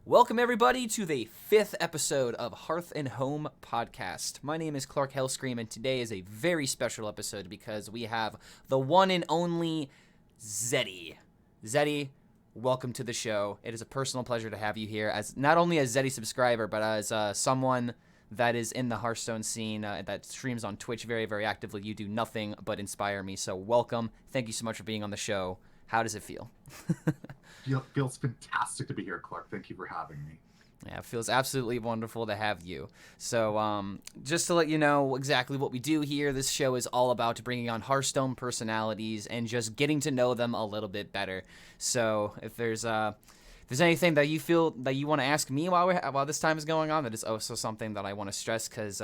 Welcome, everybody, to the 5th episode of Hearth and Home Podcast. My name is Clark HELLSCREAM, and today is a very special episode because we have the one and only Zeddy. Zeddy, welcome to the show. It is a personal pleasure to have you here, as not only a Zeddy subscriber, but as someone that is in the Hearthstone scene that streams on Twitch very, very actively. You do nothing but inspire me, so welcome. Thank you so much for being on the show. How does it feel? Feels fantastic to be here, Clark. Thank you for having me. Yeah, it feels absolutely wonderful to have you. So, just to let you know exactly what we do here, this show is all about bringing on Hearthstone personalities and just getting to know them a little bit better. So, if there's anything that you feel that you want to ask me while this time is going on, that is also something that I want to stress, because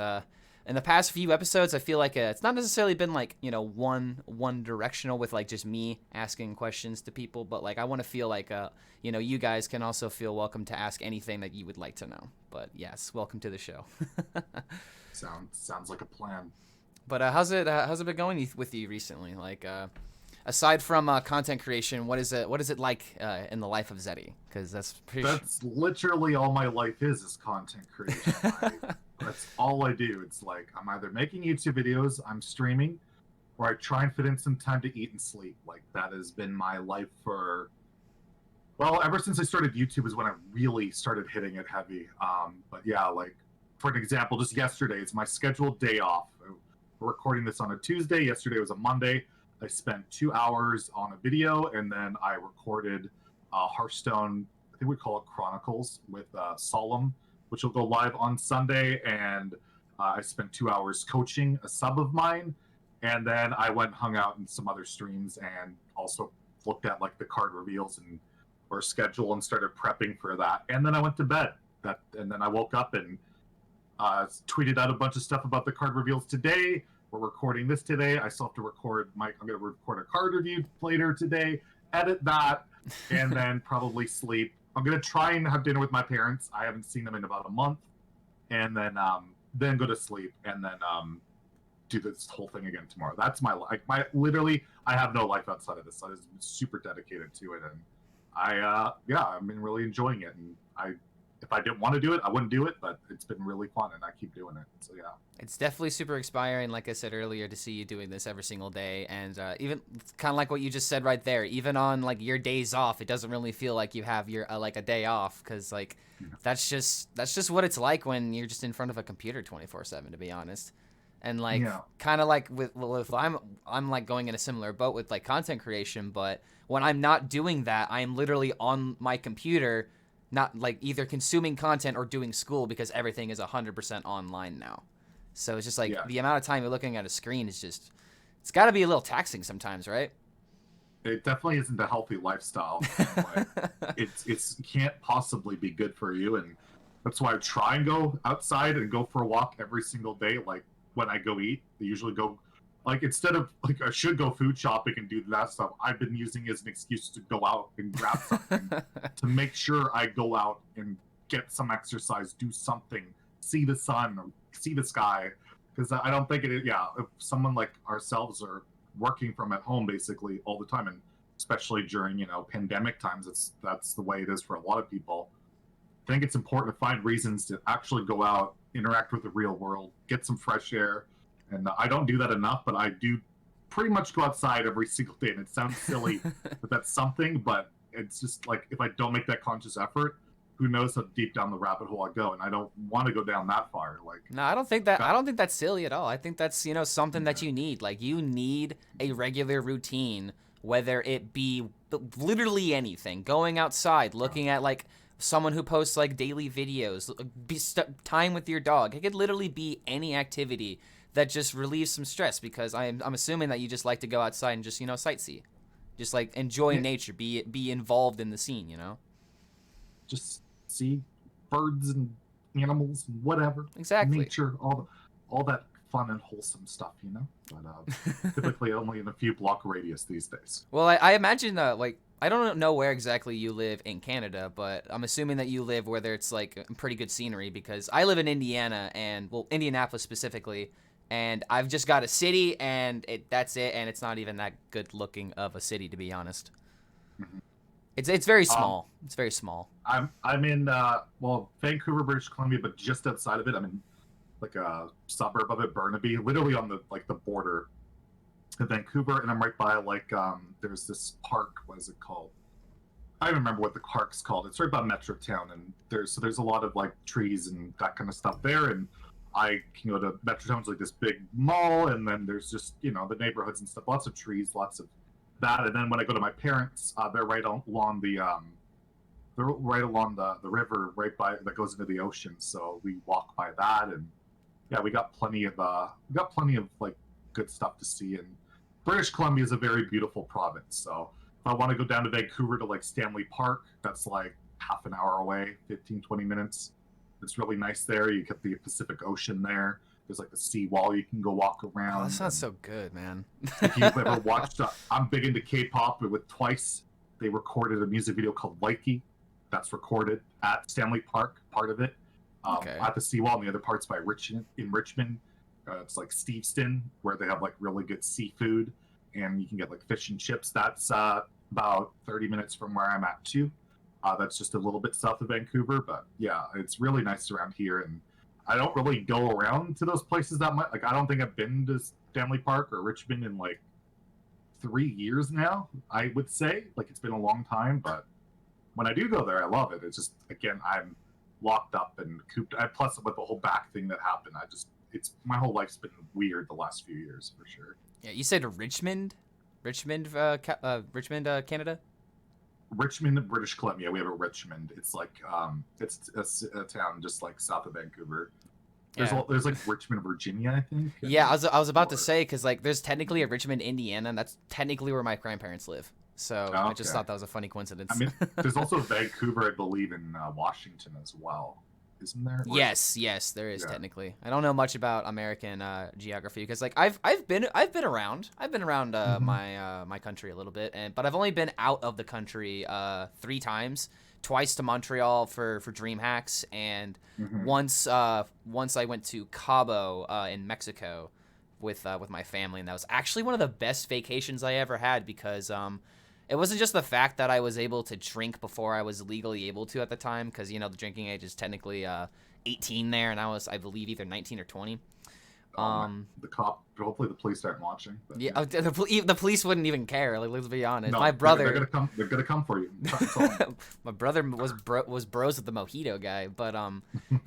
in the past few episodes, I feel like it's not necessarily been like, one directional with like just me asking questions to people, but like I want to feel like you guys can also feel welcome to ask anything that you would like to know. But yes, welcome to the show. Sounds like a plan. But how's it been going with you recently? Like aside from content creation, what is it like in the life of Zeddy? Because that's literally all my life is content creation. That's all I do. It's like I'm either making YouTube videos, I'm streaming, or I try and fit in some time to eat and sleep. Like that has been my life ever since I started YouTube is when I really started hitting it heavy. But yeah, like for an example, just yesterday, it's my scheduled day off. We're recording this on a Tuesday. Yesterday was a Monday. I spent 2 hours on a video, and then I recorded Hearthstone, I think we call it Chronicles, with Solemn, which will go live on Sunday. And I spent 2 hours coaching a sub of mine. And then I went and hung out in some other streams and also looked at like the card reveals or schedule and started prepping for that. And then I went to bed. And then I woke up and tweeted out a bunch of stuff about the card reveals today. We're recording this today. I still have to record I'm going to record a card review later today, edit that, and then probably sleep. I'm going to try and have dinner with my parents. I haven't seen them in about a month. And then go to sleep, and then do this whole thing again tomorrow. That's my life. Literally, I have no life outside of this. I was super dedicated to it, and I've been really enjoying it. And if I didn't want to do it, I wouldn't do it, but it's been really fun, and I keep doing it. So yeah. It's definitely super inspiring, like I said earlier, to see you doing this every single day. And even kind of like what you just said right there, even on like your days off, it doesn't really feel like you have your like a day off, because like that's just what it's like when you're just in front of a computer 24/7, to be honest. And like kind of like with I'm like going in a similar boat with like content creation, but when I'm not doing that, I'm literally on my computer, not like either consuming content or doing school, because everything is 100% online now. So it's just like the amount of time you're looking at a screen is just, it's got to be a little taxing sometimes, right? It definitely isn't a healthy lifestyle. It can't possibly be good for you, and that's why I try and go outside and go for a walk every single day. Like when I go eat, I usually go, like instead of like I should go food shopping and do that stuff, I've been using it as an excuse to go out and grab something to make sure I go out and get some exercise, do something, see the sun, or see the sky. Because I don't think if someone like ourselves are working from at home basically all the time, and especially during pandemic times, that's the way it is for a lot of people. I think it's important to find reasons to actually go out, interact with the real world, get some fresh air. And I don't do that enough, but I do pretty much go outside every single day. And it sounds silly, but that's something. But it's just like, if I don't make that conscious effort, who knows how deep down the rabbit hole I go. And I don't want to go down that far. Like, no, I don't think that's silly at all. I think that's, something that you need. Like, you need a regular routine, whether it be literally anything. Going outside, looking at like someone who posts like daily videos, time with your dog. It could literally be any activity that just relieves some stress, because I'm assuming that you just like to go outside and just sightsee, just like enjoy nature, be involved in the scene, just see birds and animals and whatever, exactly, nature, all that fun and wholesome stuff, but typically only in a few block radius these days. Well, I imagine like, I don't know where exactly you live in Canada, but I'm assuming that you live where it's like pretty good scenery, because I live in Indiana, and Indianapolis specifically, and I've just got a city, and that's it, and it's not even that good looking of a city, to be honest. Mm-hmm. It's very Um, small. It's very small. I'm in Vancouver, British Columbia, but just outside of it, I'm in like a suburb of it, Burnaby, literally on the border of Vancouver, and I'm right by there's this park. What is it called? I don't remember what the park's called. It's right by Metrotown, and there's a lot of like trees and that kind of stuff there. And I can go to Metrotown's like this big mall, and then there's just the neighborhoods and stuff. Lots of trees, lots of that. And then when I go to my parents, they're right along the river, right by that goes into the ocean. So we walk by that, and yeah, we got plenty of like good stuff to see. And British Columbia is a very beautiful province. So if I want to go down to Vancouver to like Stanley Park, that's like half an hour away, 15-20 minutes. It's really nice there. You get the Pacific Ocean there. There's like the seawall you can go walk around. Oh, that sounds so good, man. If you've ever watched, I'm big into K-pop. With Twice, they recorded a music video called Likey. That's recorded at Stanley Park, part of it. At the seawall, and the other part's by Richmond. It's like Steveston, where they have like really good seafood, and you can get like fish and chips. That's about 30 minutes from where I'm at too. That's just a little bit south of Vancouver, but yeah, it's really nice around here. And I don't really go around to those places that much. Like, I don't think I've been to Stanley Park or Richmond in like 3 years now, I would say. Like, it's been a long time, but when I do go there, I love it. It's just, again, I'm locked up and cooped. Plus, with the whole back thing that happened, my whole life's been weird the last few years, for sure. Yeah, you said Richmond, Canada. Richmond, British Columbia. We have a Richmond. It's like it's a town just like south of Vancouver. There's like Richmond, Virginia, I think. Yeah, I was about to say, because like there's technically a Richmond, Indiana, and that's technically where my grandparents live. So I just thought that was a funny coincidence. I mean, there's also Vancouver, I believe, in Washington as well. Isn't there? Yes, there is technically. I don't know much about American geography because like I've been around my country a little bit, but I've only been out of the country 3 times. Twice to Montreal for DreamHacks, and once I went to Cabo in Mexico with my family, and that was actually one of the best vacations I ever had because it wasn't just the fact that I was able to drink before I was legally able to at the time, because, the drinking age is technically 18 there, and I was, I believe, either 19 or 20. Hopefully the police aren't watching. But, yeah, the police wouldn't even care. Like, let's be honest. No, my brother, they're gonna come for you. my brother was bros with the mojito guy, but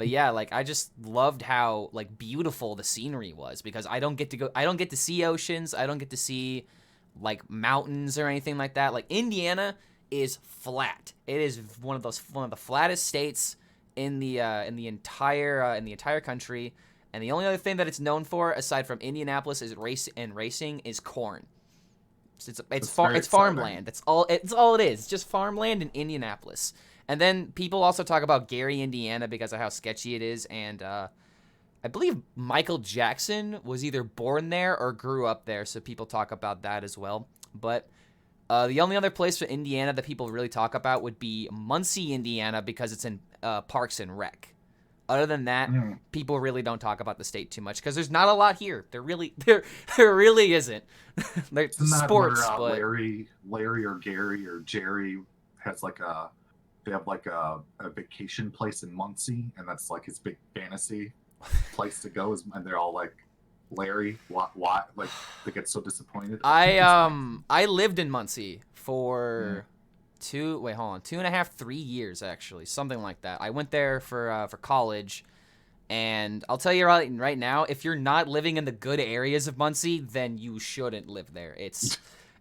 yeah, like I just loved how like beautiful the scenery was, because I don't get to see oceans. I don't get to see like mountains or anything like that. Like, Indiana is flat. It is one of the flattest states in the entire country. And the only other thing that it's known for, aside from Indianapolis, is racing is corn. It's farmland. That's all it is. It's just farmland in Indianapolis. And then people also talk about Gary, Indiana, because of how sketchy it is. And I believe Michael Jackson was either born there or grew up there, so people talk about that as well. But the only other place for Indiana that people really talk about would be Muncie, Indiana, because it's in Parks and Rec. Other than that, people really don't talk about the state too much, because there's not a lot here. There really isn't. There's sports, where, but Larry or Gary or Jerry has they have a vacation place in Muncie, and that's like his big fantasy place to go. And they're all like, Larry, why? Like, they get so disappointed. I lived in Muncie for 2.5, 3 years, actually, something like that. I went there for college, and I'll tell you right now, if you're not living in the good areas of Muncie, then you shouldn't live there. It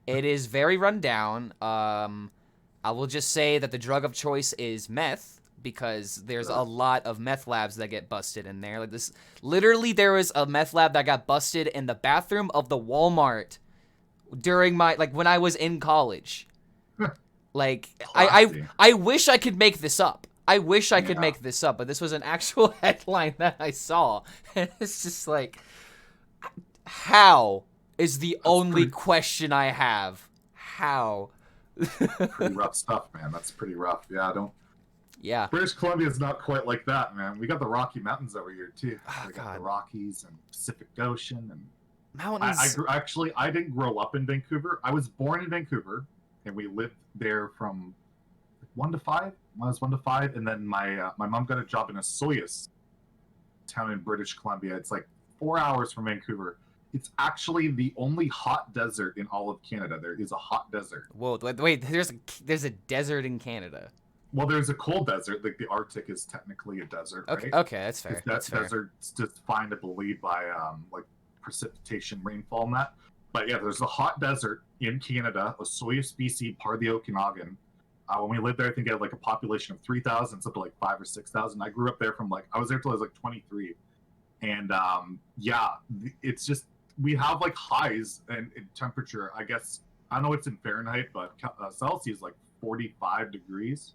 is very run down. I will just say that the drug of choice is meth, because there's a lot of meth labs that get busted in there. Like this, literally, there was a meth lab that got busted in the bathroom of the Walmart during when I was in college. Like, I wish I could make this up. I wish I could make this up, but this was an actual headline that I saw. And it's just like, how is the only question I have. How? Pretty rough stuff, man. That's pretty rough. Yeah. British Columbia is not quite like that, man. We got the Rocky Mountains over here too. Oh, got the Rockies and Pacific Ocean and mountains. I didn't grow up in Vancouver. I was born in Vancouver, and we lived there from 1 to 5. When I was 1 to 5, and then my mom got a job in a Soyuz town in British Columbia. It's like 4 hours from Vancouver. It's actually the only hot desert in all of Canada. There is a hot desert. Whoa, wait, there's a desert in Canada. Well, there's a cold desert. Like the Arctic is technically a desert, right? Okay, that's fair. That That's fair. desert's defined, I believe, by like precipitation, rainfall, and that. But yeah, there's a hot desert in Canada, Osoyoos, BC, part of the Okanagan. When we lived there, I think it had like a population of 3,000, something like 5 or 6,000. I grew up there from like I was there till I was like 23, and yeah, it's just we have like highs in temperature. I guess I know it's in Fahrenheit, but Celsius is like 45 degrees,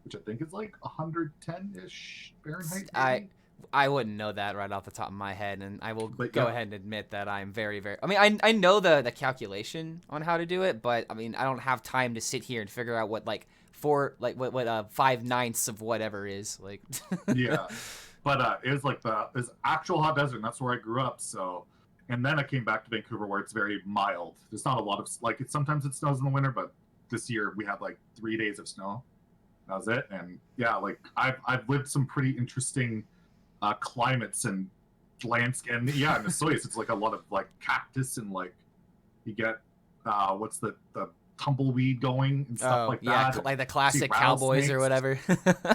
which I think is like 110-ish Fahrenheit. Maybe? I wouldn't know that right off the top of my head, and I will go ahead and admit that I'm very, very... I mean, I know the calculation on how to do it, but, I mean, I don't have time to sit here and figure out what, like, 5/9 of whatever is, like... Yeah, but it was, like, this actual hot desert, and that's where I grew up, so... And then I came back to Vancouver, where it's very mild. There's not a lot of... Like, sometimes it snows in the winter, but this year we had, like, 3 days of snow. That was it, and, yeah, like, I've lived some pretty interesting... climates and landscape, and yeah, in the Soyuz it's like a lot of like cactus and like you get what's the tumbleweed going and stuff like that. Yeah, like the classic cowboys or whatever.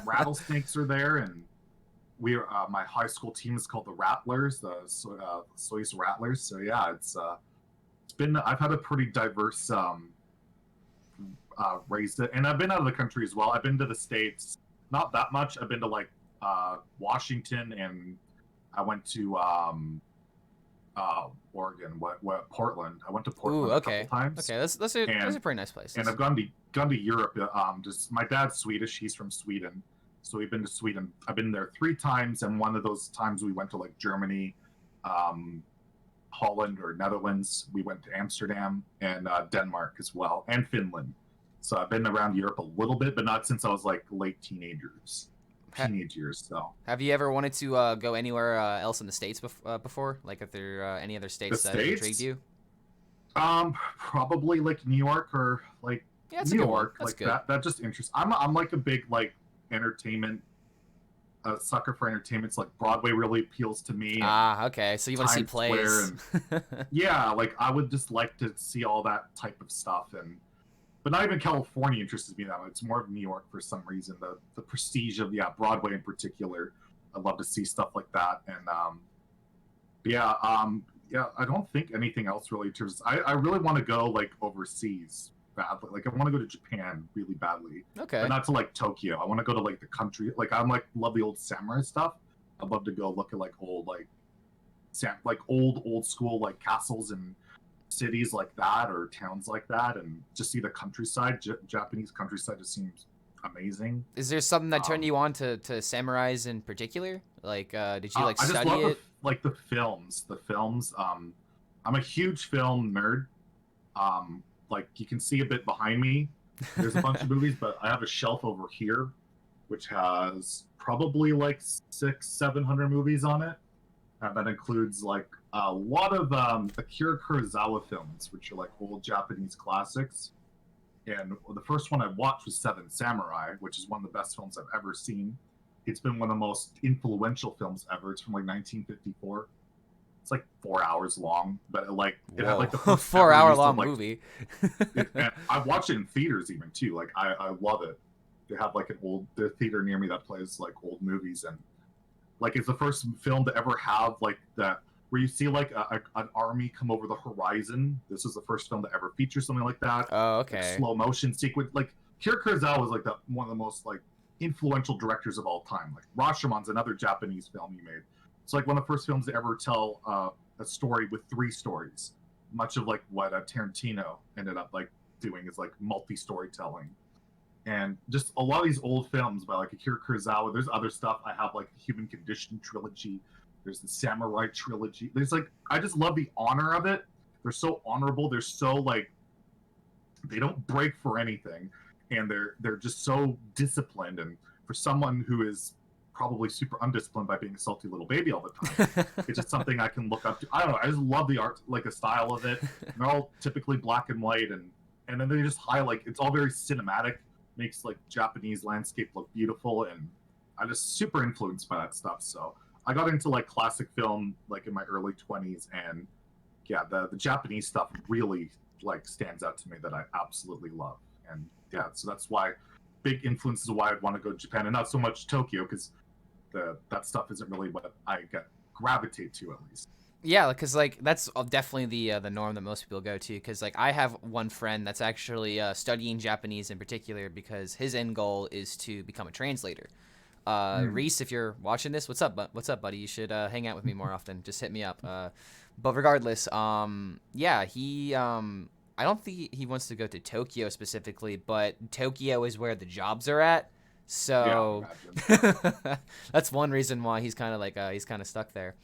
Rattlesnakes are there, and we are my high school team is called the Rattlers, the Soyuz Rattlers. So yeah, it's been I've had a pretty diverse raised it, and I've been out of the country as well. I've been to the States, not that much. I've been to like Washington, and I went to Oregon. What Portland? I went to Portland a couple times. Okay, those are pretty nice places. And I've gone to Europe. Just my dad's Swedish. He's from Sweden, so we've been to Sweden. I've been there 3 times, and one of those times we went to like Germany, Holland or Netherlands. We went to Amsterdam and Denmark as well, and Finland. So I've been around Europe a little bit, but not since I was like late teenage years. So have you ever wanted to go anywhere else in the States before? Like, if there are any other states that intrigued you? Probably like New York, or like New York. Like good. That just interests. I'm like a big like entertainment sucker for entertainment. So like Broadway really appeals to me. Okay. So you want to see plays? Yeah, like I would just like to see all that type of stuff, but not even California interests me that much. It's more of New York for some reason. The prestige of Broadway in particular. I love to see stuff like that. And I don't think anything else really interests. I really want to go like overseas badly. Like I want to go to Japan really badly. Okay. But not to like Tokyo. I want to go to like the country. Like I'm like love the old samurai stuff. I'd love to go look at like old old school like castles and cities like that, or towns like that, and just see the countryside. Japanese countryside just seems amazing. Is there something that turned you on to samurais in particular? Like, did you like study it? The films. I'm a huge film nerd. Like you can see a bit behind me. There's a bunch of movies, but I have a shelf over here, which has probably like 600-700 movies on it. That includes like a lot of Akira Kurosawa films, which are like old Japanese classics. And the first one I watched was Seven Samurai, which is one of the best films I've ever seen. It's been one of the most influential films ever. It's from like 1954. It's like 4 hours long, but it had like the first 4 hour long movie. And I watched it in theaters even too. Like I love it. They have like the theater near me that plays like old movies, and like it's the first film to ever have like that where you see like an army come over the horizon. This is the first film to ever feature something like that. Oh, okay. Like, slow motion sequence. Like Akira Kurosawa was like one of the most like influential directors of all time. Like Rashomon's another Japanese film he made. It's like one of the first films to ever tell a story with 3 stories. Much of like what Tarantino ended up like doing is like multi-storytelling. And just a lot of these old films by like Akira Kurosawa. There's other stuff. I have like the Human Condition trilogy. There's the Samurai trilogy. There's like, I just love the honor of it. They're so honorable. They're so like, they don't break for anything, and they're just so disciplined. And for someone who is probably super undisciplined by being a salty little baby all the time, it's just something I can look up to. I don't know. I just love the art, like the style of it. And they're all typically black and white, and then they just highlight. It's all very cinematic. makes like Japanese landscape look beautiful, and I'm just super influenced by that stuff. So I got into like classic film like in my early 20s, and yeah, the Japanese stuff really like stands out to me that I absolutely love. And yeah, so that's why big influences why I'd want to go to Japan and not so much Tokyo, because that stuff isn't really what I gravitate to, at least. Yeah, because like that's definitely the norm that most people go to. Because like I have one friend that's actually studying Japanese in particular because his end goal is to become a translator. Reese, if you're watching this, what's up, what's up, buddy? You should hang out with me more often. Just hit me up. But regardless, yeah, he I don't think he wants to go to Tokyo specifically, but Tokyo is where the jobs are at. So that's one reason why he's kind of like he's kind of stuck there.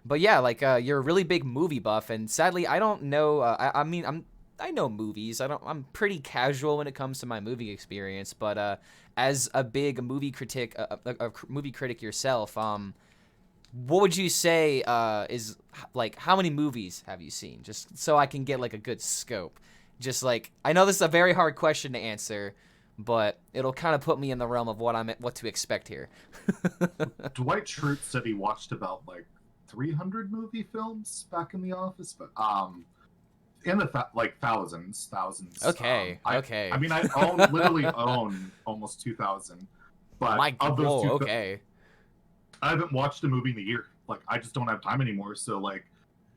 But yeah, like you're a really big movie buff, and sadly, I don't know. I mean, I know movies. I'm pretty casual when it comes to my movie experience. But as a big movie critic, a movie critic yourself, what would you say is like how many movies have you seen? Just so I can get like a good scope. Just like I know this is a very hard question to answer, but it'll kind of put me in the realm of what to expect here. Dwight Schrute said he watched about like 300 movie films back in the office, but in the like thousands. Okay, okay. I mean, I literally own almost 2,000, but of those okay. I haven't watched a movie in a year. Like, I just don't have time anymore. So like,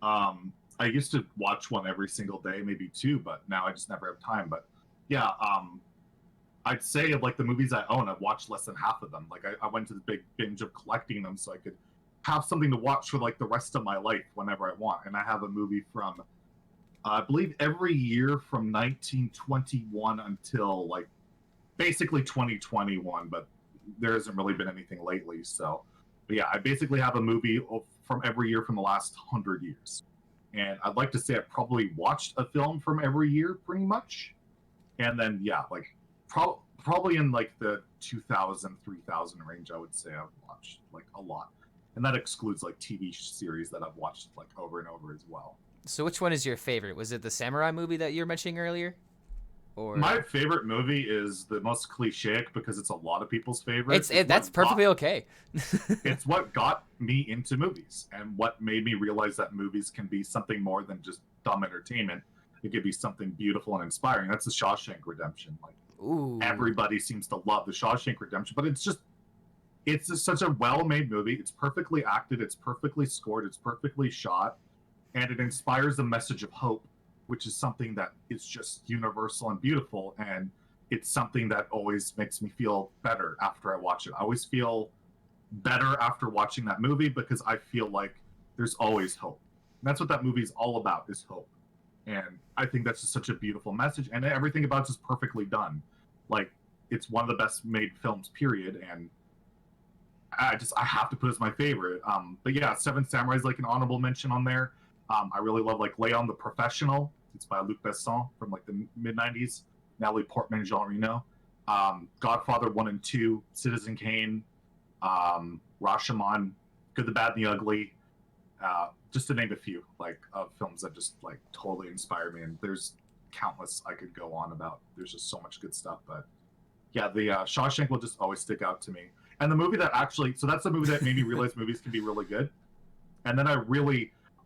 I used to watch one every single day, maybe two, but now I just never have time. But yeah, I'd say of like the movies I own, I've watched less than half of them. Like I went to the big binge of collecting them so I could have something to watch for like the rest of my life whenever I want. And I have a movie from, I believe every year from 1921 until like basically 2021, but there hasn't really been anything lately. So, but yeah, I basically have a movie from every year from the last 100 years. And I'd like to say I probably watched a film from every year pretty much. And then, yeah, like probably in like the 2,000, 3,000 range, I would say I've watched like a lot. And that excludes like TV series that I've watched like over and over as well. So which one is your favorite? Was it the samurai movie that you were mentioning earlier? Or my favorite movie is the most clichéic because it's a lot of people's favorite. That's perfectly okay. It's what got me into movies and what made me realize that movies can be something more than just dumb entertainment. It could be something beautiful and inspiring. That's the Shawshank Redemption. Like, ooh, everybody seems to love the Shawshank Redemption, but it's just such a well-made movie. It's perfectly acted. It's perfectly scored. It's perfectly shot, and it inspires a message of hope, which is something that is just universal and beautiful. And it's something that always makes me feel better after I watch it. I always feel better after watching that movie because I feel like there's always hope. And that's what that movie is all about, is hope. And I think that's just such a beautiful message. And everything about it's just perfectly done. Like, it's one of the best made films, period. And I have to put it as my favorite. But yeah, Seven Samurai is like an honorable mention on there. I really love like Leon the Professional. It's by Luc Besson from like the mid 90s. Natalie Portman, Jean Reno. Godfather 1 and 2, Citizen Kane, Rashomon, Good, the Bad, and the Ugly. Just to name a few like of films that just like totally inspire me. And there's countless I could go on about. There's just so much good stuff. But yeah, the Shawshank will just always stick out to me. And the movie that actually, so that's the movie that made me realize movies can be really good. And then I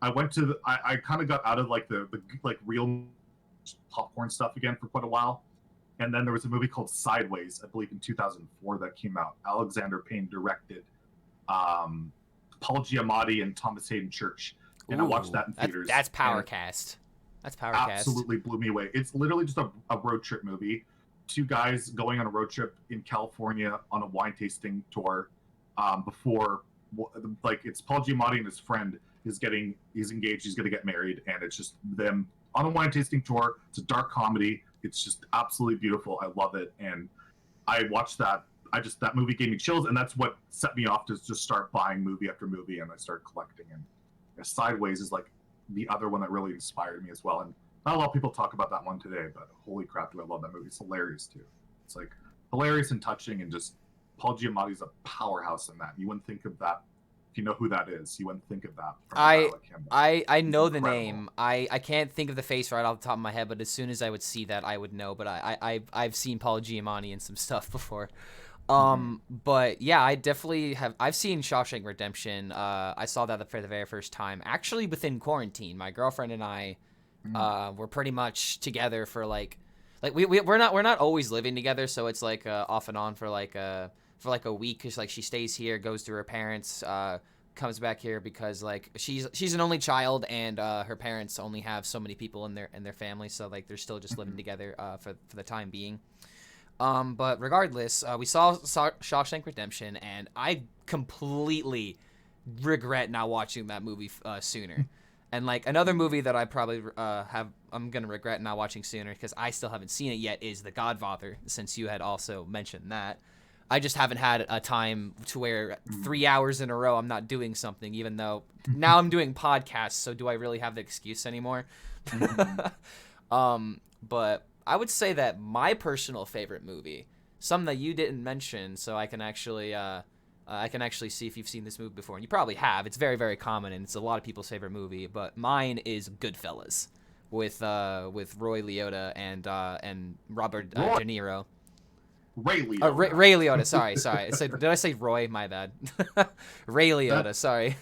went to I kind of got out of like the like real popcorn stuff again for quite a while. And then there was a movie called Sideways, I believe in 2004, that came out. Alexander Payne directed. Paul Giamatti and Thomas Hayden Church. And I watched that in theaters. That's power cast. That's power cast. Absolutely blew me away. It's literally just a road trip movie. Two guys going on a road trip in California on a wine tasting tour. Before, like, it's Paul Giamatti and his friend he's engaged, he's gonna get married, and it's just them on a wine tasting tour. It's a dark comedy. It's just absolutely beautiful. I love it, and I watched that. That movie gave me chills, and that's what set me off to just start buying movie after movie, and I started collecting. And Sideways is like the other one that really inspired me as well. And not a lot of people talk about that one today, but holy crap, do I love that movie. It's hilarious too. It's like hilarious and touching, and just Paul Giamatti's a powerhouse in that. You wouldn't think of that if you know who that is? You wouldn't think of that. From him, I know he's the incredible. name. I can't think of the face right off the top of my head, but as soon as I would see that, I would know. But I've seen Paul Giamatti in some stuff before. But yeah, I definitely have. I've seen Shawshank Redemption. I saw that for the very first time, actually within quarantine. My girlfriend and I, were pretty much together for like we're not always living together, so it's like off and on for like a week, cause like she stays here, goes to her parents, comes back here because like she's an only child, and her parents only have so many people in their family, so like they're still just living together for the time being. But regardless, we saw Shawshank Redemption, and I completely regret not watching that movie sooner. And like another movie that I probably I'm gonna regret not watching sooner because I still haven't seen it yet is The Godfather, since you had also mentioned that. I just haven't had a time to where 3 hours in a row I'm not doing something, even though now I'm doing podcasts, so do I really have the excuse anymore? But I would say that my personal favorite movie, something that you didn't mention, so I can actually see if you've seen this movie before, and you probably have. It's very, very common, and it's a lot of people's favorite movie. But mine is Goodfellas, with Roy Liotta and Robert De Niro. Ray Liotta. Ray Liotta. Sorry. Did I say Roy? My bad. Ray Liotta. Sorry.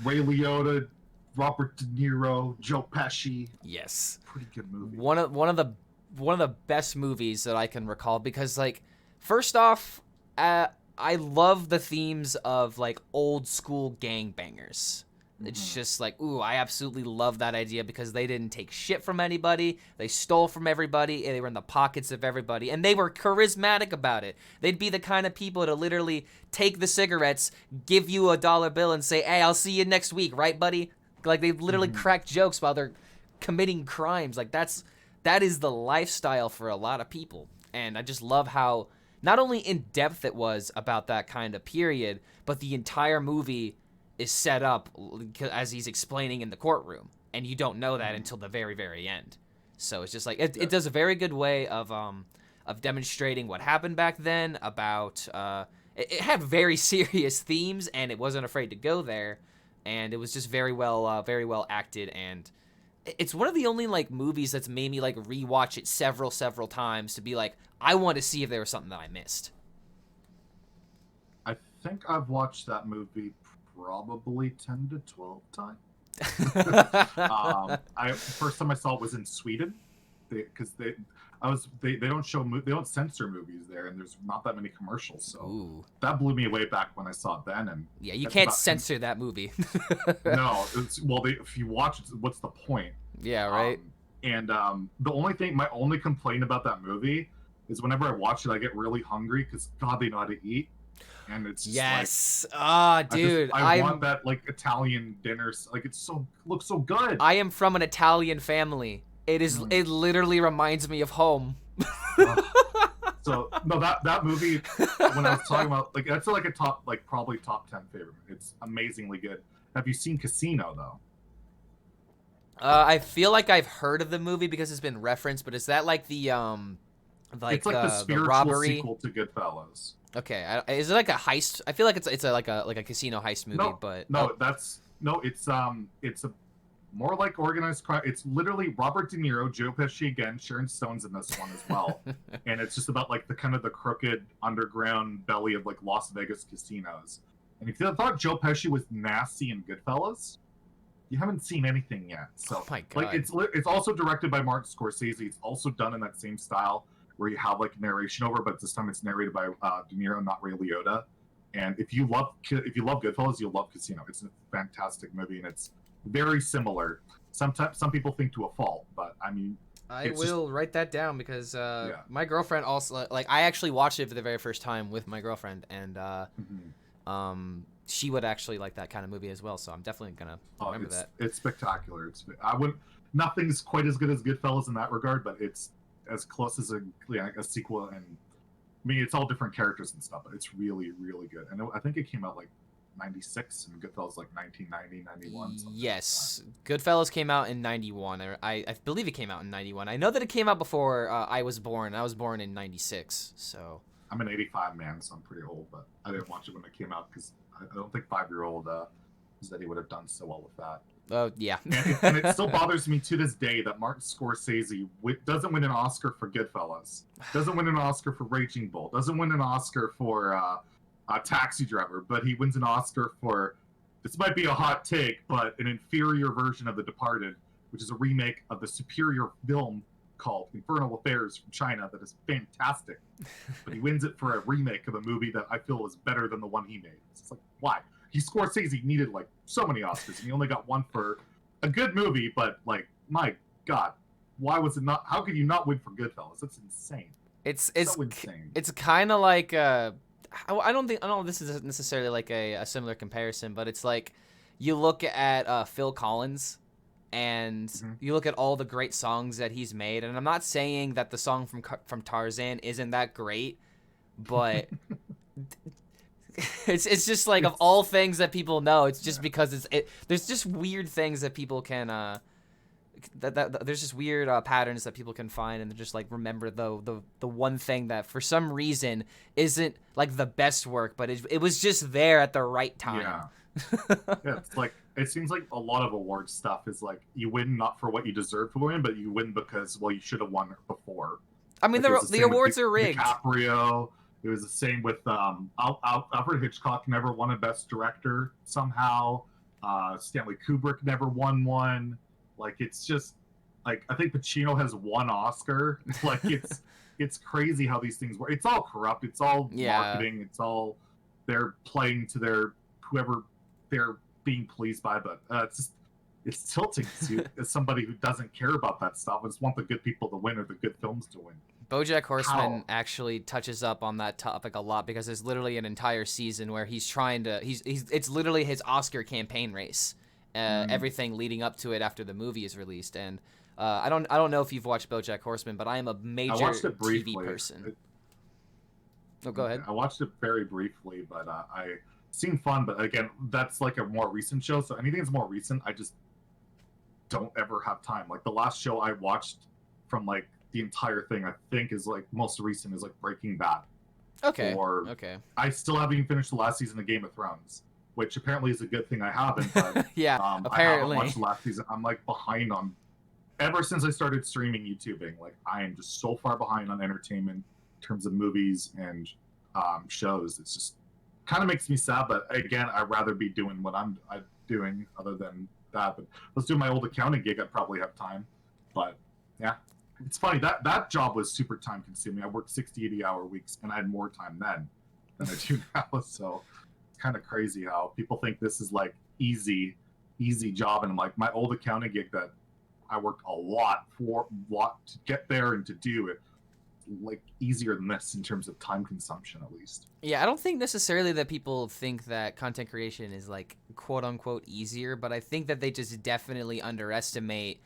Ray Liotta, Robert De Niro, Joe Pesci. Yes. Pretty good movie. One of the best movies that I can recall, because like, first off, I love the themes of like old school gangbangers. It's just like, ooh, I absolutely love that idea, because they didn't take shit from anybody. They stole from everybody, and they were in the pockets of everybody, and they were charismatic about it. They'd be the kind of people to literally take the cigarettes, give you a dollar bill, and say, hey, I'll see you next week, right, buddy? Like, they literally crack jokes while they're committing crimes. Like, that is the lifestyle for a lot of people. And I just love how not only in depth it was about that kind of period, but the entire movie is set up as he's explaining in the courtroom, and you don't know that until the very, very end. So it's just like it does a very good way of demonstrating what happened back then. About it had very serious themes, and it wasn't afraid to go there, and it was just very well acted. And it's one of the only like movies that's made me like rewatch it several times to be like, I want to see if there was something that I missed. I think I've watched that movie probably 10 to 12 times. First time I saw it was in Sweden, because they don't censor movies there, and there's not that many commercials, so that blew me away back when I saw it then. And yeah, you can't censor that movie. No, if you watch it, what's the point? Yeah, right. My only complaint about that movie is whenever I watch it, I get really hungry, because God, they know how to eat. And it's just dude, I want that like Italian dinner. Like looks so good. I am from an Italian family. It literally reminds me of home. So no, that movie, when I was talking about, like, that's like a top, like probably top 10 favorite. It's amazingly good. Have you seen Casino though? I feel like I've heard of the movie because it's been referenced, but is that like the it's like the spiritual robbery sequel to Goodfellas? Okay, is it like a heist? I feel like it's like a casino heist movie, it's a more like organized crime. It's literally Robert De Niro, Joe Pesci again, Sharon Stone's in this one as well, and it's just about like the kind of the crooked underground belly of like Las Vegas casinos. And if you thought Joe Pesci was nasty in Goodfellas, you haven't seen anything yet. So, oh my God. Like, it's also directed by Martin Scorsese. It's also done in that same style, where you have like narration over, but this time it's narrated by De Niro, not Ray Liotta. And if you love Goodfellas, you'll love Casino. It's a fantastic movie, and it's very similar. Sometimes some people think to a fault, but I mean, I will write that down, because my girlfriend also, like, I actually watched it for the very first time with my girlfriend, and she would actually like that kind of movie as well. So I'm definitely gonna remember that. It's spectacular. Nothing's quite as good as Goodfellas in that regard, but it's as close as a sequel. And I mean, it's all different characters and stuff, but it's really, really good. And I think it came out like 96, and Goodfellas like 1990, 91. Yes, like Goodfellas came out in 91. I believe it came out in 91. I know that it came out before I was born. I was born in 96, so. I'm an 85 man, so I'm pretty old, but I didn't watch it when it came out because I don't think 5-year-old Zeddy would have done so well with that. Oh, yeah. And it still bothers me to this day that Martin Scorsese doesn't win an Oscar for Goodfellas, doesn't win an Oscar for Raging Bull, doesn't win an Oscar for Taxi Driver, but he wins an Oscar for, this might be a hot take, but an inferior version of The Departed, which is a remake of the superior film called Infernal Affairs from China that is fantastic. But he wins it for a remake of a movie that I feel is better than the one he made. It's like, why? Scorsese needed like so many Oscars, and he only got one for a good movie. But like, my God, why was it not? How could you not win for Goodfellas? That's insane. It's so insane. It's kind of like I don't know if this is necessarily like a similar comparison, but it's like you look at Phil Collins and you look at all the great songs that he's made, and I'm not saying that the song from Tarzan isn't that great, but it's just like, of all things that people know, it's just because there's just weird things that people can there's just weird patterns that people can find, and they're just like, remember the one thing that for some reason isn't like the best work, but it was just there at the right time. Yeah, it's like, it seems like a lot of award stuff is like, you win not for what you deserve to win, but you win because, well, you should have won before. I mean, the awards are rigged. DiCaprio. It was the same with Alfred Hitchcock never won a Best Director somehow. Stanley Kubrick never won one. Like, it's just like, I think Pacino has one Oscar. Like, it's crazy how these things work. It's all corrupt. It's all marketing. It's all, they're playing to their whoever they're being pleased by. But it's tilting to as somebody who doesn't care about that stuff. I just want the good people to win or the good films to win. BoJack Horseman actually touches up on that topic a lot, because there's literally an entire season where he's trying to it's literally his Oscar campaign race, everything leading up to it after the movie is released. And I don't know if you've watched BoJack Horseman, but I am a major TV person. Oh, go ahead. I watched it very briefly, but I seemed fun. But again, that's like a more recent show, so anything that's more recent, I just don't ever have time. Like, the last show I watched from like the entire thing, I think, is like most recent is like Breaking Bad. Okay. I still haven't even finished the last season of Game of Thrones, which apparently is a good thing I haven't. But, yeah, apparently. I haven't watched the last season. I'm like behind on, ever since I started streaming YouTubing. Like, I am just so far behind on entertainment in terms of movies and shows. It's just kind of makes me sad. But again, I'd rather be doing what I'm doing other than that. But let's do my old accounting gig. I'd probably have time. But yeah. It's funny, that job was super time consuming. I worked 60, 80-hour weeks, and I had more time then than I do now. So it's kind of crazy how people think this is like easy job. And like, my old accounting gig that I worked a lot to get there and to do it, like, easier than this in terms of time consumption, at least. Yeah, I don't think necessarily that people think that content creation is like quote unquote easier, but I think that they just definitely underestimate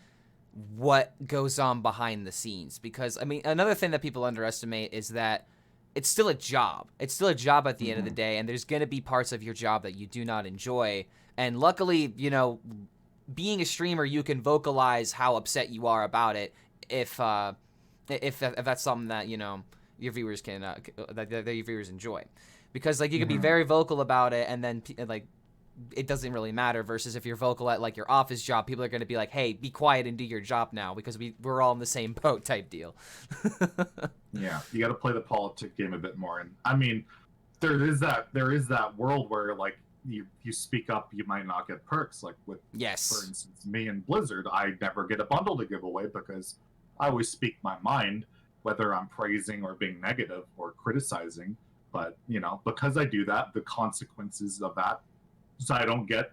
what goes on behind the scenes. Because, I mean, another thing that people underestimate is that it's still a job. It's still a job at the end of the day, and there's going to be parts of your job that you do not enjoy. And luckily, you know, being a streamer, you can vocalize how upset you are about it if that's something that, you know, your viewers can that your viewers enjoy. Because, like, you can be very vocal about it, and then like, it doesn't really matter, versus if you're vocal at like your office job, people are going to be like, hey, be quiet and do your job now, because we're all in the same boat type deal. Yeah, you got to play the politic game a bit more. And I mean, there is that world where like you speak up, you might not get perks. Like with, for instance, me and Blizzard, I never get a bundle to give away because I always speak my mind, whether I'm praising or being negative or criticizing. But, you know, because I do that, the consequences of that, so I don't get,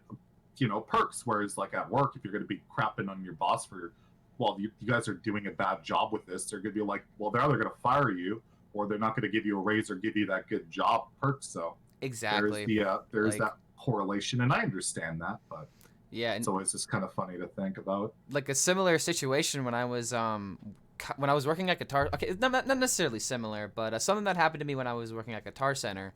you know, perks. Whereas like at work, if you're going to be crapping on your boss for, well, you guys are doing a bad job with this, they're going to be like, well, they're either going to fire you or they're not going to give you a raise or give you that good job perks. So exactly, there's that correlation, and I understand that, but yeah, it's always just kind of funny to think about. Like a similar situation when I was working at Guitar. Okay, not necessarily similar, but something that happened to me when I was working at Guitar Center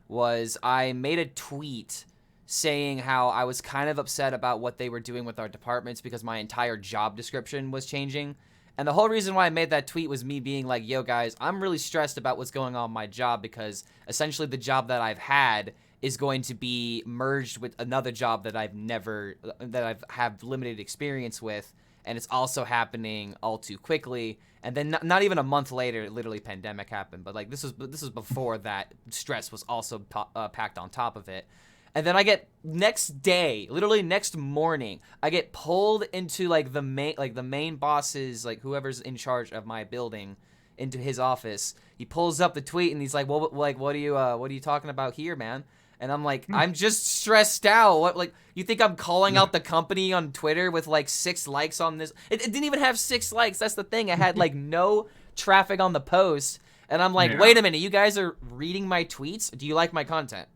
was I made a tweet saying how I was kind of upset about what they were doing with our departments because my entire job description was changing. And the whole reason why I made that tweet was me being like, yo guys, I'm really stressed about what's going on in my job, because essentially the job that I've had is going to be merged with another job that I've have limited experience with, and it's also happening all too quickly. And then not even a month later, literally pandemic happened. But like this was before that stress was also packed on top of it. And then I get next day, literally next morning, I get pulled into like the main boss's, like whoever's in charge of my building, into his office. He pulls up the tweet and he's like, "Well, like what are you talking about here, man?" And I'm like, "I'm just stressed out. What, like, you think I'm calling out the company on Twitter with like 6 likes on this? It didn't even have 6 likes. That's the thing. I had like no traffic on the post, and I'm like, wait a minute, you guys are reading my tweets? Do you like my content?"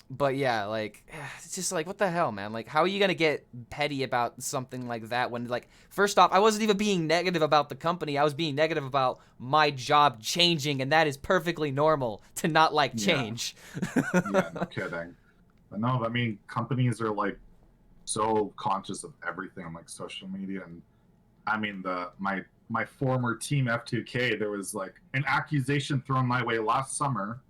But yeah, like, it's just like, what the hell, man? Like, how are you gonna get petty about something like that when, like, first off, I wasn't even being negative about the company. I was being negative about my job changing, and that is perfectly normal to not like change. Yeah, no kidding. But no, I mean, companies are like so conscious of everything on like social media, and I mean, my former team F2K, there was like an accusation thrown my way last summer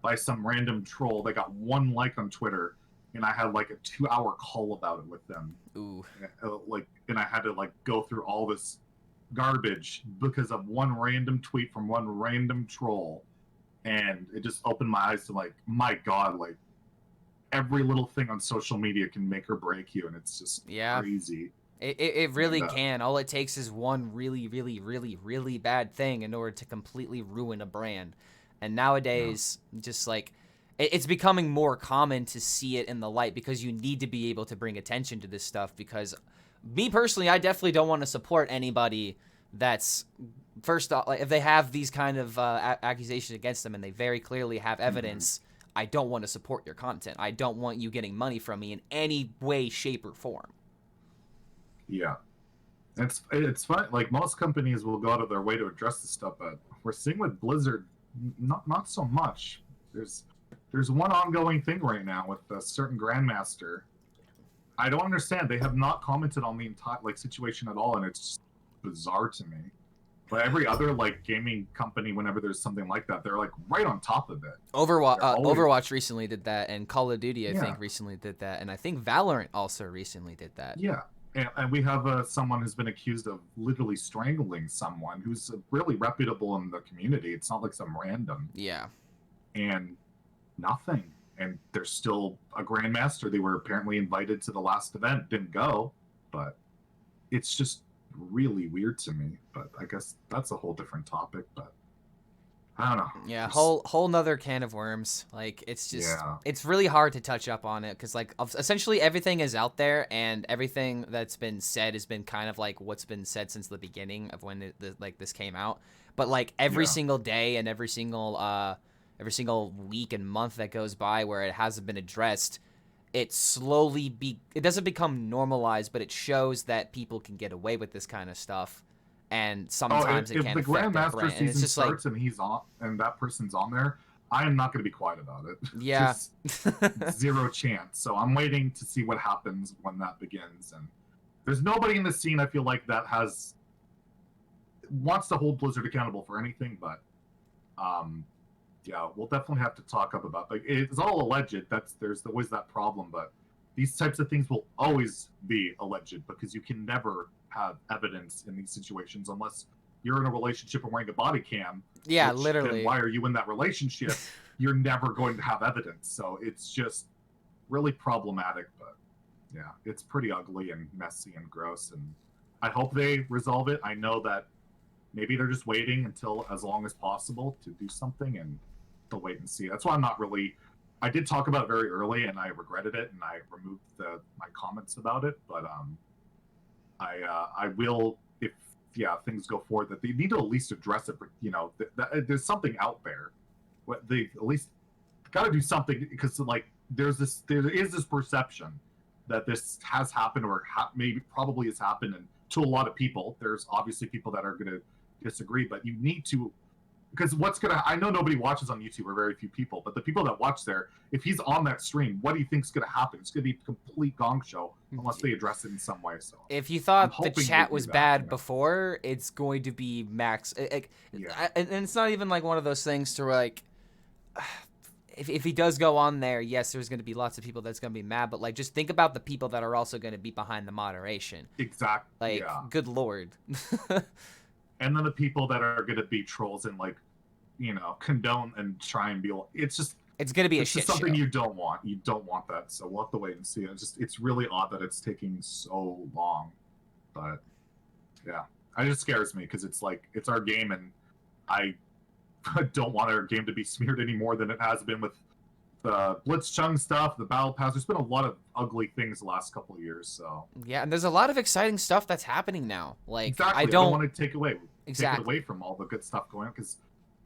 by some random troll that got 1 like on Twitter, and I had like a 2-hour call about it with them. Ooh. And I had to like go through all this garbage because of one random tweet from one random troll, and it just opened my eyes to like, my God, like every little thing on social media can make or break you, and it's just crazy. It really can. All it takes is one really, really, really, really bad thing in order to completely ruin a brand. And nowadays, just like, it's becoming more common to see it in the light because you need to be able to bring attention to this stuff. Because me personally, I definitely don't want to support anybody that's, first off, like, if they have these kind of accusations against them and they very clearly have evidence, I don't want to support your content. I don't want you getting money from me in any way, shape, or form. Yeah. It's fun. Like, most companies will go out of their way to address this stuff, but we're seeing with Blizzard, not so much. There's one ongoing thing right now with a certain grandmaster. I don't understand. They have not commented on the entire like situation at all, and it's just bizarre to me. But every other like gaming company, whenever there's something like that, they're like right on top of it. Overwatch recently did that, and Call of Duty I think recently did that, and I think Valorant also recently did that. Yeah. And we have someone who's been accused of literally strangling someone who's really reputable in the community. It's not like some random. Yeah. And nothing. And there's still a grandmaster. They were apparently invited to the last event, didn't go. But it's just really weird to me. But I guess that's a whole different topic. But I don't know. Yeah, whole nother can of worms. Like, it's just, it's really hard to touch up on it because, like, essentially everything is out there, and everything that's been said has been kind of like what's been said since the beginning of when this came out. But like every single day and every single week and month that goes by where it hasn't been addressed, it doesn't become normalized, but it shows that people can get away with this kind of stuff. And sometimes it can affect their brand. If the Grandmaster season starts and he's on, and that person's on there, I am not going to be quiet about it. Yeah. Just zero chance. So I'm waiting to see what happens when that begins. And there's nobody in the scene, I feel like, that wants to hold Blizzard accountable for anything. But yeah, we'll definitely have to talk up about. Like, it's all alleged. There's always that problem. But these types of things will always be alleged because you can never have evidence in these situations unless you're in a relationship and wearing a body cam. Yeah, literally. Why are you in that relationship? You're never going to have evidence. So it's just really problematic. But yeah, it's pretty ugly and messy and gross. And I hope they resolve it. I know that maybe they're just waiting until as long as possible to do something, and they'll wait and see. That's why I'm not really. I did talk about it very early, and I regretted it, and I removed my comments about it. But I will, if things go forward, that they need to at least address it. There's something out there. What they at least got to do something, because like there is this perception that this has happened, or maybe probably has happened, and to a lot of people. There's obviously people that are going to disagree, but you need to. Because I know nobody watches on YouTube, or very few people, but the people that watch there, if he's on that stream, what do you think's going to happen? It's going to be a complete gong show unless they address it in some way. So if you thought the chat was bad before, it's going to be max. And it's not even like one of those things to like, if he does go on there, yes, there's going to be lots of people that's going to be mad, but like just think about the people that are also going to be behind the moderation. Exactly. Like, Yeah. good lord. And then the people that are going to be trolls and like, condone and try and be. It's just. It's going to be a It's shit just something show. you don't want. You don't want that. So we'll have to wait and see. It's really odd that it's taking so long, but yeah, it just scares me because it's like it's our game and I don't want our game to be smeared any more than it has been with the Blitzchung stuff, the Battle Pass. There's been a lot of ugly things the last couple of years. So Yeah, and there's a lot of exciting stuff that's happening now. Like, exactly, I don't want to take it away from all the good stuff going on because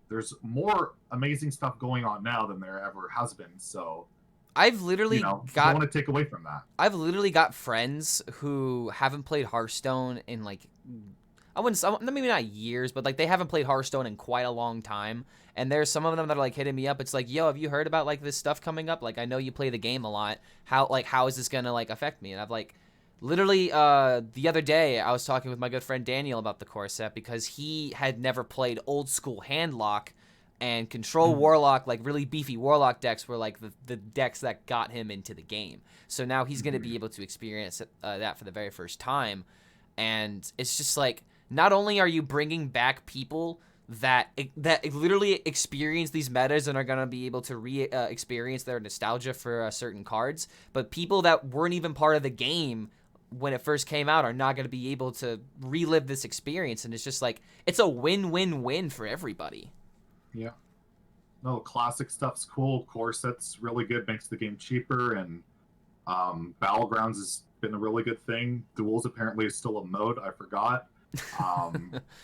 there's more amazing stuff going on now than there ever has been. So I've literally don't got want to take away from that. I've literally got friends who haven't played Hearthstone in like I wouldn't maybe not years, but like they haven't played Hearthstone in quite a long time. And there's some of them that are like hitting me up. It's like, yo, have you heard about like this stuff coming up? Like I know you play the game a lot. How is this gonna like affect me? And I've like literally the other day I was talking with my good friend Daniel about the core set because he had never played old school handlock and control warlock, like really beefy warlock decks were like the decks that got him into the game. So now he's going to be able to experience that for the very first time. And it's just like, not only are you bringing back people that literally experience these metas and are going to be able to experience their nostalgia for certain cards, but people that weren't even part of the game when it first came out are not going to be able to relive this experience. And it's just like, it's a win-win-win for everybody. Yeah. No, classic stuff's cool. Core set's really good, makes the game cheaper, and Battlegrounds has been a really good thing. Duels apparently is still a mode, I forgot.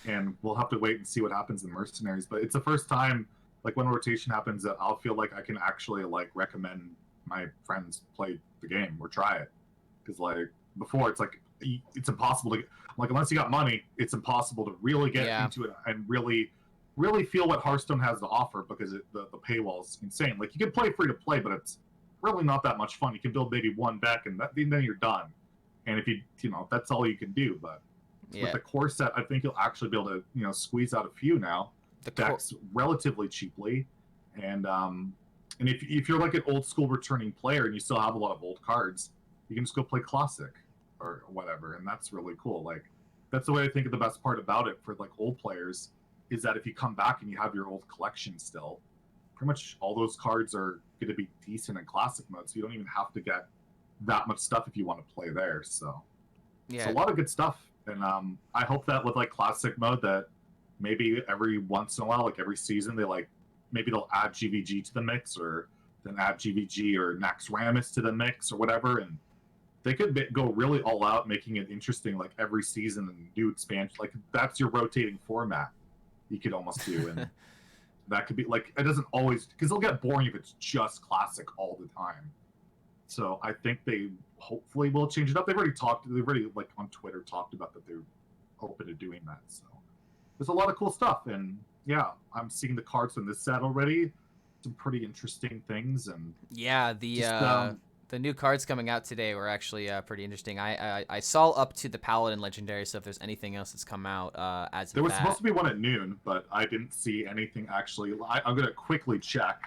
And we'll have to wait and see what happens in Mercenaries. But it's the first time, like when rotation happens, that I'll feel like I can actually like recommend my friends play the game or try it. Because like before, it's like it's impossible to like unless you got money, it's impossible to really get into it and really feel what Hearthstone has to offer because the paywall is insane. Like you can play free to play, but it's really not that much fun. You can build maybe one deck and then you're done. And if you that's all you can do. But with the core set, I think you'll actually be able to squeeze out a few now decks relatively cheaply. And if you're like an old school returning player and you still have a lot of old cards, you can just go play Classic or whatever, and that's really cool. Like that's the way I think of the best part about it for like old players. Is that if you come back and you have your old collection still, pretty much all those cards are going to be decent in classic mode, so you don't even have to get that much stuff if you want to play there. So it's a lot of good stuff, and I hope that with like classic mode that maybe every once in a while, like every season, maybe they'll add GVG to the mix, or then add GVG or Naxxramas to the mix or whatever, and they could go really all out, making it interesting like every season and new expansion. Like that's your rotating format. You could almost do, and that could be like it doesn't always because it'll get boring if it's just classic all the time. So I think they hopefully will change it up. They've already like on Twitter talked about that they're open to doing that. So there's a lot of cool stuff, and yeah, I'm seeing the cards in this set already. Some pretty interesting things, and the new cards coming out today were actually pretty interesting. I saw up to the Paladin Legendary, so if there's anything else that's come out as there was supposed to be one at noon, but I didn't see anything actually. I'm gonna quickly check,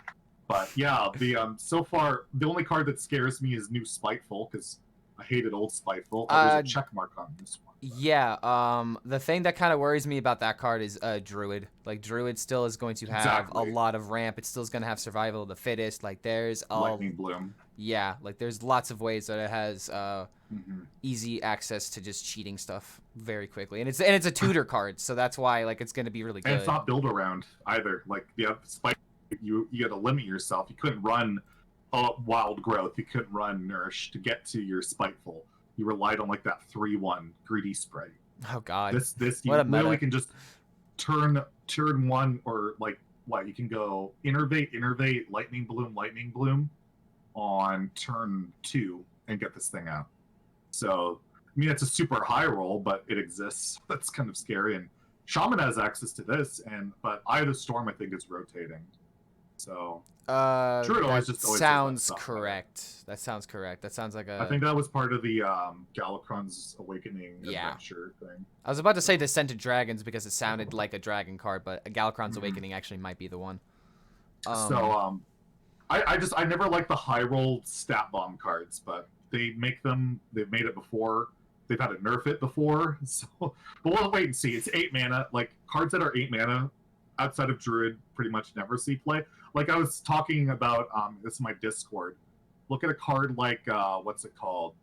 but yeah, the so far the only card that scares me is new Spiteful because I hated old Spiteful. There's a check mark on this one. But. Yeah, the thing that kind of worries me about that card is Druid. Like Druid still is going to have a lot of ramp. It's still going to have survival of the fittest. Like there's Lightning Bloom. Yeah, like there's lots of ways that it has easy access to just cheating stuff very quickly, and it's a tutor card, so that's why like it's going to be really good. And it's not build around either. Like Spike, you got to limit yourself. You couldn't run Wild Growth. You couldn't run Nourish to get to your Spiteful. You relied on like that 3/1 greedy spray. Oh God! This you literally can just turn one or like what you can go innervate, Lightning Bloom on turn 2 and get this thing out. So I mean it's a super high roll, but it exists. That's kind of scary. And Shaman has access to this, but Eye of the Storm I think is rotating. So that sounds correct. That sounds correct. That sounds like I think that was part of the Galakron's Awakening adventure thing. I was about to say Descended Dragons because it sounded like a dragon card, but Galakron's Awakening actually might be the one. I never liked the high roll stat bomb cards, but they've made it before. They've had to nerf it before, so but we'll wait and see. It's 8 mana. Like cards that are 8 mana outside of Druid pretty much never see play. Like I was talking about this is my Discord. Look at a card like what's it called?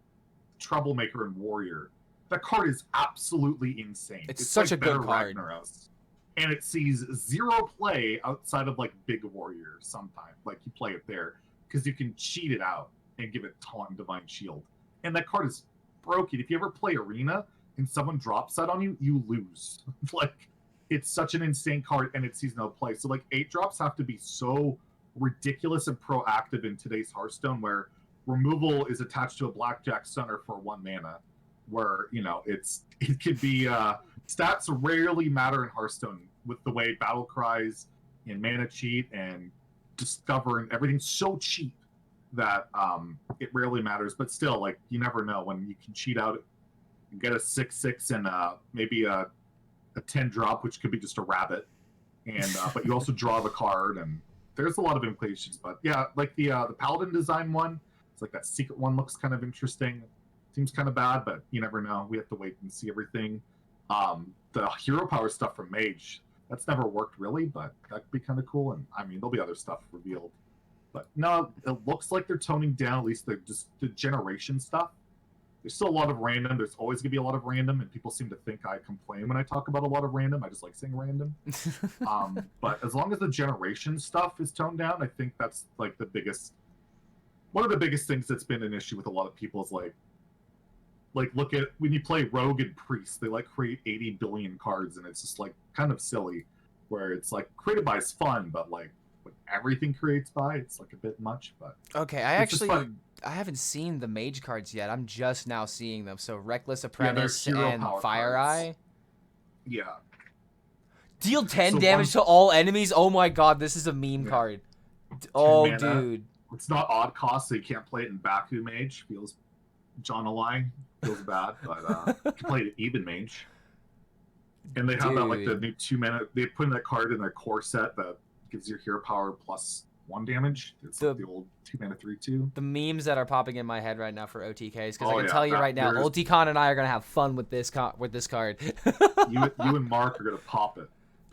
Troublemaker and Warrior. That card is absolutely insane. It's such like a good better card. Ragnaros. And it sees 0 play outside of like Big Warrior sometimes. Like you play it there because you can cheat it out and give it Taunt Divine Shield. And that card is broken. If you ever play Arena and someone drops that on you, you lose. Like it's such an insane card and it sees no play. So like 8 drops have to be so ridiculous and proactive in today's Hearthstone where removal is attached to a blackjack center for 1 mana. Where, you know, it could be stats rarely matter in Hearthstone with the way battle cries and mana cheat and discover and everything's so cheap that it rarely matters. But still, like you never know when you can cheat out and get a 6/6 and maybe a 10 drop, which could be just a rabbit, and but you also draw the card and there's a lot of implications. But yeah, like the Paladin design one, it's like that secret one looks kind of interesting. Seems kind of bad, but you never know. We have to wait and see everything. The hero power stuff from Mage, that's never worked really, but that could be kind of cool. And I mean, there'll be other stuff revealed. But no, it looks like they're toning down at least the generation stuff. There's still a lot of random. There's always going to be a lot of random, and people seem to think I complain when I talk about a lot of random. I just like saying random. But as long as the generation stuff is toned down, I think that's like one of the biggest things that's been an issue with a lot of people is like look at when you play Rogue and Priest, they like create 80 billion cards, and it's just like kind of silly. Where it's like created by is fun, but like when everything creates by, it's like a bit much. But okay, I haven't seen the Mage cards yet. I'm just now seeing them. So Reckless Apprentice and Fire Eye. Yeah. Deal 10 damage to all enemies. Oh my god, this is a meme card. Oh, mana. Dude. It's not odd cost, so you can't play it in Baku Mage. Feels John Align. Feels bad, but you can play it even Mage. And they have that like the new 2 mana. They put in that card in their core set that gives your hero power plus 1 damage. It's like the old 2 mana 3/2. The memes that are popping in my head right now for OTKs, because I can tell you right now, Ulticon and I are gonna have fun with this card. you and Mark are gonna pop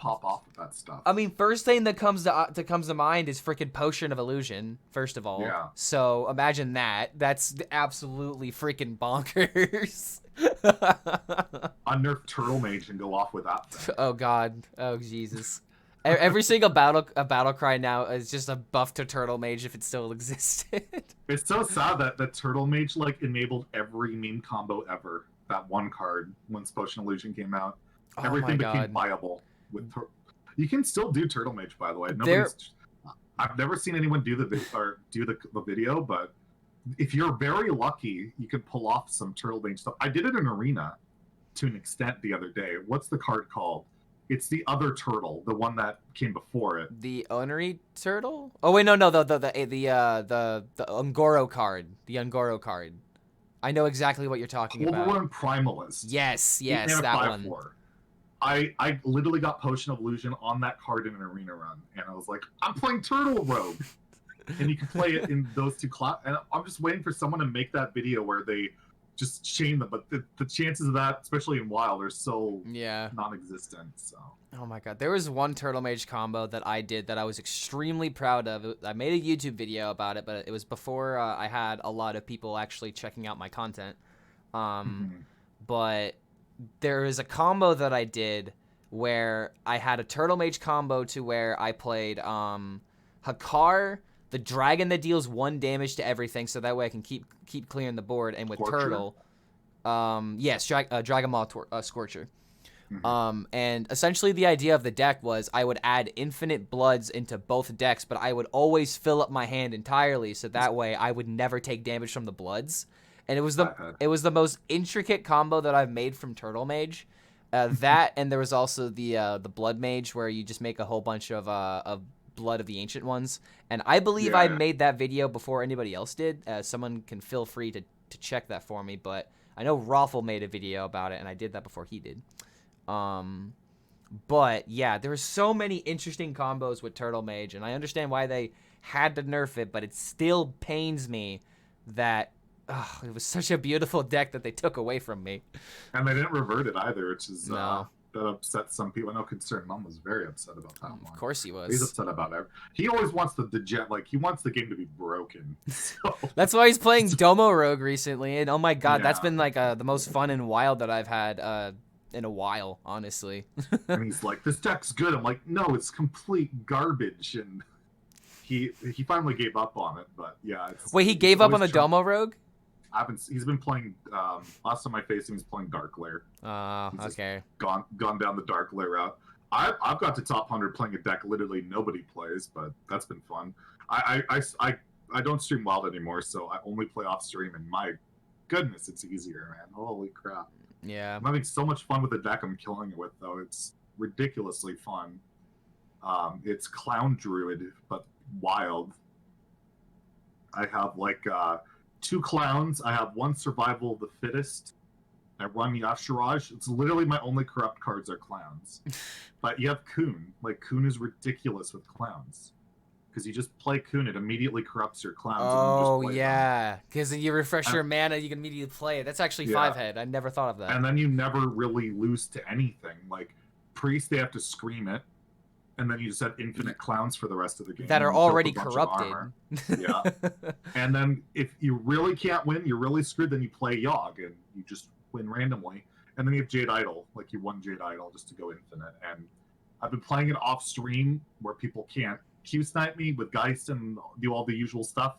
off with that stuff. I mean, first thing that comes to mind is freaking Potion of Illusion. First of all, yeah. So imagine that. That's absolutely freaking bonkers. Unnerf Turtle Mage and go off with that thing. Oh god. Oh Jesus. Every single battle cry now is just a buff to Turtle Mage if it still existed. It's so sad that the Turtle Mage like enabled every meme combo ever. That one card when Potion Illusion came out, everything became viable. You can still do Turtle Mage, by the way. I've never seen anyone do the video, but if you're very lucky, you can pull off some Turtle Mage stuff. I did it in Arena to an extent the other day. What's the card called? It's the other turtle, the one that came before it. The Onary turtle? Oh wait, no, the Ungoro card. The Ungoro card. I know exactly what you're talking about. Overrun Primalist. Yes, that one. 4. I literally got Potion of Illusion on that card in an arena run, and I was like, I'm playing Turtle Rogue, and you can play it in those two and I'm just waiting for someone to make that video where they just chain them, but the chances of that, especially in Wild, are so non-existent. So. Oh my god, there was one Turtle Mage combo that I did that I was extremely proud of. I made a YouTube video about it, but it was before I had a lot of people actually checking out my content. But there is a combo that I did where I had a Turtle Mage combo to where I played Hakar, the dragon that deals 1 damage to everything, so that way I can keep clearing the board, and with Scorcher? Turtle, Dragon Maw Scorcher. And essentially the idea of the deck was I would add infinite bloods into both decks, but I would always fill up my hand entirely, so that way I would never take damage from the bloods. And it was the most intricate combo that I've made from Turtle Mage. That, and there was also the Blood Mage, where you just make a whole bunch of Blood of the Ancient Ones. And I believe I made that video before anybody else did. Someone can feel free to check that for me, but I know Raffle made a video about it, and I did that before he did. But yeah, there were so many interesting combos with Turtle Mage, and I understand why they had to nerf it, but it still pains me that it was such a beautiful deck that they took away from me. And they didn't revert it either, which is No. that upset some people. I know Concerned Mom was very upset about that one. Of course he was. He's upset about it. He always wants he wants the game to be broken. So. That's why he's playing Domo Rogue recently, and oh my god, Yeah. that's been like the most fun and wild that I've had in a while, honestly. And he's like, "This deck's good." I'm like, "No, it's complete garbage." And he finally gave up on it, but yeah. Wait, he gave up on the Domo Rogue? He's been playing. Last time I faced him, he was playing Dark Lair. Okay. Gone down the Dark Lair route. I've got to top 100 playing a deck literally nobody plays, but that's been fun. I don't stream Wild anymore, so I only play off stream, and my goodness, it's easier, man. Holy crap. Yeah. I'm having so much fun with the deck I'm killing it with, though. It's ridiculously fun. It's Clown Druid, but Wild. I have like 2 clowns. I have 1 Survival of the Fittest. I run Yashiraj. It's literally my only corrupt cards are clowns. But you have Kun. Like, Kun is ridiculous with clowns. Because you just play Kun, it immediately corrupts your clowns. Oh, and you just yeah. Because you refresh your mana, you can immediately play it. That's actually 5-head. I never thought of that. And then you never really lose to anything. Like, Priest, they have to scream it. And then you just have infinite clowns for the rest of the game. That are already corrupted. Yeah. And then if you really can't win, you're really screwed, then you play Yogg, and you just win randomly. And then you have Jade Idol. Like, you won Jade Idol just to go infinite. And I've been playing it off stream where people can't Q-snipe me with Geist and do all the usual stuff.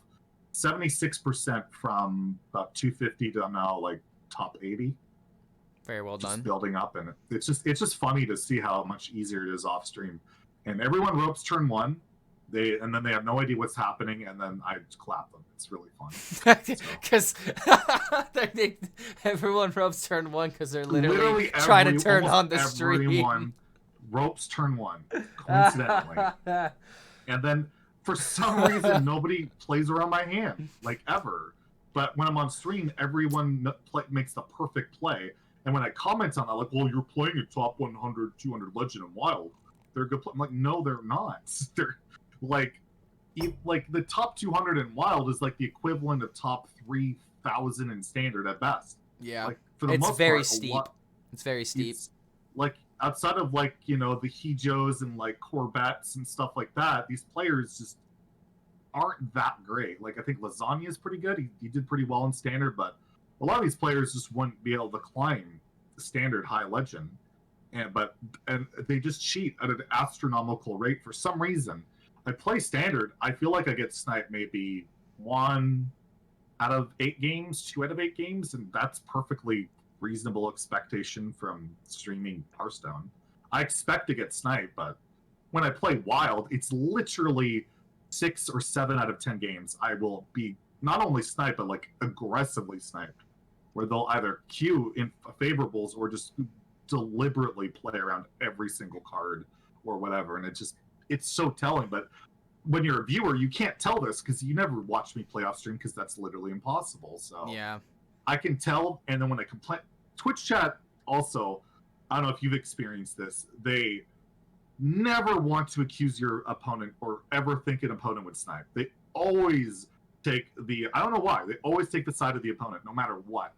76% from about 250 to now, like, top 80. Very well done. Just building up, and it's just funny to see how much easier it is off stream. And everyone ropes turn 1, and then they have no idea what's happening, and then I just clap them. It's really fun. Because everyone ropes turn 1 because they're literally trying to turn on the stream. Everyone ropes turn 1, coincidentally. And then for some reason nobody plays around my hand, like, ever. But when I'm on stream, everyone makes the perfect play. And when I comment on that, like, well, you're playing a top 100, 200 Legend and Wild. They're good. I'm like, no, they're not. They're like the top 200 in Wild is like the equivalent of top 3,000 in Standard at best. Yeah, like, for the it's most very part, steep. It's very steep. Like, outside of, like, you know, the Hijos and like Corvettes and stuff like that, these players just aren't that great. Like, I think Lasagna is pretty good. He did pretty well in Standard, but a lot of these players just wouldn't be able to climb the Standard high Legend. And they just cheat at an astronomical rate for some reason. I play Standard. I feel like I get sniped maybe 1 out of 8 games, 2 out of 8 games, and that's perfectly reasonable expectation from streaming Hearthstone. I expect to get sniped, but when I play Wild, it's literally 6 or 7 out of 10 games I will be not only sniped, but like aggressively sniped, where they'll either queue in favorables or just deliberately play around every single card or whatever. And it's so telling. But when you're a viewer, you can't tell this because you never watch me play off stream, because that's literally impossible. So yeah, I can tell. And then when I complain, Twitch chat also, I don't know if you've experienced this, they never want to accuse your opponent or ever think an opponent would snipe. They always take I don't know why, they always take the side of the opponent no matter what.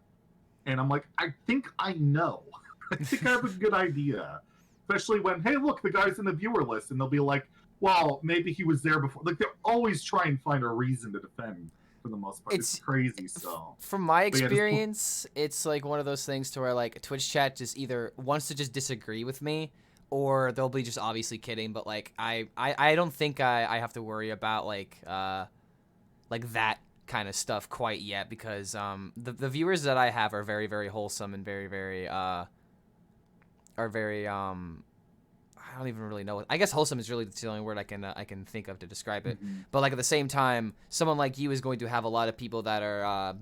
And I'm like, I think I know. I think I have a good idea. Especially when, hey, look, the guy's in the viewer list, and they'll be like, well, maybe he was there before. Like, they always try and find a reason to defend for the most part. It's crazy. So from my experience, it's like one of those things to where, like, Twitch chat just either wants to just disagree with me, or they'll be just obviously kidding. But like, I don't think I have to worry about like that kind of stuff quite yet, because the viewers that I have are very, very wholesome and very, very I don't even really know. I guess wholesome is really the only word I can think of to describe it. Mm-hmm. But like, at the same time, someone like you is going to have a lot of people that are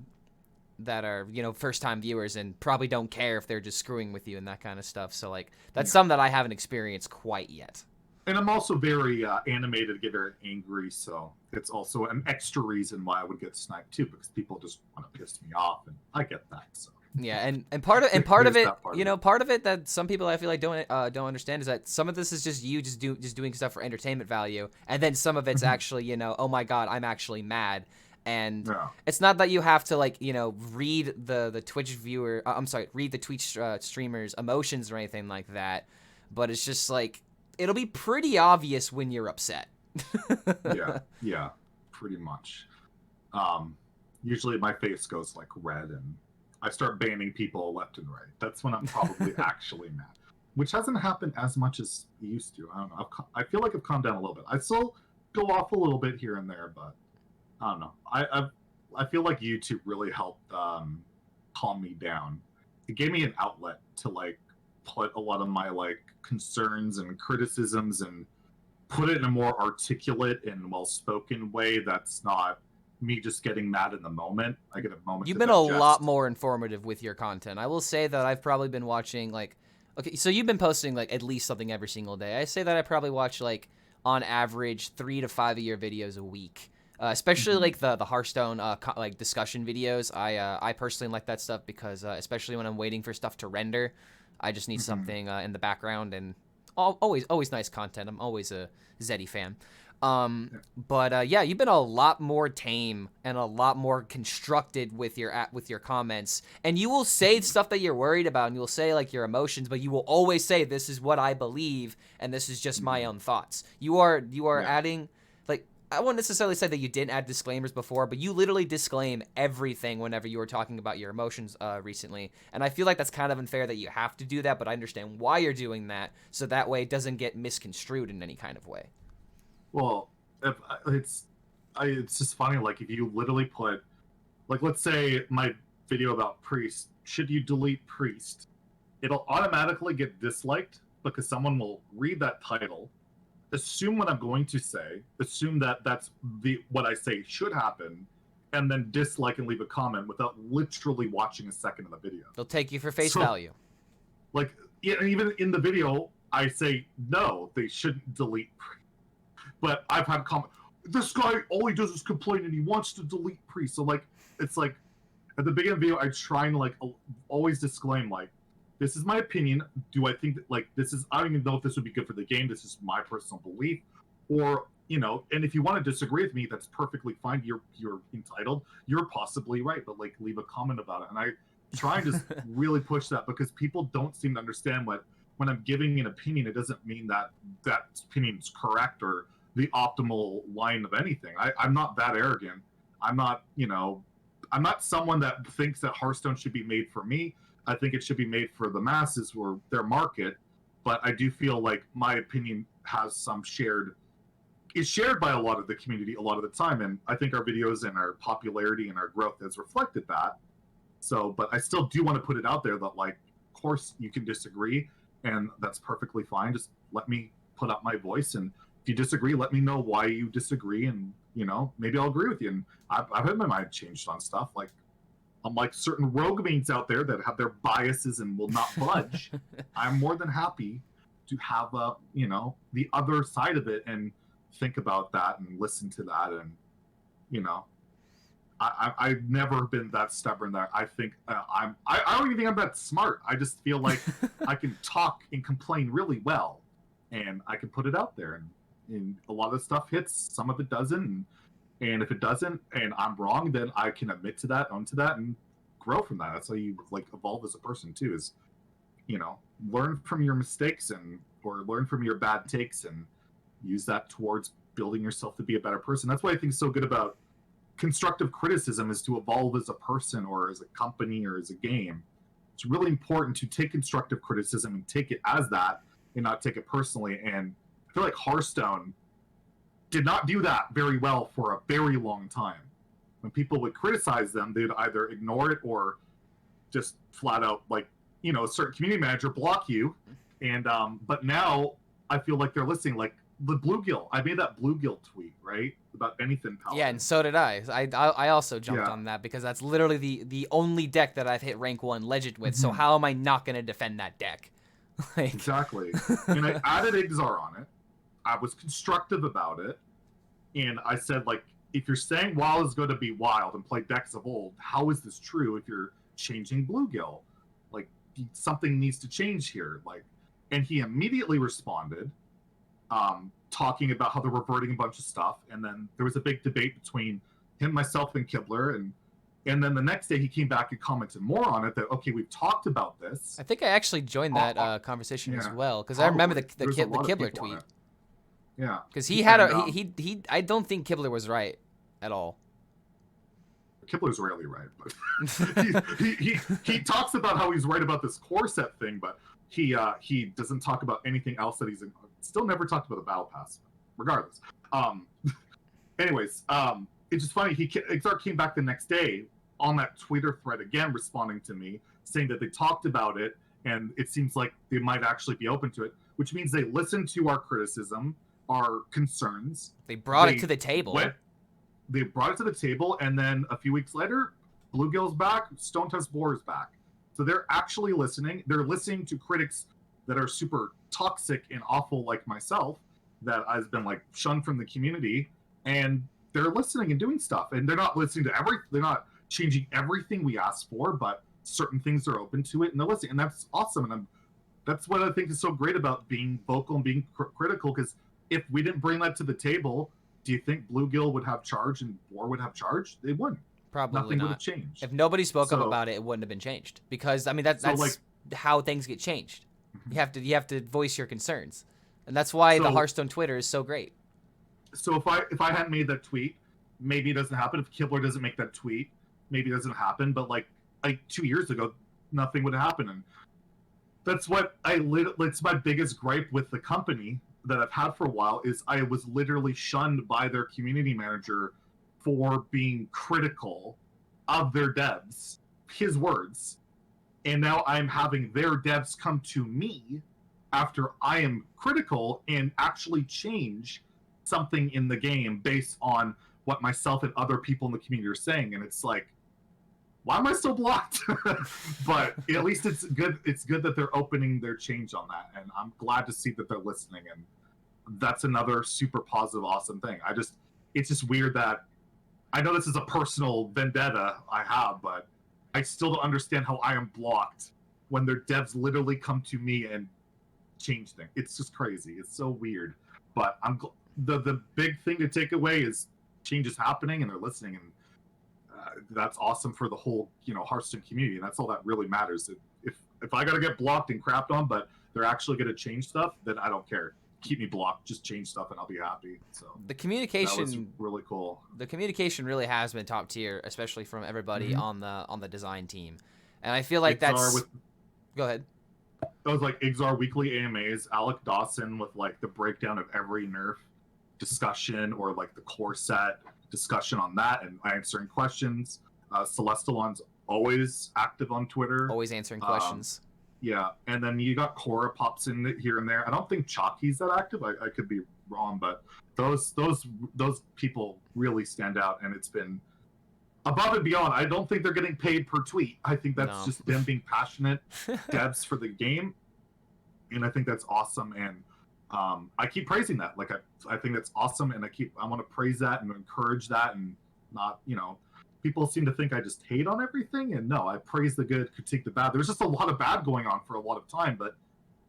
you know, first time viewers and probably don't care if they're just screwing with you and that kind of stuff. So like, that's something that I haven't experienced quite yet. And I'm also very animated, get very angry, so it's also an extra reason why I would get sniped too, because people just want to piss me off, and I get that. So Yeah, and part of There's it, that part you of know, it. part of it that some people I feel like don't understand is that some of this is just you just doing stuff for entertainment value, and then some of it's Mhm. actually, you know, oh my god, I'm actually mad. And Yeah. it's not that you have to, like, you know, read the Twitch viewer, I'm sorry, read the Twitch streamer's emotions or anything like that, but it's just like it'll be pretty obvious when you're upset. Yeah. Yeah. Pretty much. Um, Usually my face goes like red and I start banning people left and right. That's when I'm probably actually mad, which hasn't happened as much as it used to. I don't know. I feel like I've calmed down a little bit. I still go off a little bit here and there, but I don't know. I feel like YouTube really helped calm me down. It gave me an outlet to like put a lot of my like concerns and criticisms and put it in a more articulate and well-spoken way that's not me just getting mad in the moment. I get a moment You've to been a lot digest. more informative with your content. I will say that I've probably been watching, like, okay, so you've been posting like at least something every single day. I say that I probably watch, like, on average 3 to 5 of your videos a week. Especially Mhm. like the Hearthstone like discussion videos. I personally like that stuff because especially when I'm waiting for stuff to render, I just need Mhm. something in the background, and always nice content. I'm always a Zeddy fan. Yeah. But yeah, you've been a lot more tame and a lot more constructed with your comments, and you will say Mhm. stuff that you're worried about, and you'll say like your emotions, but you will always say this is what I believe, and this is just my Mhm. own thoughts. You are Yeah. adding, like, I won't necessarily say that you didn't add disclaimers before, but you literally disclaim everything whenever you were talking about your emotions recently, and I feel like that's kind of unfair that you have to do that, but I understand why you're doing that, so that way it doesn't get misconstrued in any kind of way. Well, if it's just funny. Like if you literally put like let's say my video about priest, should you delete priest? It'll automatically get disliked because someone will read that title, assume what I'm going to say, assume that that's the what I say should happen, and then dislike and leave a comment without literally watching a second of the video. They'll take you for face So, value. like, yeah, even in the video, I say no, they shouldn't delete. But I've had comment. This guy, all he does is complain, and he wants to delete priest. So like, it's like at the beginning of the video, I try and like always disclaim like, this is my opinion. Do I think that like this is? I don't even know if this would be good for the game. This is my personal belief, or you know. And if you want to disagree with me, that's perfectly fine. You're entitled. You're possibly right, but like leave a comment about it. And I try and just really push that because people don't seem to understand what when I'm giving an opinion, it doesn't mean that that opinion is correct or the optimal line of anything. I'm not that arrogant. I'm not, you know, I'm not someone that thinks that Hearthstone should be made for me. I think it should be made for the masses or their market. But I do feel like my opinion has some shared is shared by a lot of the community a lot of the time. And I think our videos and our popularity and our growth has reflected that. So, but I still do want to put it out there that, like, of course, you can disagree, and that's perfectly fine. Just let me put up my voice, and if you disagree, let me know why you disagree, and you know, maybe I'll agree with you. And I've had my mind changed on stuff. Like, unlike certain rogue mains out there that have their biases and will not budge, I'm more than happy to have you know, the other side of it and think about that and listen to that, and you know, I've never been that stubborn that I think I don't even think I'm that smart. I just feel like I can talk and complain really well, and I can put it out there, and a lot of stuff hits, some of it doesn't, and if it doesn't, and I'm wrong, then I can admit to that, own to that, and grow from that. That's how you like evolve as a person too. Is you know, learn from your mistakes and or learn from your bad takes and use that towards building yourself to be a better person. That's why I think it's so good about constructive criticism is to evolve as a person or as a company or as a game. It's really important to take constructive criticism and take it as that and not take it personally. And I feel like Hearthstone did not do that very well for a very long time. When people would criticize them, they'd either ignore it or just flat out, like, you know, a certain community manager block you. And but now I feel like they're listening. Like the Bluegill, I made that Bluegill tweet right about anything Yeah, and Paladin. so did I. I also jumped Yeah. on that because that's literally the only deck that I've hit rank 1 legend with. So Mm-hmm. how am I not going to defend that deck? Like Exactly. And I added Igzar on it. I was constructive about it. And I said, like, if you're saying WoW is going to be wild and play decks of old, how is this true if you're changing bluegill. Like, something needs to change here. Like, and he immediately responded, talking about how they're reverting a bunch of stuff. And then there was a big debate between him, myself, and Kibler. And then the next day he came back and commented more on it, that, okay, we've talked about this. I think I actually joined that conversation as well, because I remember the Kibler tweet. Yeah. Because he had he I don't think Kibler was right at all. Kibler's rarely right, but he talks about how he's right about this core set thing, but he doesn't talk about anything else that still never talked about the battle pass. Regardless, anyways, it's just funny. Exar came back the next day on that Twitter thread again, responding to me, saying that they talked about it and it seems like they might actually be open to it, which means they listened to our criticism, our concerns. They brought it to the table. They brought it to the table, and then a few weeks later, Bluegill's back, Stone Test Boar is back. So they're actually listening. They're listening to critics that are super toxic and awful, like myself, that has been like shunned from the community, and they're listening and doing stuff. And they're not listening to they're not changing everything we asked for, but certain things are open to it, and they're listening, and that's awesome. And that's what I think is so great about being vocal and being critical, because if we didn't bring that to the table, do you think Bluegill would have charge and Boar would have charge? They wouldn't. Probably Nothing not. would have changed. If nobody spoke up about it, it wouldn't have been changed. Because I mean that's like, how things get changed. You have to voice your concerns, and that's why the Hearthstone Twitter is so great. So if I hadn't made that tweet, maybe it doesn't happen. If Kibler doesn't make that tweet, maybe it doesn't happen. But like 2 years ago, nothing would happen, and that's what it's my biggest gripe with the company that I've had for a while, is I was literally shunned by their community manager for being critical of their devs, his words. And now I'm having their devs come to me after I am critical and actually change something in the game based on what myself and other people in the community are saying. And it's like, why am I still blocked? But at least it's good. It's good that they're opening their change on that. And I'm glad to see that they're listening. And that's another super positive, awesome thing. It's just weird that I know this is a personal vendetta I have, but I still don't understand how I am blocked when their devs literally come to me and change things. It's just crazy. It's so weird. But the big thing to take away is change is happening and they're listening, and that's awesome for the whole Hearthstone community, and that's all that really matters. If I gotta get blocked and crapped on, but they're actually gonna change stuff, then I don't care. Keep me blocked, just change stuff and I'll be happy. So the communication that was really cool. The communication really has been top tier, especially from everybody on the design team, and I feel like go ahead. That was like Igzar weekly AMAs, Alec Dawson with like the breakdown of every nerf discussion, or like the core set discussion on that and answering questions. Celestalon's always active on Twitter, always answering questions. Yeah, and then you got Cora pops in here and there. I don't think Chalky's that active. I could be wrong, but those people really stand out, and it's been above and beyond. I don't think they're getting paid per tweet. I think that's just them being passionate devs for the game, and I think that's awesome. And I keep praising that. Like I think that's awesome, and I want to praise that and encourage that, and not people seem to think I just hate on everything, and no, I praise the good, critique the bad. There's just a lot of bad going on for a lot of time, but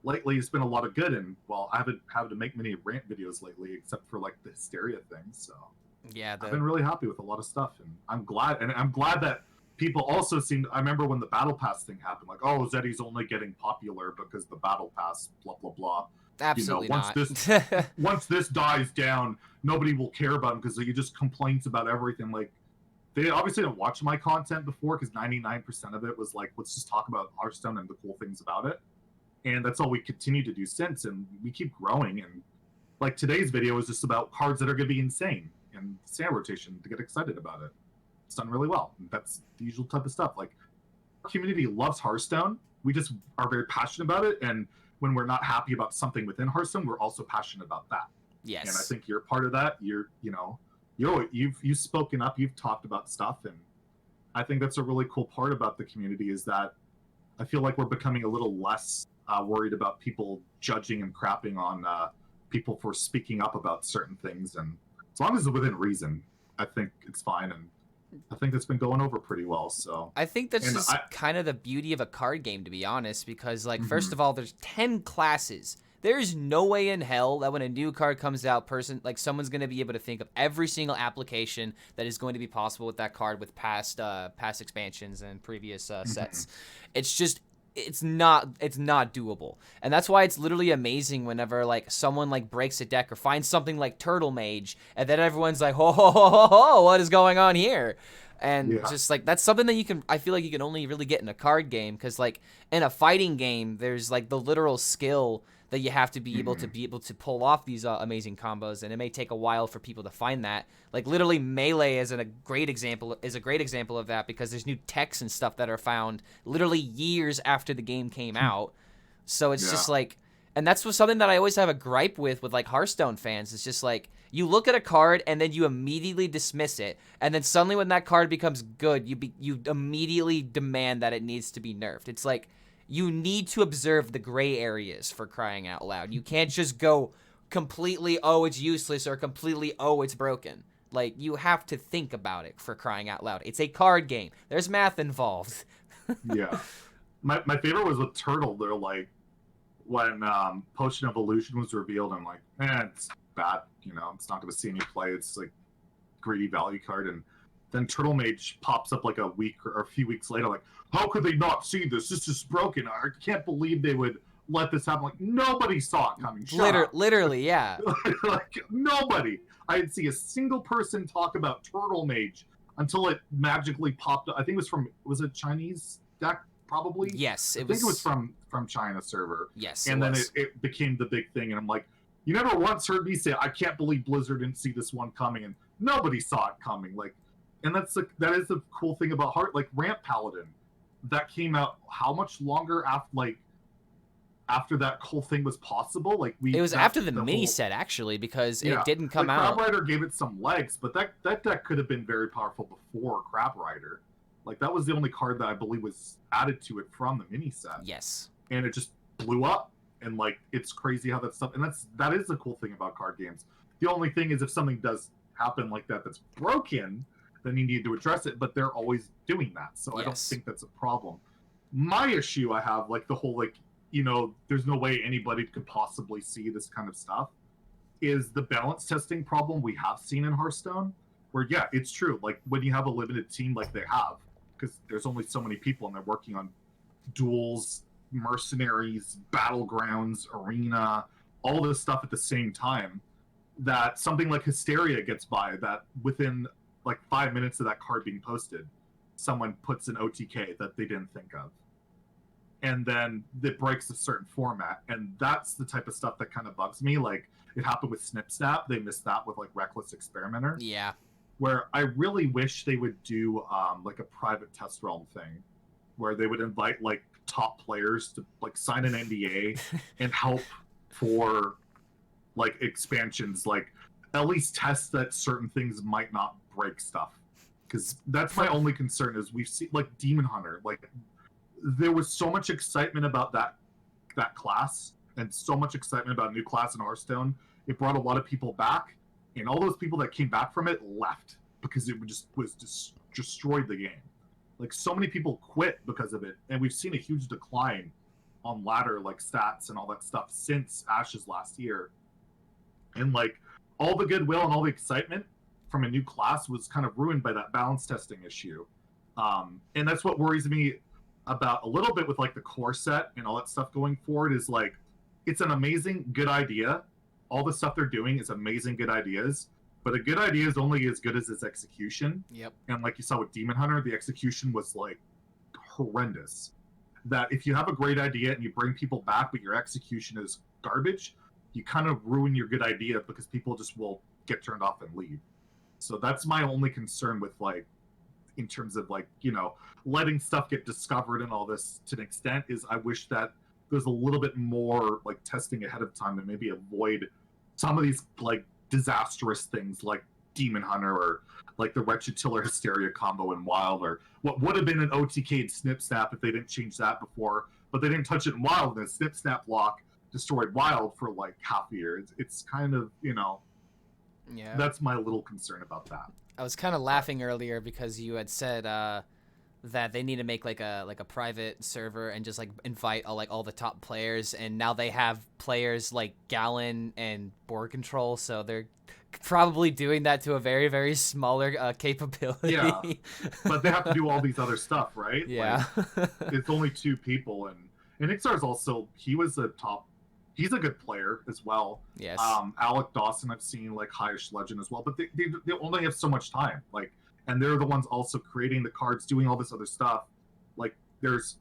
lately it's been a lot of good, and well, I haven't had to make many rant videos lately, except for like the hysteria thing. So yeah, I've been really happy with a lot of stuff, and I'm glad that people also I remember when the battle pass thing happened, like, oh, Zeddy's only getting popular because the battle pass, blah blah blah. Absolutely not. Once this dies down, nobody will care about him because he just complains about everything. Like, they obviously didn't watch my content before, because 99% of it was like, let's just talk about Hearthstone and the cool things about it. And that's all we continue to do since, and we keep growing. And like today's video is just about cards that are going to be insane and sand rotation to get excited about it. It's done really well. And that's the usual type of stuff. Like, our community loves Hearthstone. We just are very passionate about it. And when we're not happy about something within Hearthstone, we're also passionate about that. Yes. And I think you're part of that. You've spoken up, you've talked about stuff, and I think that's a really cool part about the community, is that I feel like we're becoming a little less worried about people judging and crapping on people for speaking up about certain things, and as long as it's within reason, I think it's fine. And I think that's been going over pretty well. So I think that's and just kind of the beauty of a card game, to be honest, because, like, first of all, there's 10 classes. There's no way in hell that when a new card comes out, someone's going to be able to think of every single application that is going to be possible with that card with past expansions and previous sets. It's not doable. And that's why it's literally amazing whenever, like, someone, like, breaks a deck or finds something like Turtle Mage, and then everyone's like, ho, ho, ho, ho, ho, what is going on here? And just, like, that's something that I feel like you can only really get in a card game, because, like, in a fighting game, there's, like, the literal skill that you have to be able to pull off these amazing combos, and it may take a while for people to find that. Like, literally, Melee is a great example of that, because there's new techs and stuff that are found literally years after the game came out. So it's just like, and that's something that I always have a gripe with like Hearthstone fans. It's just like, you look at a card and then you immediately dismiss it, and then suddenly when that card becomes good, you immediately demand that it needs to be nerfed. It's like, you need to observe the gray areas, for crying out loud. You can't just go completely, oh, it's useless, or completely, oh, it's broken. Like, you have to think about it, for crying out loud. It's a card game. There's math involved. Yeah. My favorite was with Turtle. They're like, when Potion of Illusion was revealed, I'm like, it's bad. You know, it's not going to see any play. It's like greedy value card. And then Turtle Mage pops up like a week or a few weeks later, like, how could they not see this? This is broken. I can't believe they would let this happen. Like, nobody saw it coming. Literally, yeah. Like, nobody. I didn't see a single person talk about Turtle Mage until it magically popped up. I think it was it Chinese deck, probably? Yes, I think it was from China server. Yes, and then it became the big thing, and I'm like, you never once heard me say, I can't believe Blizzard didn't see this one coming, and nobody saw it coming. Like, and that is the cool thing about Hearth, like Ramp Paladin. That came out how much longer after that whole thing was possible? Like, it was after the mini set, actually, because it didn't come out. Crab Rider gave it some legs, but that deck could have been very powerful before Crab Rider. Like, that was the only card that I believe was added to it from the mini set. Yes. And it just blew up, and like, it's crazy how that stuff. And that is the cool thing about card games. The only thing is, if something does happen like that's broken, then you need to address it, but they're always doing that. So I don't think that's a problem. My issue I have, like, the whole, like, you know, there's no way anybody could possibly see this kind of stuff, is the balance testing problem we have seen in Hearthstone, where, yeah, it's true. Like, when you have a limited team like they have, because there's only so many people and they're working on duels, mercenaries, battlegrounds, arena, all this stuff at the same time, that something like Hysteria gets by, that within like 5 minutes of that card being posted, someone puts an OTK that they didn't think of. And then it breaks a certain format. And that's the type of stuff that kind of bugs me. Like, it happened with Snip Snap. They missed that with, like, Reckless Experimenter. Yeah. Where I really wish they would do, like, a private test realm thing, where they would invite, like, top players to, like, sign an NDA and help for, like, expansions. Like, at least test that certain things might not break stuff, because that's my only concern. Is we've seen, like, Demon Hunter, like, there was so much excitement about that class, and so much excitement about a new class in Hearthstone. It brought a lot of people back, and all those people that came back from it left because it destroyed the game. Like, so many people quit because of it, and we've seen a huge decline on ladder, like, stats and all that stuff since Ashes last year. And, like, all the goodwill and all the excitement from a new class was kind of ruined by that balance testing issue. And that's what worries me about a little bit with, like, the core set and all that stuff going forward, is, like, it's an amazing, good idea. All the stuff they're doing is amazing, good ideas, but a good idea is only as good as its execution. Yep. And like you saw with Demon Hunter, the execution was, like, horrendous. That if you have a great idea and you bring people back, but your execution is garbage, you kind of ruin your good idea, because people just will get turned off and leave. So that's my only concern with, like, in terms of, like, you know, letting stuff get discovered and all this to an extent, is I wish that there's a little bit more, like, testing ahead of time, and maybe avoid some of these, like, disastrous things like Demon Hunter, or like the Wretched Tiller Hysteria combo in Wild, or what would have been an OTK'd Snip Snap if they didn't change that before, but they didn't touch it in Wild, and the Snip Snap block destroyed Wild for, like, half a year. It's kind of, you know, Yeah. That's my little concern about that. I was kind of laughing earlier because you had said that they need to make like a private server and just like invite all the top players, and now they have players like Gallon and Board Control, so they're probably doing that to a very, very smaller capability. Yeah, but they have to do all these other stuff, right? Yeah. Like, it's only 2 people, and Ixar's also, he's a good player as well. Yes. Alec Dawson, I've seen like Highish Legend as well, but they only have so much time. Like, and they're the ones also creating the cards, doing all this other stuff. Like, there's,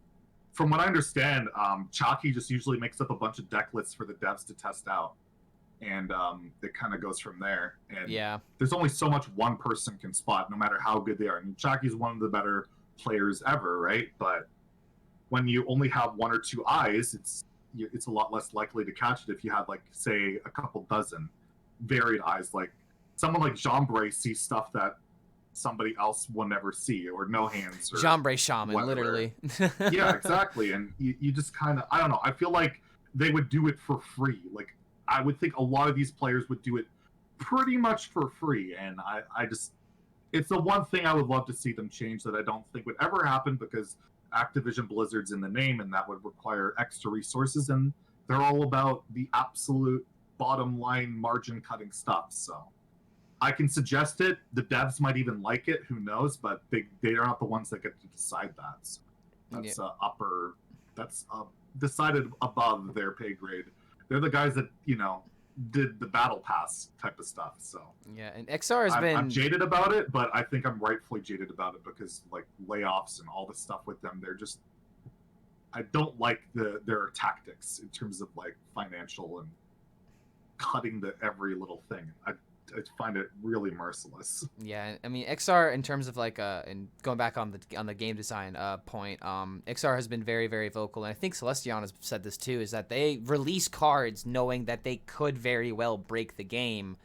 from what I understand, Chalky just usually makes up a bunch of deck lists for the devs to test out, and it kind of goes from there. And Yeah. there's only so much one person can spot, no matter how good they are. I mean, Chalky's one of the better players ever, right? But when you only have 1 or 2 eyes, it's a lot less likely to catch it if you have, like, say, a couple dozen varied eyes. Like, someone like Jambray sees stuff that somebody else will never see, or no hands. Or Jambray Shaman, whatever. literally. Yeah, exactly. And you just kind of, I don't know, I feel like they would do it for free. Like, I would think a lot of these players would do it pretty much for free. And I just, it's the one thing I would love to see them change that I don't think would ever happen, because Activision Blizzard's in the name, and that would require extra resources, and they're all about the absolute bottom line margin cutting stuff. So I can suggest it. The devs might even like it. Who knows? But they are not the ones that get to decide that. So that's that's decided above their pay grade. They're the guys that, you know, did the battle pass type of stuff. So yeah, and XR has been. I'm jaded about it, but I think I'm rightfully jaded about it because, like, layoffs and all the stuff with them, they're just, I don't like their tactics in terms of, like, financial and cutting every little thing. I find it really merciless. Yeah, I mean, XR, in terms of like and going back on the game design point, XR has been very, very vocal, and I think Celestion has said this too, is that they release cards knowing that they could very well break the game,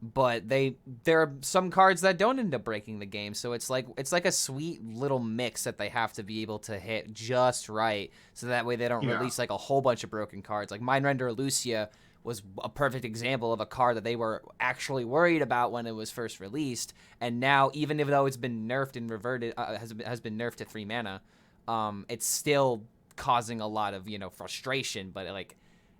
but there are some cards that don't end up breaking the game, so it's like a sweet little mix that they have to be able to hit just right, so that way they don't release like a whole bunch of broken cards. Like Mindrender Lucia was a perfect example of a card that they were actually worried about when it was first released, and now, even though it's been nerfed and reverted, has been nerfed to 3 mana, it's still causing a lot of, you know, frustration. But like,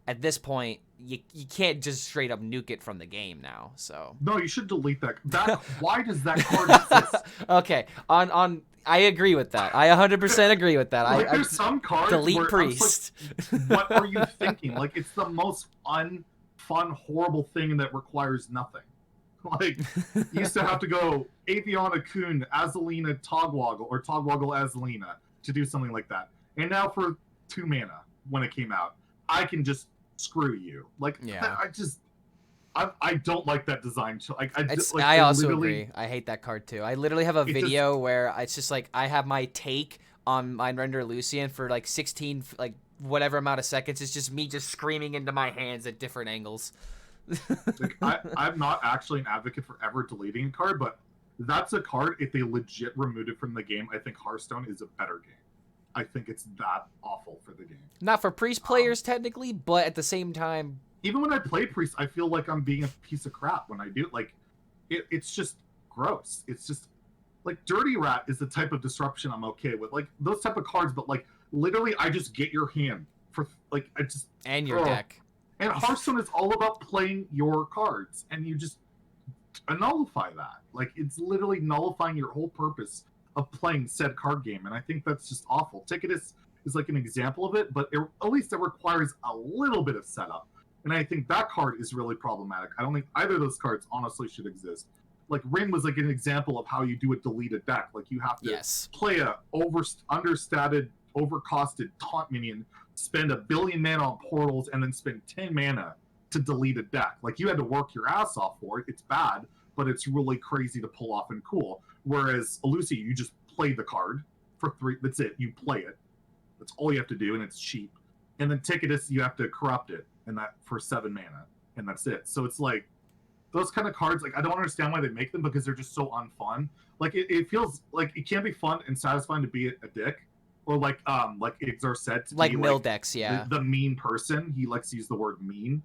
at this point, you can't just straight up nuke it from the game now. So no, you should delete that. Why does that card exist? Okay, on I agree with that. I 100% agree with that. Like, there's some cards delete where Priest. Like, what are you thinking? Like, it's the most unfun, horrible thing that requires nothing. Like, you used to have to go Aviana Kun, Azalina Togwaggle, or Togwaggle Azalina to do something like that. And now for 2 mana, when it came out, I can just screw you. Like, yeah. I don't like that design. I also agree. I hate that card too. I literally have a video where it's just like, I have my take on Mindrender Lucian for like 16, like whatever amount of seconds. It's just me just screaming into my hands at different angles. Like, I'm not actually an advocate for ever deleting a card, but that's a card, if they legit removed it from the game, I think Hearthstone is a better game. I think it's that awful for the game. Not for Priest players, technically, but at the same time, even when I play Priest, I feel like I'm being a piece of crap when I do it. Like, it's just gross. It's just, like, Dirty Rat is the type of disruption I'm okay with. Like, those type of cards, but, like, literally, I just get your hand for, like, I just... And your deck. And Hearthstone is all about playing your cards, and you just nullify that. Like, it's literally nullifying your whole purpose of playing said card game, and I think that's just awful. Ticketus is like an example of it, but at least it requires a little bit of setup. And I think that card is really problematic. I don't think either of those cards honestly should exist. Like, Ring was like an example of how you do a deleted deck. Like, you have to play a understated, overcosted taunt minion, spend 1 billion mana on portals, and then spend 10 mana to delete a deck. Like, you had to work your ass off for it. It's bad, but it's really crazy to pull off and cool. Whereas Lucy, you just play the card for 3. That's it. You play it. That's all you have to do, and it's cheap. And then Ticketus, you have to corrupt it, and that for 7 mana, and that's it. So it's like, those kind of cards, like, I don't understand why they make them, because they're just so unfun. Like, it feels like it can be fun and satisfying to be a dick, or like Ixar said, to like be Mildex, yeah, the mean person. He likes to use the word mean.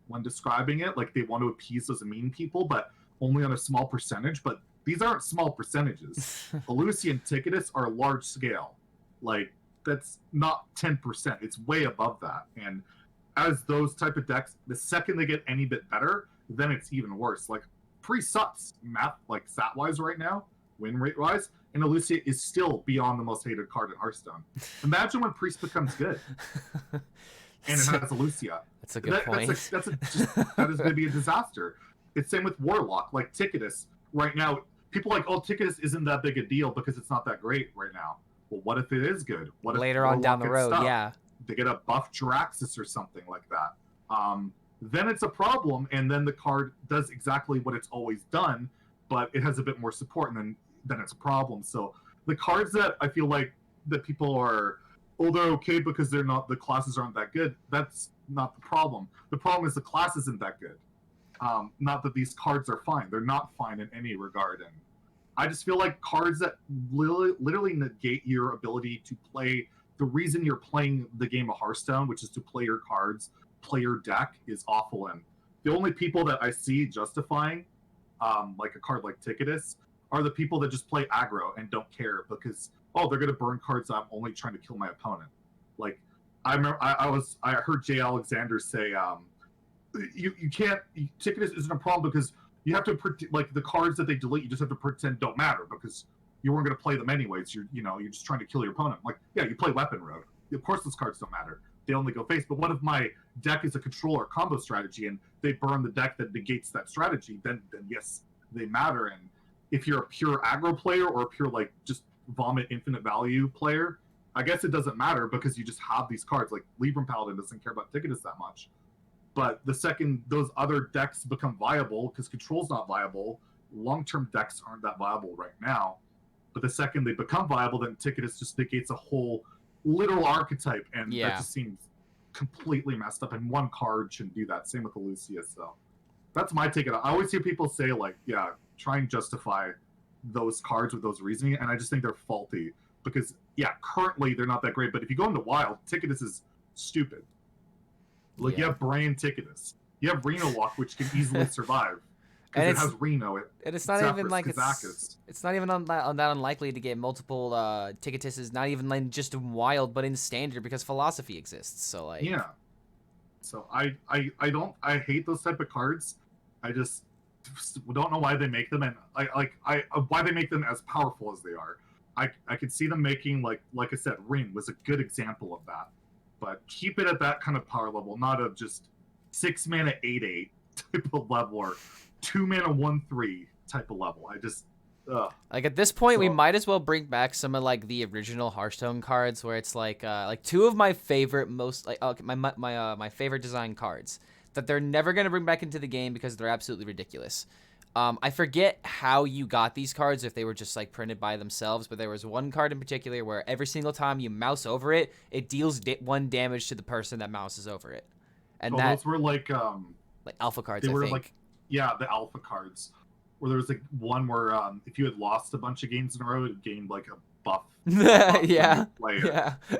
when describing it. Like, they want to appease those mean people, but only on a small percentage. But these aren't small percentages. Elusi and Ticketus are large scale. Like, that's not 10%. It's way above that. And as those type of decks, the second they get any bit better, then it's even worse. Like, Priest sucks math, like stat wise right now, win rate wise, and Elusia is still beyond the most hated card in Hearthstone. Imagine when Priest becomes good, and it has Elusia. That's a good point. That is going to be a disaster. It's same with Warlock, like Ticketus. Right now, people are like, oh, Ticketus isn't that big a deal because it's not that great right now. Well, what if it is good? What if later on down the road? Yeah, they get a buff Jiraxis or something like that. Then it's a problem, and then the card does exactly what it's always done, but it has a bit more support, and then it's a problem. So the cards that I feel like that people are, oh, they're okay because they're not, the classes aren't that good. That's not the problem. The problem is the class isn't that good. Not that these cards are fine. They're not fine in any regard. And I just feel like cards that literally negate your ability to play the reason you're playing the game of Hearthstone, which is to play your cards, play your deck, is awful. And the only people that I see justifying like a card like Ticketus are the people that just play aggro and don't care because, oh, they're going to burn cards. I'm only trying to kill my opponent. Like, I remember I heard Jay Alexander say, you can't, Ticketus isn't a problem because you have to, like, the cards that they delete, you just have to pretend don't matter because you weren't going to play them anyways. You're just trying to kill your opponent. Like, yeah, you play Weapon Road. Of course those cards don't matter. They only go face. But what if my deck is a control or combo strategy and they burn the deck that negates that strategy? Then yes, they matter. And if you're a pure aggro player or a pure, like, just vomit infinite value player, I guess it doesn't matter because you just have these cards. Like, Libram Paladin doesn't care about Ticketus that much. But the second those other decks become viable, because control's not viable, long-term decks aren't that viable right now. But the second they become viable, then Ticketus just negates a whole literal archetype, and that just seems completely messed up. And one card shouldn't do that. Same with Elusia. So that's my take on it. I always hear people say, like, yeah, try and justify those cards with those reasoning, and I just think they're faulty because, yeah, currently they're not that great. But if you go into Wild, Ticketus is stupid. Like, you have Brain Ticketus. You have Reno Walk, which can easily survive. And it has Reno. And it's not even like it's not even on that unlikely to get multiple Ticketuses, not even like just in Wild, but in Standard because Philosophy exists. So, like, yeah. So I hate those type of cards. I just don't know why they make them, and why they make them as powerful as they are. I could see them making, like I said, Ring was a good example of that. But keep it at that kind of power level, not of just 6 mana 8/8 type of level or 2 mana 1/3 type of level. I just like, at this point, we might as well bring back some of, like, the original Hearthstone cards, where it's like two of my favorite my favorite design cards that they're never gonna bring back into the game because they're absolutely ridiculous. I forget how you got these cards, if they were just, like, printed by themselves, but there was one card in particular where every single time you mouse over it, it deals 1 damage to the person that mouses over it. And those were like alpha cards. They were I think. like, yeah, the alpha cards. Where there was, like, one where if you had lost a bunch of games in a row, it gained, like, a buff. Yeah.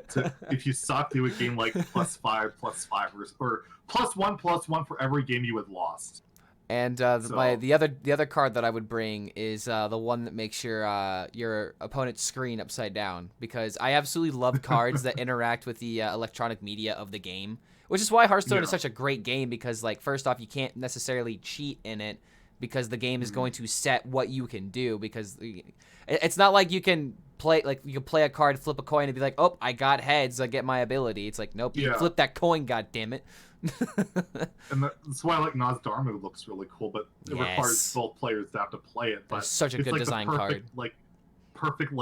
So if you sucked, you would gain, like, +5, or +1 for every game you had lost. And the other card that I would bring is the one that makes your opponent's screen upside down, because I absolutely love cards that interact with the electronic media of the game, which is why Hearthstone is such a great game, because, like, first off, you can't necessarily cheat in it because the game is going to set what you can do, because it's not like you can play a card, flip a coin, and be like, oh, I got heads, I get my ability. It's like, nope, you flip that coin, goddammit. And that's why, like, Nosdarmu looks really cool, but it requires both players to have to play it. But that's such a good design card. Perfect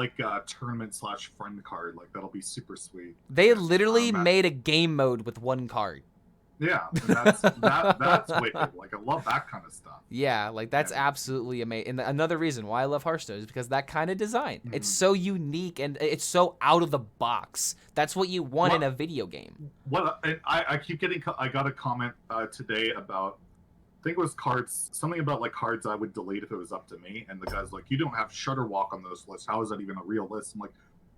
tournament/friend card. Like, that'll be super sweet. They literally made a game mode with one card. Yeah, and that's wicked. Like, I love that kind of stuff. Yeah, like, that's absolutely amazing. And another reason why I love Hearthstone is because that kind of design. Mm-hmm. It's so unique and it's so out of the box. That's what you want in a video game. And I keep getting. I got a comment today about, I think it was cards, something about, like, cards I would delete if it was up to me. And the guy's like, you don't have Shudderwalk on those lists. How is that even a real list? I'm like,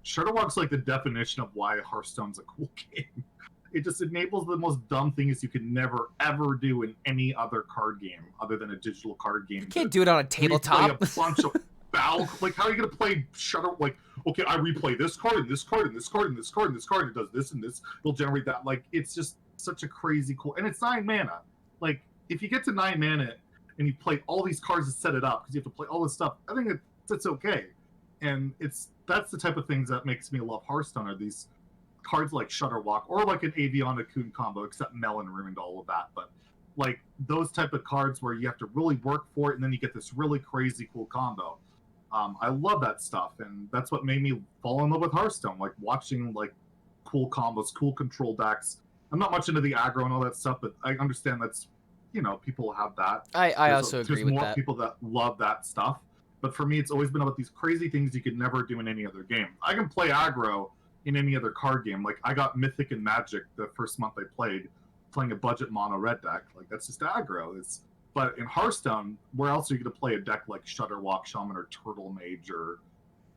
Shudderwalk's, like, the definition of why Hearthstone's a cool game. it just enables the most dumb things you could never ever do in any other card game other than a digital card game. You can't do it on a tabletop. Replay a bunch of battle. Like, how are you gonna play Shutter? Like, okay, I replay this card and this card and this card and this card and this card. And it does this and this. It'll generate that. Like, it's just such a crazy cool. And it's 9 mana. Like, if you get to 9 mana and you play all these cards to set it up because you have to play all this stuff, I think it's okay. And that's the type of things that makes me love Hearthstone, are these cards like Shutterwalk or like an Aviana Coon combo, except Melon ruined all of that. But like those type of cards where you have to really work for it and then you get this really crazy cool combo. I love that stuff, and that's what made me fall in love with Hearthstone, like watching like cool combos, cool control decks. I'm not much into the aggro and all that stuff, but I understand that's, you know, people have that. I also agree with that. There's more people that love that stuff. But for me, it's always been about these crazy things you could never do in any other game. I can play aggro in any other card game. Like, I got Mythic and Magic the first month I played, playing a budget mono red deck. Like, that's just aggro. But in Hearthstone, where else are you going to play a deck like Shutterwalk Shaman or Turtle Mage or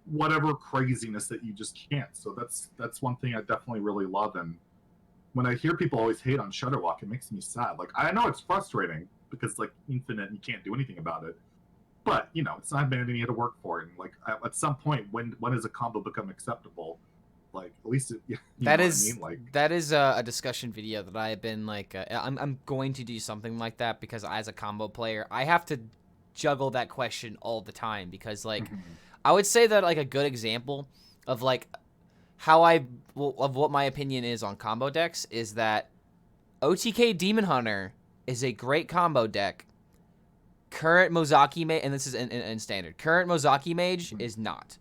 whatever craziness that you just can't? So that's one thing I definitely really love. And when I hear people always hate on Shutterwalk, it makes me sad. Like, I know it's frustrating because it's like infinite and you can't do anything about it. But, you know, it's not bad, and you had to work for it. And, like, at some point, when does a combo become acceptable? Like, at least that is a discussion video that I have been, like, I'm going to do something like that because as a combo player, I have to juggle that question all the time because, like, I would say that, like, a good example of, like, of what my opinion is on combo decks is that OTK Demon Hunter is a great combo deck. Current Mozaki Mage, and this is in standard, current Mozaki Mage is not.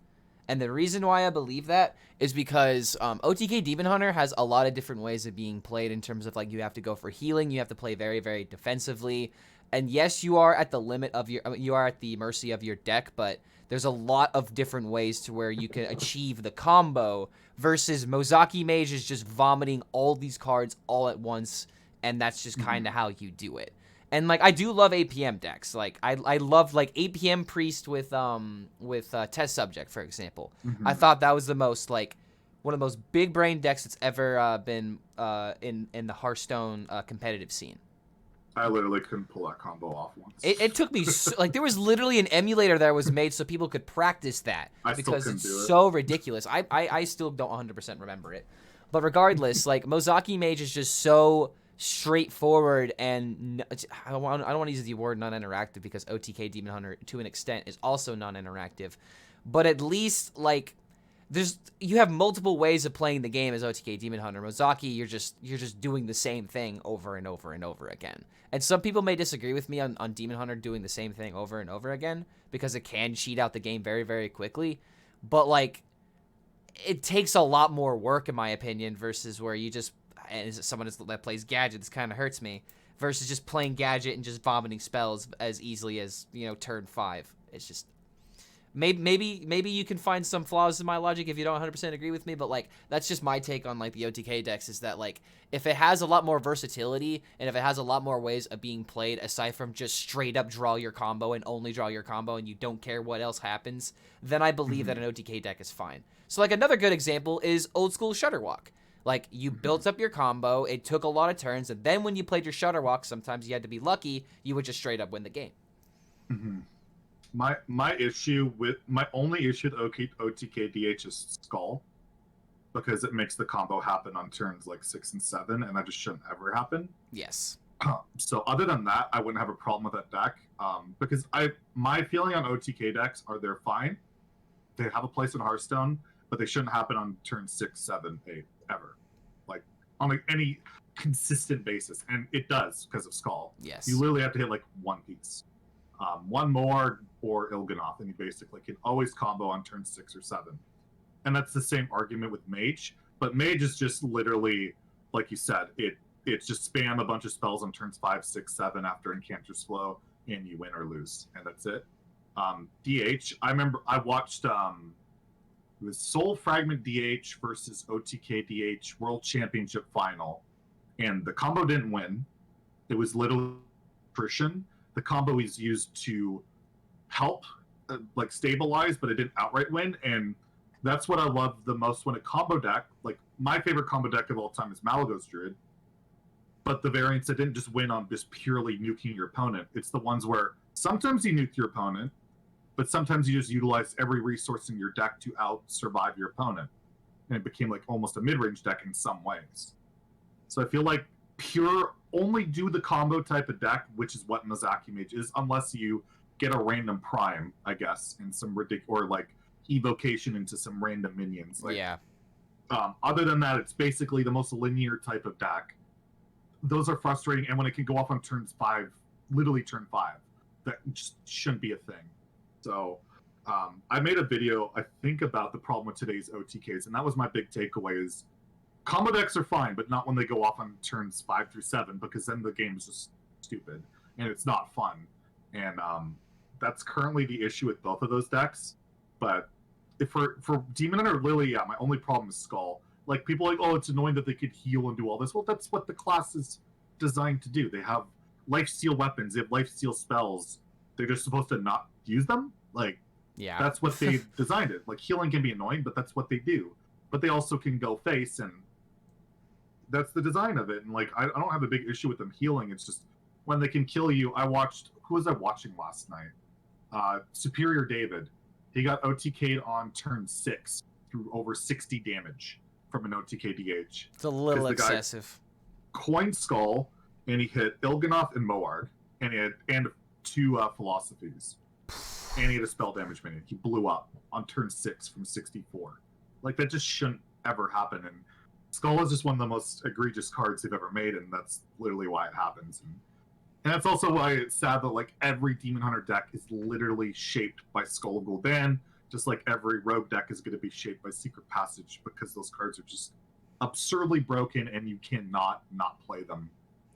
And the reason why I believe that is because OTK Demon Hunter has a lot of different ways of being played in terms of, like, you have to go for healing, you have to play very, very defensively. And yes, you are at the limit of you are at the mercy of your deck, but there's a lot of different ways to where you can achieve the combo versus Mozaki Mage is just vomiting all these cards all at once, and that's just kind of how you do it. And, like, I do love APM decks. Like, I love, like, APM Priest with Test Subject, for example. I thought that was the most, like, one of the most big brain decks that's ever been in the Hearthstone competitive scene. I literally couldn't pull that combo off once. It took me, like, there was literally an emulator that was made so people could practice that. Because it's so ridiculous. I still don't 100% remember it. But regardless, like, Mozaki Mage is just so straightforward, and I don't want to use the word non-interactive because OTK Demon Hunter to an extent is also non-interactive, but at least, like, you have multiple ways of playing the game as OTK Demon Hunter. Mozaki, you're just doing the same thing over and over and over again. And some people may disagree with me on Demon Hunter doing the same thing over and over again because it can cheat out the game very, very quickly, but, like, it takes a lot more work in my opinion versus where you just, and as someone that plays Gadget, this kind of hurts me, versus just playing Gadget and just vomiting spells as easily as, you know, turn 5. It's just, maybe you can find some flaws in my logic if you don't 100% agree with me, but, like, that's just my take on, like, the OTK decks is that, like, if it has a lot more versatility and if it has a lot more ways of being played aside from just straight up draw your combo and only draw your combo and you don't care what else happens, then I believe that an OTK deck is fine. So, like, another good example is old school Shutterwalk. Like, you built up your combo, it took a lot of turns, and then when you played your Shutterwalk, sometimes you had to be lucky, you would just straight up win the game. My only issue with OTK DH is Skull, because it makes the combo happen on turns like 6 and 7, and that just shouldn't ever happen. Yes. So other than that, I wouldn't have a problem with that deck, because my feeling on OTK decks are they're fine. They have a place in Hearthstone, but they shouldn't happen on turn 6, 7, 8 ever, like on like any consistent basis, and it does because of Skull. Yes. You literally have to hit like one piece, one more or Il'gynoth, and you basically can always combo on turn 6 or 7. And that's the same argument with Mage, but Mage is just literally, like you said, it's just spam a bunch of spells on turns 5, 6, 7 after Incanter's Flow, and you win or lose, and that's it. DH, I remember I watched it was Soul Fragment DH versus OTK DH World Championship Final, and the combo didn't win. It was literally attrition. The combo is used to help, like, stabilize, but it didn't outright win. And That's what I love the most when a combo deck, like my favorite combo deck of all time is Malagos Druid, but the variants that didn't just win on just purely nuking your opponent. It's the ones where sometimes you nuke your opponent, but sometimes you just utilize every resource in your deck to out survive your opponent. And it became like almost a mid-range deck in some ways. So I feel like pure only do the combo type of deck, which is what Mozaki Mage is, unless you get a random prime, I guess, in some ridiculous, or like evocation into some random minions. Like, Yeah. Other than that, it's basically the most linear type of deck. Those are frustrating, and when it can go off on turns 5, literally turn 5, that just shouldn't be a thing. So I made a video, I think, about the problem with today's OTKs, and that was my big takeaway is combo decks are fine, but not when they go off on turns 5 through 7, because then the game is just stupid, and it's not fun. And that's currently the issue with both of those decks. But if for Demon Hunter, Lily, yeah, my only problem is Skull. Like, people are like, oh, it's annoying that they could heal and do all this. Well, that's what the class is designed to do. They have lifesteal weapons, they have lifesteal spells. They're just supposed to not use them? Like, Yeah. that's what they designed it. Like, healing can be annoying, but that's what they do. But they also can go face, and that's the design of it. And, like, I don't have a big issue with them healing. It's just when they can kill you. Who was I watching last night? Superior David. He got OTK'd on turn 6 through over 60 damage from an OTK DH. It's a little excessive. Coin Skull, and he hit Il'gynoth and Moarg, and he had 2 philosophies. And he had a spell damage minion. He blew up on turn 6 from 64. Like, that just shouldn't ever happen. And Skull is just one of the most egregious cards they've ever made, and that's literally why it happens. And that's also why it's sad that, like, every Demon Hunter deck is literally shaped by Skull of Gul'dan, just like every Rogue deck is going to be shaped by Secret Passage, because those cards are just absurdly broken, and you cannot not play them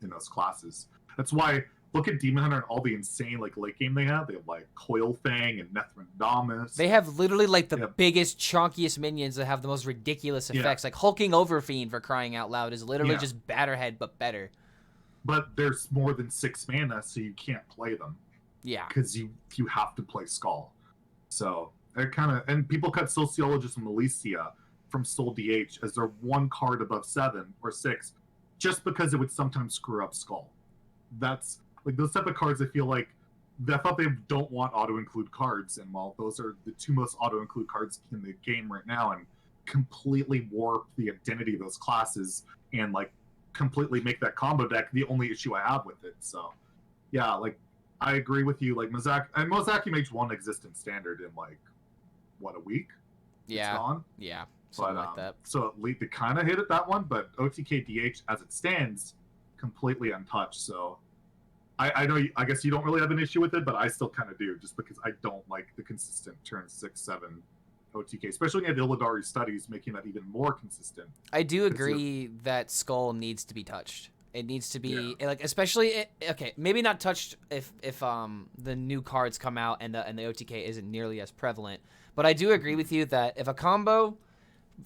in those classes. That's why, look at Demon Hunter and all the insane, like, late game they have. They have, like, Coil Fang and Nethrandamus. They have literally, like, the biggest, chunkiest minions that have the most ridiculous effects. Like, Hulking Overfiend, for crying out loud, is literally just Batterhead, but better. But there's more than 6 mana, so you can't play them. Yeah. Because you have to play Skull. So, it kind of... And people cut Sociologist and Malicia from Soul DH as their one card above 7 or 6, just because it would sometimes screw up Skull. That's... Like, those type of cards, I feel like... I thought they don't want auto-include cards, and well, those are the 2 most auto-include cards in the game right now, and completely warp the identity of those classes, and, like, completely make that combo deck the only issue I have with it. So, yeah, like, I agree with you. Like, Mozaki Mage 1 exist in Standard in, like, what, a week? Yeah. It's gone? Yeah, something like that. So at least they kind of hit at that one, but OTK DH, as it stands, completely untouched. So I know, I guess you don't really have an issue with it, but I still kind of do, just because I don't like the consistent turn 6, 7 OTK, especially when you have Illidari Studies making that even more consistent. I do agree that Skull needs to be touched. It needs to be like, especially okay, maybe not touched if the new cards come out and the OTK isn't nearly as prevalent. But I do agree with you that if a combo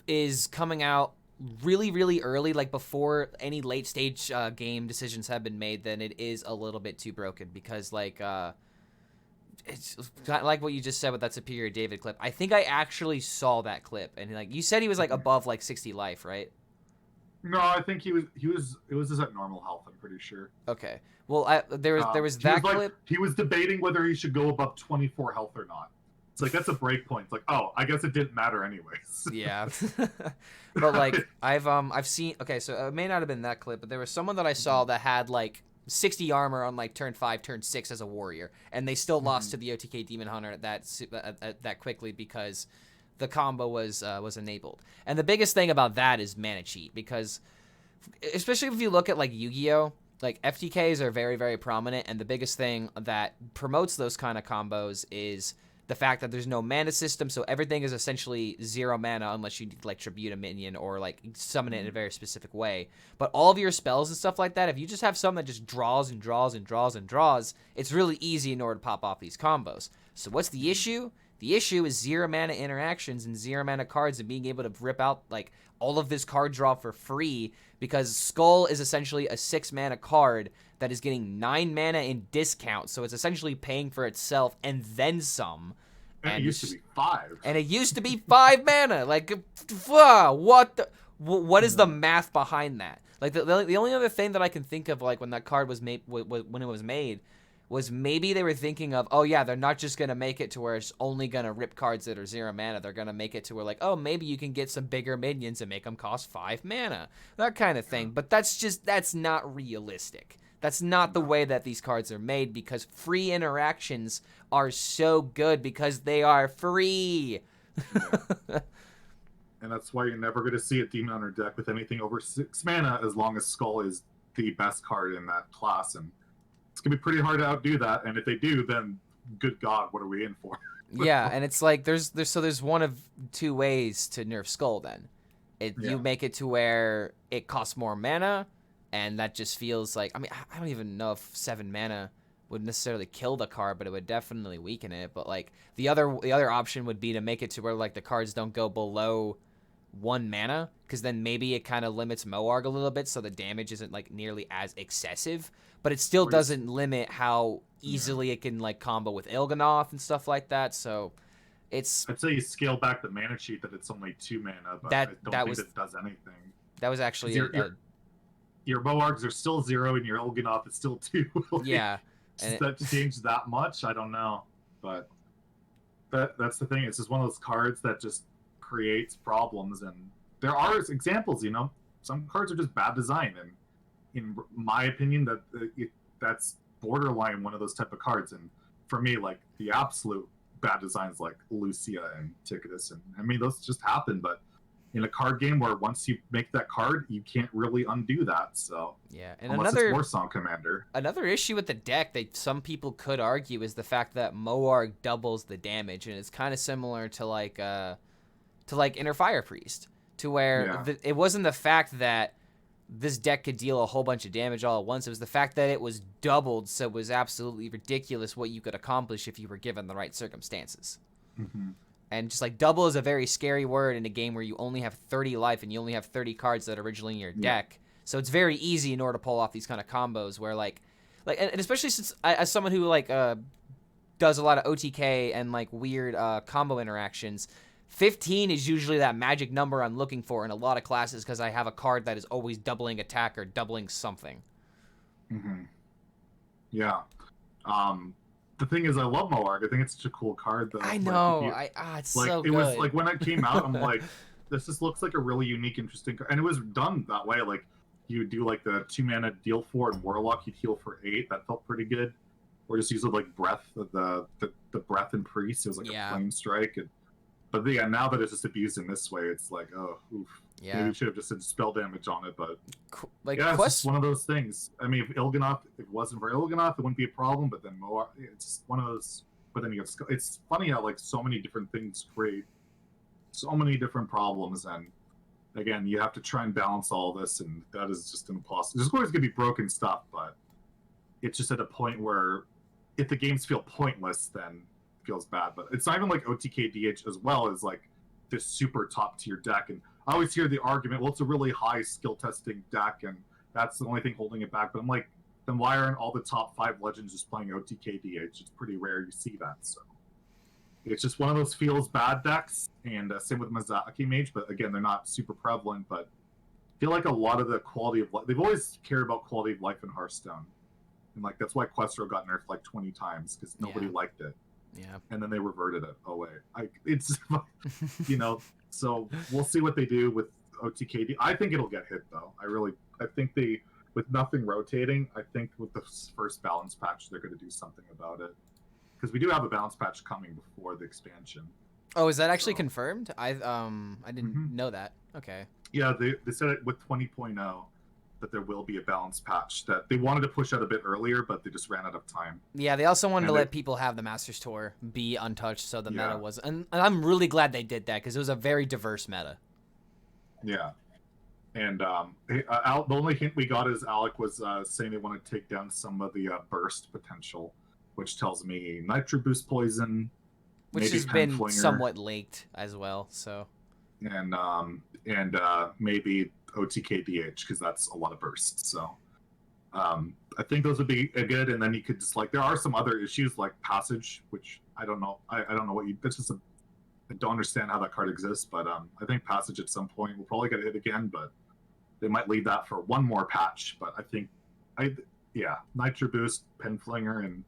is coming out really, really early, like before any late stage game decisions have been made, then it is a little bit too broken, because like it's like what you just said with that Superior David clip. I think I actually saw that clip, and like you said, he was like above like 60 life, right? No, I think it was just at normal health, I'm pretty sure. Okay. Well, there was that clip. He was debating whether he should go above 24 health or not. It's like, that's a break point. It's like, oh, I guess it didn't matter anyways. Yeah. But like I've seen, okay, so it may not have been that clip, but there was someone that I saw that had like 60 armor on like turn 5, turn 6 as a warrior, and they still lost to the OTK Demon Hunter that quickly because the combo was enabled. And the biggest thing about that is mana cheat, because especially if you look at like Yu-Gi-Oh, like FTKs are very, very prominent, and the biggest thing that promotes those kind of combos is the fact that there's no mana system, so everything is essentially 0 mana unless you like tribute a minion or like summon it in a very specific way. But all of your spells and stuff like that, if you just have some that just draws and draws and draws and draws, it's really easy in order to pop off these combos. So what's the issue? The issue is 0 mana interactions and 0 mana cards, and being able to rip out like all of this card draw for free, because Skull is essentially a 6 mana card that is getting 9 mana in discount, so it's essentially paying for itself and then some. And it used to be 5. And it used to be 5 mana. Like, what is the math behind that? Like, the only other thing that I can think of, like, when that card was made, when it was made, was maybe they were thinking of, oh yeah, they're not just gonna make it to where it's only gonna rip cards that are 0 mana. They're gonna make it to where, like, oh, maybe you can get some bigger minions and make them cost 5 mana, that kind of thing. But that's not realistic. That's not the way that these cards are made, because free interactions are so good because they are free. Yeah. And that's why you're never going to see a demon on her deck with anything over 6 mana, as long as Skull is the best card in that class. And it's going to be pretty hard to outdo that. And if they do, then good God, what are we in for? Yeah, and it's like there's one of 2 ways to nerf Skull then. You make it to where it costs more mana, and that just feels like, I mean, I don't even know if 7 mana would necessarily kill the card, but it would definitely weaken it. But like the other option would be to make it to where, like, the cards don't go below 1 mana, because then maybe it kind of limits Moarg a little bit, so the damage isn't like nearly as excessive, but it still doesn't limit how easily it can like combo with Il'gynoth and stuff like that. So I'd say you scale back the mana sheet that it's only 2 mana, but I don't think it does anything. That was actually your Moargs are still 0 and your Il'gynoth is still 2. Like, yeah. That changed that much? I don't know. But that's the thing. It's just one of those cards that just creates problems. And there are examples, some cards are just bad design. And in my opinion, that's borderline one of those type of cards. And for me, like, the absolute bad designs like Lucia and Ticketus. And I mean, those just happen. But in a card game where once you make that card, you can't really undo that. So yeah, and unless it's Worrisome Commander. Another issue with the deck that some people could argue is the fact that Moarg doubles the damage, and it's kind of similar to like Inner Fire Priest, to where it wasn't the fact that this deck could deal a whole bunch of damage all at once. It was the fact that it was doubled, so it was absolutely ridiculous what you could accomplish if you were given the right circumstances. Mm-hmm. And just like double is a very scary word in a game where you only have 30 life and you only have 30 cards that are originally in your deck. So it's very easy in order to pull off these kind of combos where and especially since as someone who does a lot of OTK and like weird combo interactions, 15 is usually that magic number I'm looking for in a lot of classes, because I have a card that is always doubling attack or doubling something. Mm-hmm. Yeah. The thing is, I love Moarg. I think it's such a cool card, though. I know. It's so good. It was like when it came out, I'm like, this just looks like a really unique, interesting card. And it was done that way. Like, you would do like the 2 mana deal 4 and Warlock, you'd heal for 8. That felt pretty good. Or just use it like Breath, the Breath and Priest. It was like a Flame Strike. But yeah, now that it's just abused in this way, it's like, oh, oof. Yeah. Maybe we should have just said spell damage on it, but it's just one of those things. I mean, if it wasn't for Il'gynoth, it wouldn't be a problem, but then Moarg, it's one of those, but then it's funny how like so many different things create so many different problems, and again, you have to try and balance all this, and that is just impossible. There's always going to be broken stuff, but it's just at a point where if the games feel pointless, then it feels bad. But it's not even like OTK-DH as well as like this super top tier deck. And I always hear the argument, well, it's a really high skill testing deck, and that's the only thing holding it back. But I'm like, then why aren't all the top 5 legends just playing OTK-DH? It's pretty rare you see that. So it's just one of those feels bad decks, and same with Mizaki Mage. But again, they're not super prevalent. But I feel like a lot of the quality of life, they've always cared about quality of life in Hearthstone, and like that's why Questro got nerfed like 20 times, because nobody liked it. Yeah. And then they reverted it away. It's so we'll see what they do with OTKD. I think it'll get hit though. I think with nothing rotating, I think with the first balance patch they're going to do something about it, because we do have a balance patch coming before the expansion. Oh, is that actually confirmed? I didn't know that. Okay. Yeah, they said it with 20.0 that there will be a balance patch that they wanted to push out a bit earlier, but they just ran out of time. Yeah, they also wanted to let people have the Masters Tour be untouched, so the meta was... And I'm really glad they did that, because it was a very diverse meta. Yeah. And the only hint we got is Alec was saying they want to take down some of the burst potential, which tells me Nitro Boost Poison, which has been somewhat leaked as well, so... And maybe OTK-DH, because that's a lot of bursts. So, I think those would be good, and then you could just like there are some other issues like Passage, which I don't know. I don't know what you. It's just I don't understand how that card exists, but I think Passage at some point will probably get hit again, but they might leave that for one more patch. But I think Nitro Boost, Penflinger, and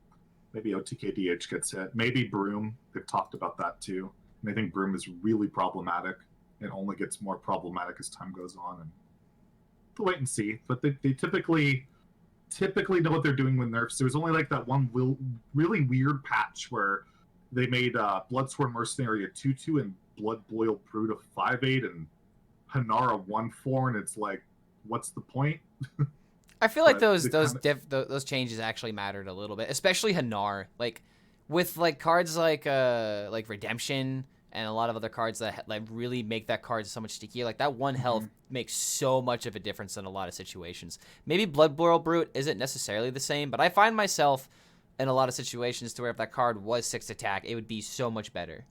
maybe OTKDH gets hit. Maybe Broom. They've talked about that too, and I think Broom is really problematic. It only gets more problematic as time goes on, and we'll wait and see. But they typically know what they're doing with nerfs. There was only like that one really weird patch where they made Bloodsworn Mercenary a 2/2 and Blood Boil Brute a 5/8 and Hanara 1/4, and it's like, what's the point? I feel like those changes actually mattered a little bit, especially Hanar. Like with like cards like Redemption and a lot of other cards that like really make that card so much stickier. Like that one health makes so much of a difference in a lot of situations. Maybe Blood Boil Brute isn't necessarily the same, but I find myself in a lot of situations to where if that card was 6 attack, it would be so much better.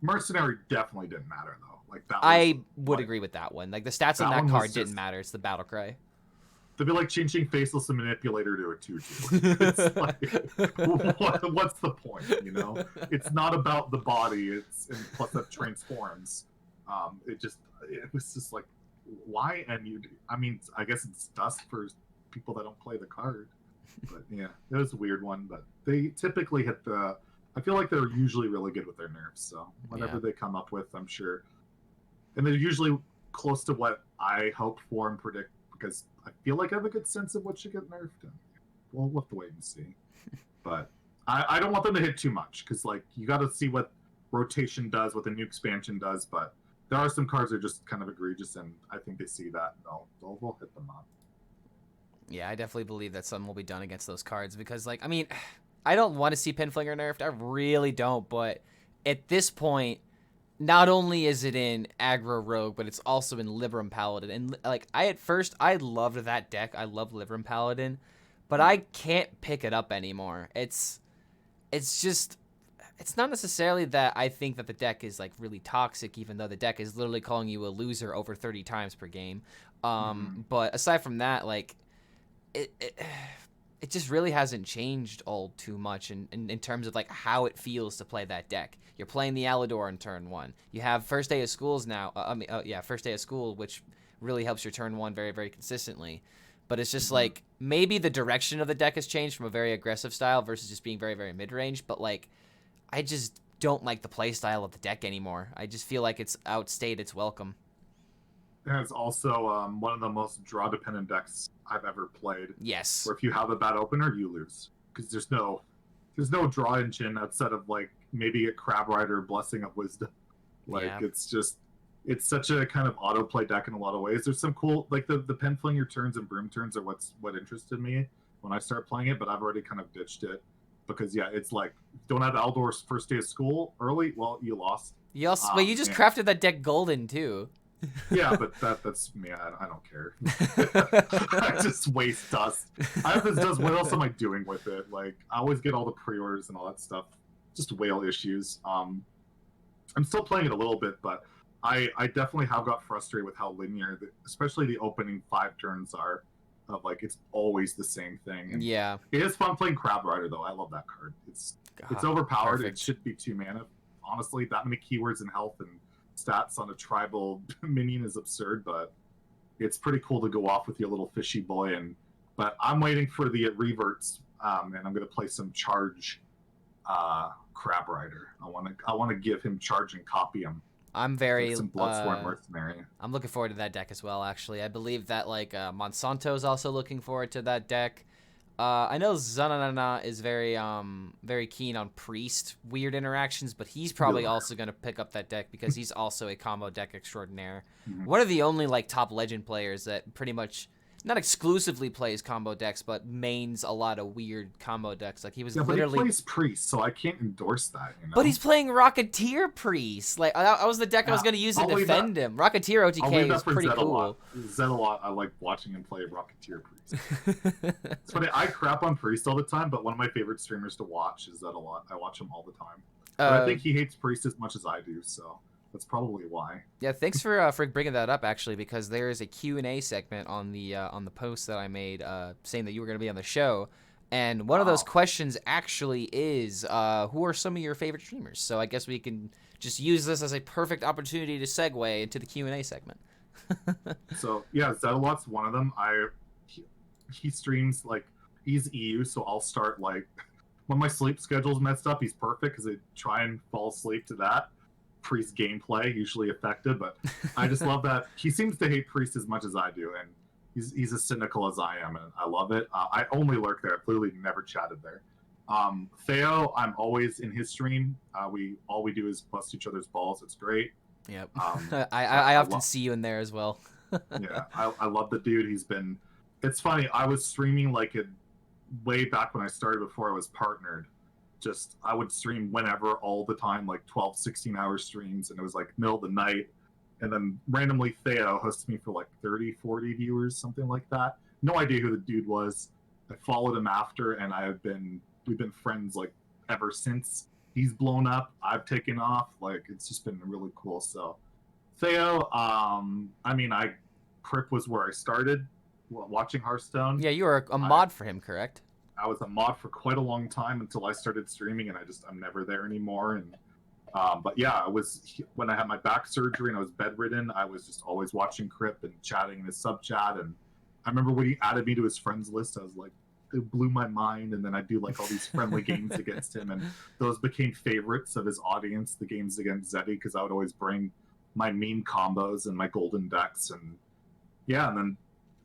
Mercenary definitely didn't matter though. Like that. I would agree with that one. Like the stats on that card didn't matter. It's the battle cry. To be like changing Faceless and Manipulator to a 2/2. It's like, what's the point? You know, it's not about the body. It's and plus that transforms. It was just like, why? And I mean, I guess it's dust for people that don't play the card. But yeah, it was a weird one. But they typically hit the. I feel like they're usually really good with their nerfs. So whatever they come up with, I'm sure, and they're usually close to what I hope for and predict. Because I feel like I have a good sense of what should get nerfed. And we'll have to wait and see. But I don't want them to hit too much because like you got to see what rotation does, what the new expansion does. But there are some cards that are just kind of egregious, and I think they see that. They'll hit them up. Yeah, I definitely believe that something will be done against those cards because, like, I mean, I don't want to see Penflinger nerfed. I really don't. But at this point, not only is it in Aggro Rogue, but it's also in Libram Paladin. And, like, I loved that deck. I love Libram Paladin. But I can't pick it up anymore. It's not necessarily that I think that the deck is, like, really toxic, even though the deck is literally calling you a loser over 30 times per game. But aside from that, like, it just really hasn't changed all too much in terms of, like, how it feels to play that deck. You're playing the Alador on turn 1. You have First Day of Schools now. First Day of School, which really helps your turn 1 very, very consistently. But it's just, like, maybe the direction of the deck has changed from a very aggressive style versus just being very, very mid-range. But, like, I just don't like the play style of the deck anymore. I just feel like it's outstayed its welcome. And it's also one of the most draw-dependent decks I've ever played. Yes. Where if you have a bad opener, you lose. Because there's no draw engine outside of, like, maybe a Crab Rider Blessing of Wisdom. Like, it's such a kind of autoplay deck in a lot of ways. There's some cool, like, the Penflinger turns and Broom turns are what interested me when I start playing it, but I've already kind of ditched it. Because, yeah, it's like, don't have Aldor's First Day of School early, well, you lost. You just crafted that deck golden, too. Yeah, but that's me. I don't care. I just waste dust. I have this dust. What else am I doing with it? Like, I always get all the pre-orders and all that stuff. Just whale issues. I'm still playing it a little bit, but I definitely have got frustrated with how linear, especially the opening 5 turns are. Of like, it's always the same thing. And yeah. It is fun playing Crab Rider, though. I love that card. It's overpowered. Perfect. It should be 2 mana. Honestly, that many keywords and health and stats on a tribal minion is absurd, but it's pretty cool to go off with your little fishy boy. But I'm waiting for the reverts, and I'm going to play some charge Crab Rider. I want to give him charge and copy him. I'm very some Bloodsworn Mercenary. I'm looking forward to that deck as well. Actually, I believe that like Monsanto is also looking forward to that deck. I know Zanana is very keen on Priest weird interactions, but he's probably also going to pick up that deck because he's also a combo deck extraordinaire. One of the only like top legend players that pretty much not exclusively plays combo decks, but mains a lot of weird combo decks. Like he was literally. But he plays Priest, so I can't endorse that. You know? But he's playing Rocketeer Priest. Like that was the deck I was going to use to defend him. Rocketeer OTK is pretty cool. Zed, I like watching him play Rocketeer Priest. It's funny. I crap on Priest all the time, but one of my favorite streamers to watch is Zed. I watch him all the time. But I think he hates Priest as much as I do. So That's probably why. Yeah, thanks for bringing that up actually, because there is a Q&A segment on the post that I made saying that you were going to be on the show, and one of those Wow. questions actually is who are some of your favorite streamers? So I guess we can just use this as a perfect opportunity to segue into the Q&A segment. So yeah, Zedalot's one of them. He streams like he's EU, so I'll start like when my sleep schedule's messed up. He's perfect because I try and fall asleep to that. Priest gameplay usually effective, but I just love that he seems to hate Priest as much as I do, and he's as cynical as I am, and I love it. I only lurk there. I've clearly never chatted there. Theo, I'm always in his stream. All we do is bust each other's balls. It's great. Yep. Um, I often see you in there as well. yeah, I love the dude. It's funny. I was streaming like it way back when I started before I was partnered. Just I would stream whenever, all the time, like 12, 16-hour streams, and it was like middle of the night. And then randomly Theo hosted me for like 30, 40 viewers, something like that. No idea who the dude was. I followed him after, and we've been friends like ever since. He's blown up. I've taken off. Like it's just been really cool. So Theo, Crip was where I started watching Hearthstone. Yeah, you were a mod for him, correct? I was a mod for quite a long time until I started streaming, and I'm never there anymore. And but yeah, when I had my back surgery and I was bedridden, I was just always watching Crip and chatting in his sub chat. And I remember when he added me to his friends list, I was like, it blew my mind. And then I do like all these friendly games against him, and those became favorites of his audience, the games against Zeddy, because I would always bring my meme combos and my golden decks. And yeah, and then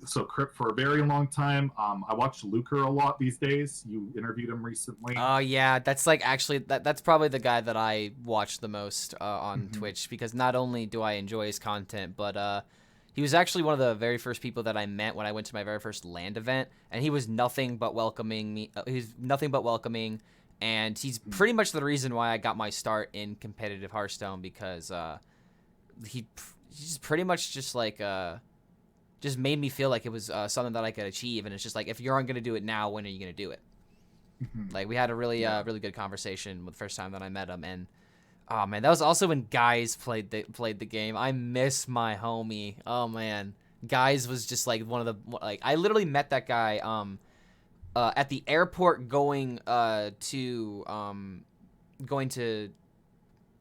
so Crip for a very long time. I watch Luker a lot these days. You interviewed him recently. Oh yeah, that's like actually that's probably the guy that I watch the most on Twitch, because not only do I enjoy his content, but he was actually one of the very first people that I met when I went to my very first LAN event, and he was nothing but welcoming. He's nothing but welcoming, and he's pretty much the reason why I got my start in competitive Hearthstone, because he's pretty much just like just made me feel like it was something that I could achieve. And it's just like, if you aren't going to do it now, when are you going to do it? Like we had a really really good conversation the first time that I met him. And oh man, that was also when Guys played the game. I miss my homie. Oh man, Guys was just like one of the, like, I literally met that guy at the airport going to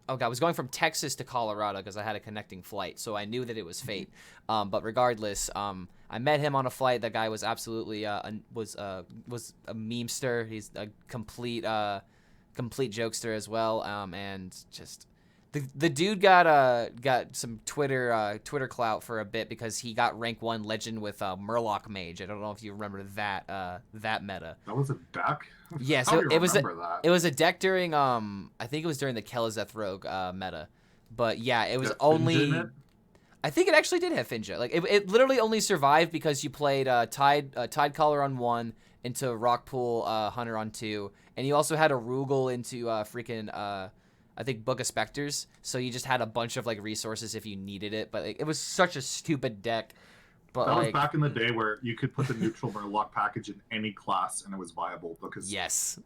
oh god, I was going from Texas to Colorado because I had a connecting flight, so I knew that it was fate. But regardless, I met him on a flight. That guy was absolutely was a memester. He's a complete jokester as well. And just the dude got some Twitter clout for a bit because he got rank 1 legend with Murloc Mage. I don't know if you remember that meta. That was a deck. Yeah, so it was a deck during I think it was during the Kelazeth Rogue meta. But yeah, it was only, I think it actually did have Finja. Like it literally only survived because you played Tide Caller on 1 into Rockpool Hunter on 2, and you also had a Rugal into I think Book of Specters, so you just had a bunch of like resources if you needed it. But like, it was such a stupid deck. But that was back in the day where you could put the neutral Murloc package in any class and it was viable, because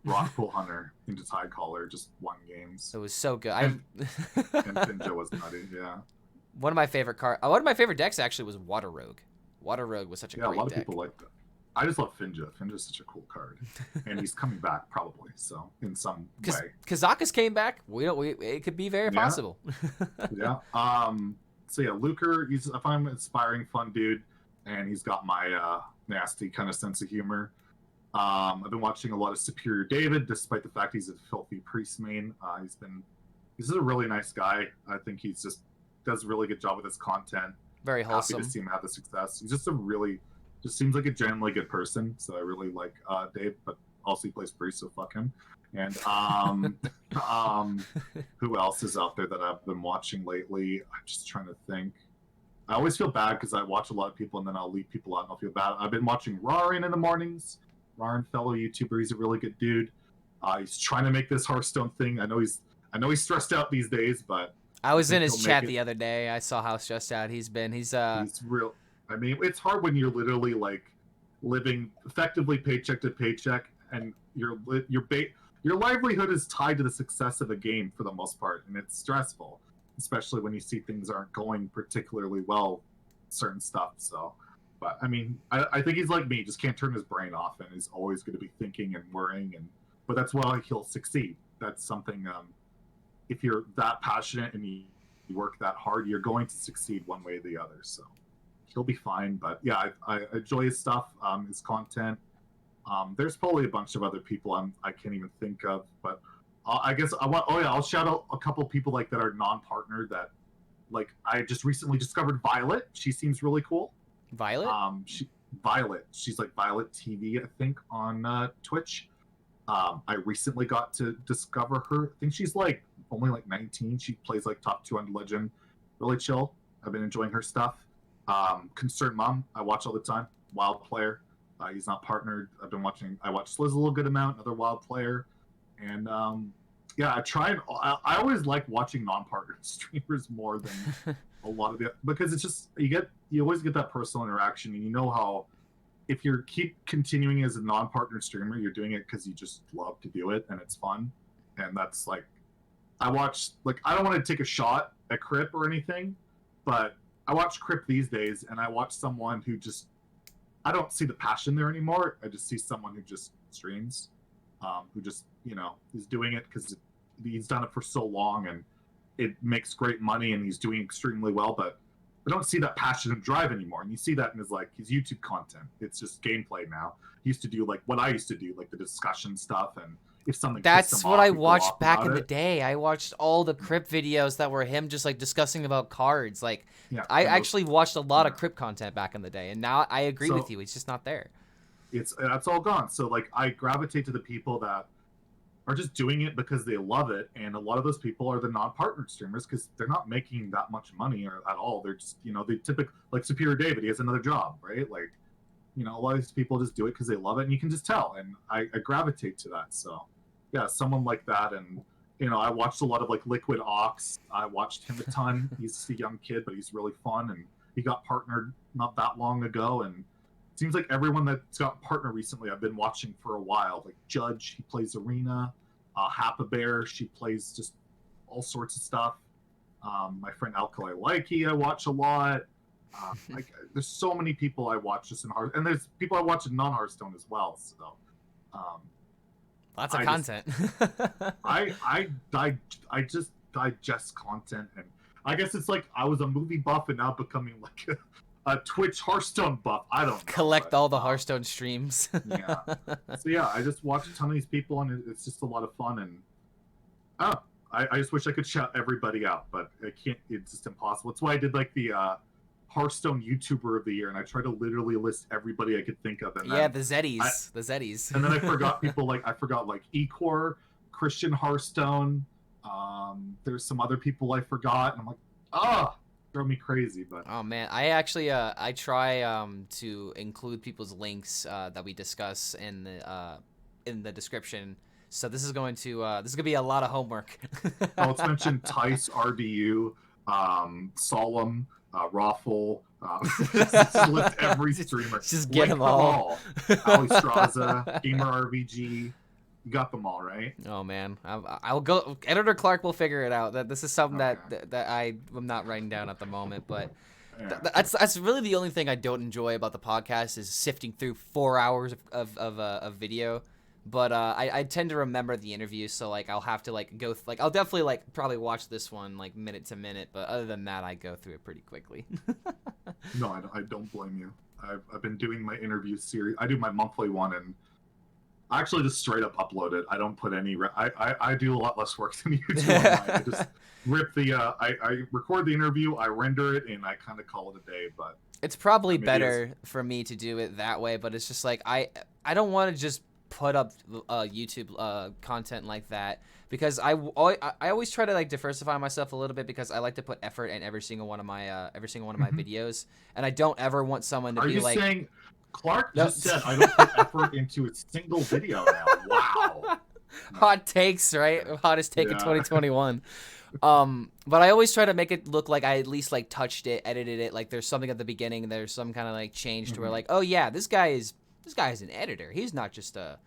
Rockpool Hunter into Tide Caller just won games. It was so good. And Finja was nutty, yeah. One of my favorite decks actually was Water Rogue. Water Rogue was such a great deck. Yeah, a lot of people like that. I just love Finja. Finja's such a cool card, and he's coming back probably. So in some way, Kazakus came back. It could be very possible. Yeah. So yeah, Luker. I find him an inspiring, fun dude, and he's got my nasty kind of sense of humor. I've been watching a lot of Superior David, despite the fact he's a filthy priest main. He's a really nice guy. I think he's just does a really good job with his content. Very wholesome. Happy to see him have the success. He's just just seems like a genuinely good person. So I really like Dave, but also he plays priest, so fuck him. And who else is out there that I've been watching lately? I'm just trying to think. I always feel bad because I watch a lot of people and then I'll leave people out and I'll feel bad. I've been watching Rarin in the mornings. Rarin, fellow YouTuber, he's a really good dude. He's trying to make this Hearthstone thing. I know he's stressed out these days, but I was in his chat the other day. I saw how stressed out he's been. He's real. I mean, it's hard when you're literally like living effectively paycheck to paycheck, and your livelihood is tied to the success of a game for the most part, and it's stressful. especially when you see things aren't going particularly well, certain stuff. So, but I mean, I think he's like me, just can't turn his brain off, and is always going to be thinking and worrying. But that's why he'll succeed. That's something. If you're that passionate and you work that hard, you're going to succeed one way or the other. So he'll be fine. But yeah, I enjoy his stuff, his content. There's probably a bunch of other people I can't even think of, but I guess I want. Oh yeah, I'll shout out a couple of people like that are non-partner that, like, I just recently discovered Violet. She seems really cool. Violet. Violet. She's like Violet TV, I think, on Twitch. I recently got to discover her. I think she's like only like 19. She plays like top 200 legend. Really chill. I've been enjoying her stuff. Concerned Mom, I watch all the time. Wild player. He's not partnered. I watch Slizzle a good amount, another wild player. And yeah, I always like watching non-partnered streamers more than a lot of the, because it's just, you always get that personal interaction, and you know how, if you keep continuing as a non-partnered streamer, you're doing it because you just love to do it and it's fun. And that's like, I don't want to take a shot at Crip or anything, but I watch Crip these days, and I watch someone who just, I don't see the passion there anymore. I just see someone who just streams, who just, is doing it because he's done it for so long and it makes great money and he's doing extremely well, but I don't see that passion and drive anymore. And you see that in his YouTube content. It's just gameplay now. He used to do like what I used to do, like the discussion stuff, and if something That's what I watched back in the day. I watched all the Crip videos that were him just like discussing about cards. Like, yeah, I actually watched a lot of Crip content back in the day, and now I agree with you. He's just not there. That's all gone. So like, I gravitate to the people that are just doing it because they love it, and a lot of those people are the non-partnered streamers because they're not making that much money at all. They're just, they typically, like Superior David, he has another job, right? Like, a lot of these people just do it because they love it, and you can just tell. And I gravitate to that. So, yeah, someone like that. And I watched a lot of like Liquid Ox. I watched him a ton. He's a young kid, but he's really fun, and he got partnered not that long ago. And it seems like everyone that's got partnered recently, I've been watching for a while. Like Judge, he plays Arena. Happa Bear, she plays just all sorts of stuff. My friend Alkali Likey, I watch a lot. There's so many people I watch just in Hearthstone, and there's people I watch in non-Hearthstone as well. So, lots of content. I just digest content, and I guess it's like I was a movie buff and now becoming like a Twitch Hearthstone buff. I don't know, collect all the Hearthstone streams. Yeah. So yeah, I just watch a ton of these people, and it's just a lot of fun. And I just wish I could shout everybody out, but I can't. It's just impossible. That's why I did like the Hearthstone YouTuber of the year, and I tried to literally list everybody I could think of. And yeah, the Zeddies. And then I forgot people like Ecor, Christian Hearthstone. There's some other people I forgot, and I'm like, drove me crazy. But oh man, I actually I try to include people's links that we discuss in the description. So this is going to be a lot of homework. Let's mention Tice, RDU, Solemn, Raffle. Just list every streamer. Just get them all. Ali Straza, Gamer RVG. You got them all, right? Oh man, I'll go. Editor Clark will figure it out. That this is something that I'm not writing down at the moment, but that's really the only thing I don't enjoy about the podcast is sifting through 4 hours of video. But I tend to remember the interview, so like I'll have to like go I'll definitely like probably watch this one like minute to minute. But other than that, I go through it pretty quickly. No, I don't blame you. I've been doing my interview series. I do my monthly one, and I actually just straight up upload it. I don't put any. I do a lot less work than you do. I just rip the. I record the interview, I render it, and I kind of call it a day. But it's probably better for me to do it that way. But it's just like I don't want to just put up YouTube content like that, because I always try to like diversify myself a little bit, because I like to put effort in every single one of my videos, and I don't ever want someone to be like. Are you saying Clark just said I don't put effort into a single video now? Wow. Hot takes, right? Hottest take of 2021. But I always try to make it look like I at least like touched it, edited it, like there's something at the beginning, there's some kind of like change to where like, oh yeah, this guy is an editor. He's not just a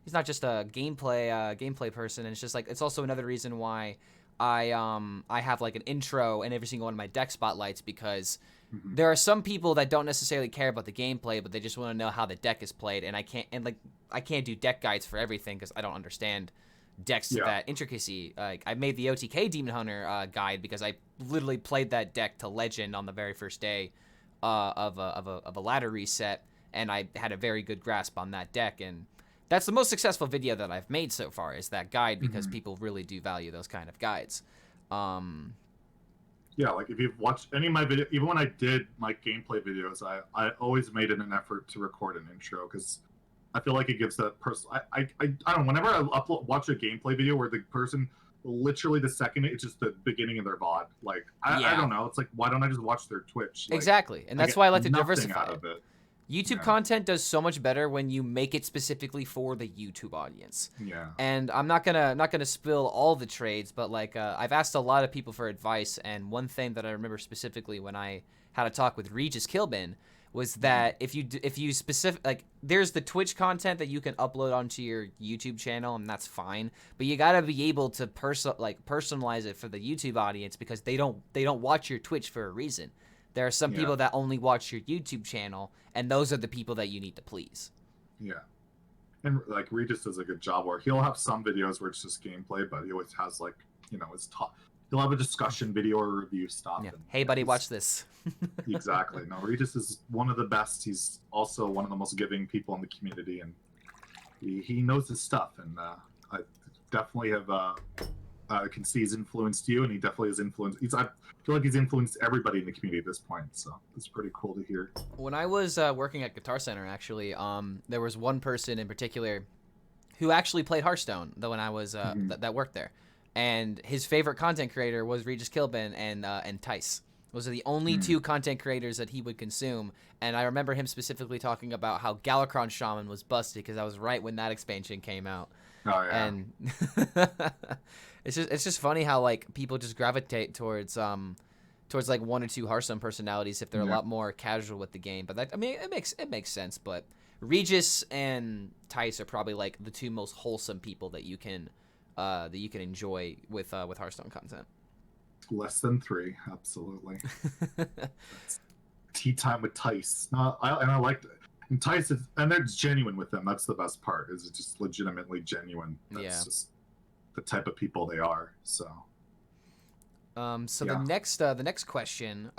gameplay person. And it's just like, it's also another reason why I have like an intro in every single one of my deck spotlights, because Mhm. there are some people that don't necessarily care about the gameplay, but they just want to know how the deck is played, and I can't do deck guides for everything because I don't understand decks to Yeah. that intricacy. Like, I made the OTK Demon Hunter guide because I literally played that deck to Legend on the very first day of a ladder reset, and I had a very good grasp on that deck, and that's the most successful video that I've made so far, is that guide, because Mhm. people really do value those kind of guides. Yeah, like if you've watched any of my video, even when I did my gameplay videos, I always made it an effort to record an intro, because I feel like it gives that person. I don't know. Whenever I watch a gameplay video where the person literally the second it's just the beginning of their VOD. Like I Yeah. don't know. It's like, why don't I just watch their Twitch? Like, Exactly, and that's get why I like to nothing diversify out it. of it. YouTube Yeah. content does so much better when you make it specifically for the YouTube audience. Yeah. And I'm not gonna spill all the trades, but like I've asked a lot of people for advice, and one thing that I remember specifically when I had a talk with Regis Kilbin was that if you specific, like, there's the Twitch content that you can upload onto your YouTube channel, and that's fine, but you gotta be able to personalize it for the YouTube audience, because they don't watch your Twitch for a reason. There are some Yeah. people that only watch your YouTube channel, and those are the people that you need to please. Yeah. And like Regis does a good job where he'll have some videos where it's just gameplay, but he always has, like, you know, he'll have a discussion video or review stuff. Yeah. And, Hey, buddy, watch this. Exactly. No, Regis is one of the best. He's also one of the most giving people in the community, and he knows his stuff. And I definitely have I can see he's influenced you, and he definitely has influenced. I feel like he's influenced everybody in the community at this point. So it's pretty cool to hear. When I was working at Guitar Center, actually, there was one person in particular who actually played Hearthstone, though, when I was that worked there, and his favorite content creator was Regis Kilbin and Tice. Those are the only two content creators that he would consume, and I remember him specifically talking about how Galakron Shaman was busted, because I was right when that expansion came out. Oh yeah. And it's just funny how, like, people just gravitate towards like one or two Hearthstone personalities if they're a lot more casual with the game. But that, I mean, it makes sense. But Regis and Tice are probably like the two most wholesome people that you can enjoy with Hearthstone content. Less than 3, absolutely. Tea time with Tice. I liked it. And Tice is, and they're genuine with them. That's the best part. Is it's just legitimately genuine. That's just the type of people they are. So. The next question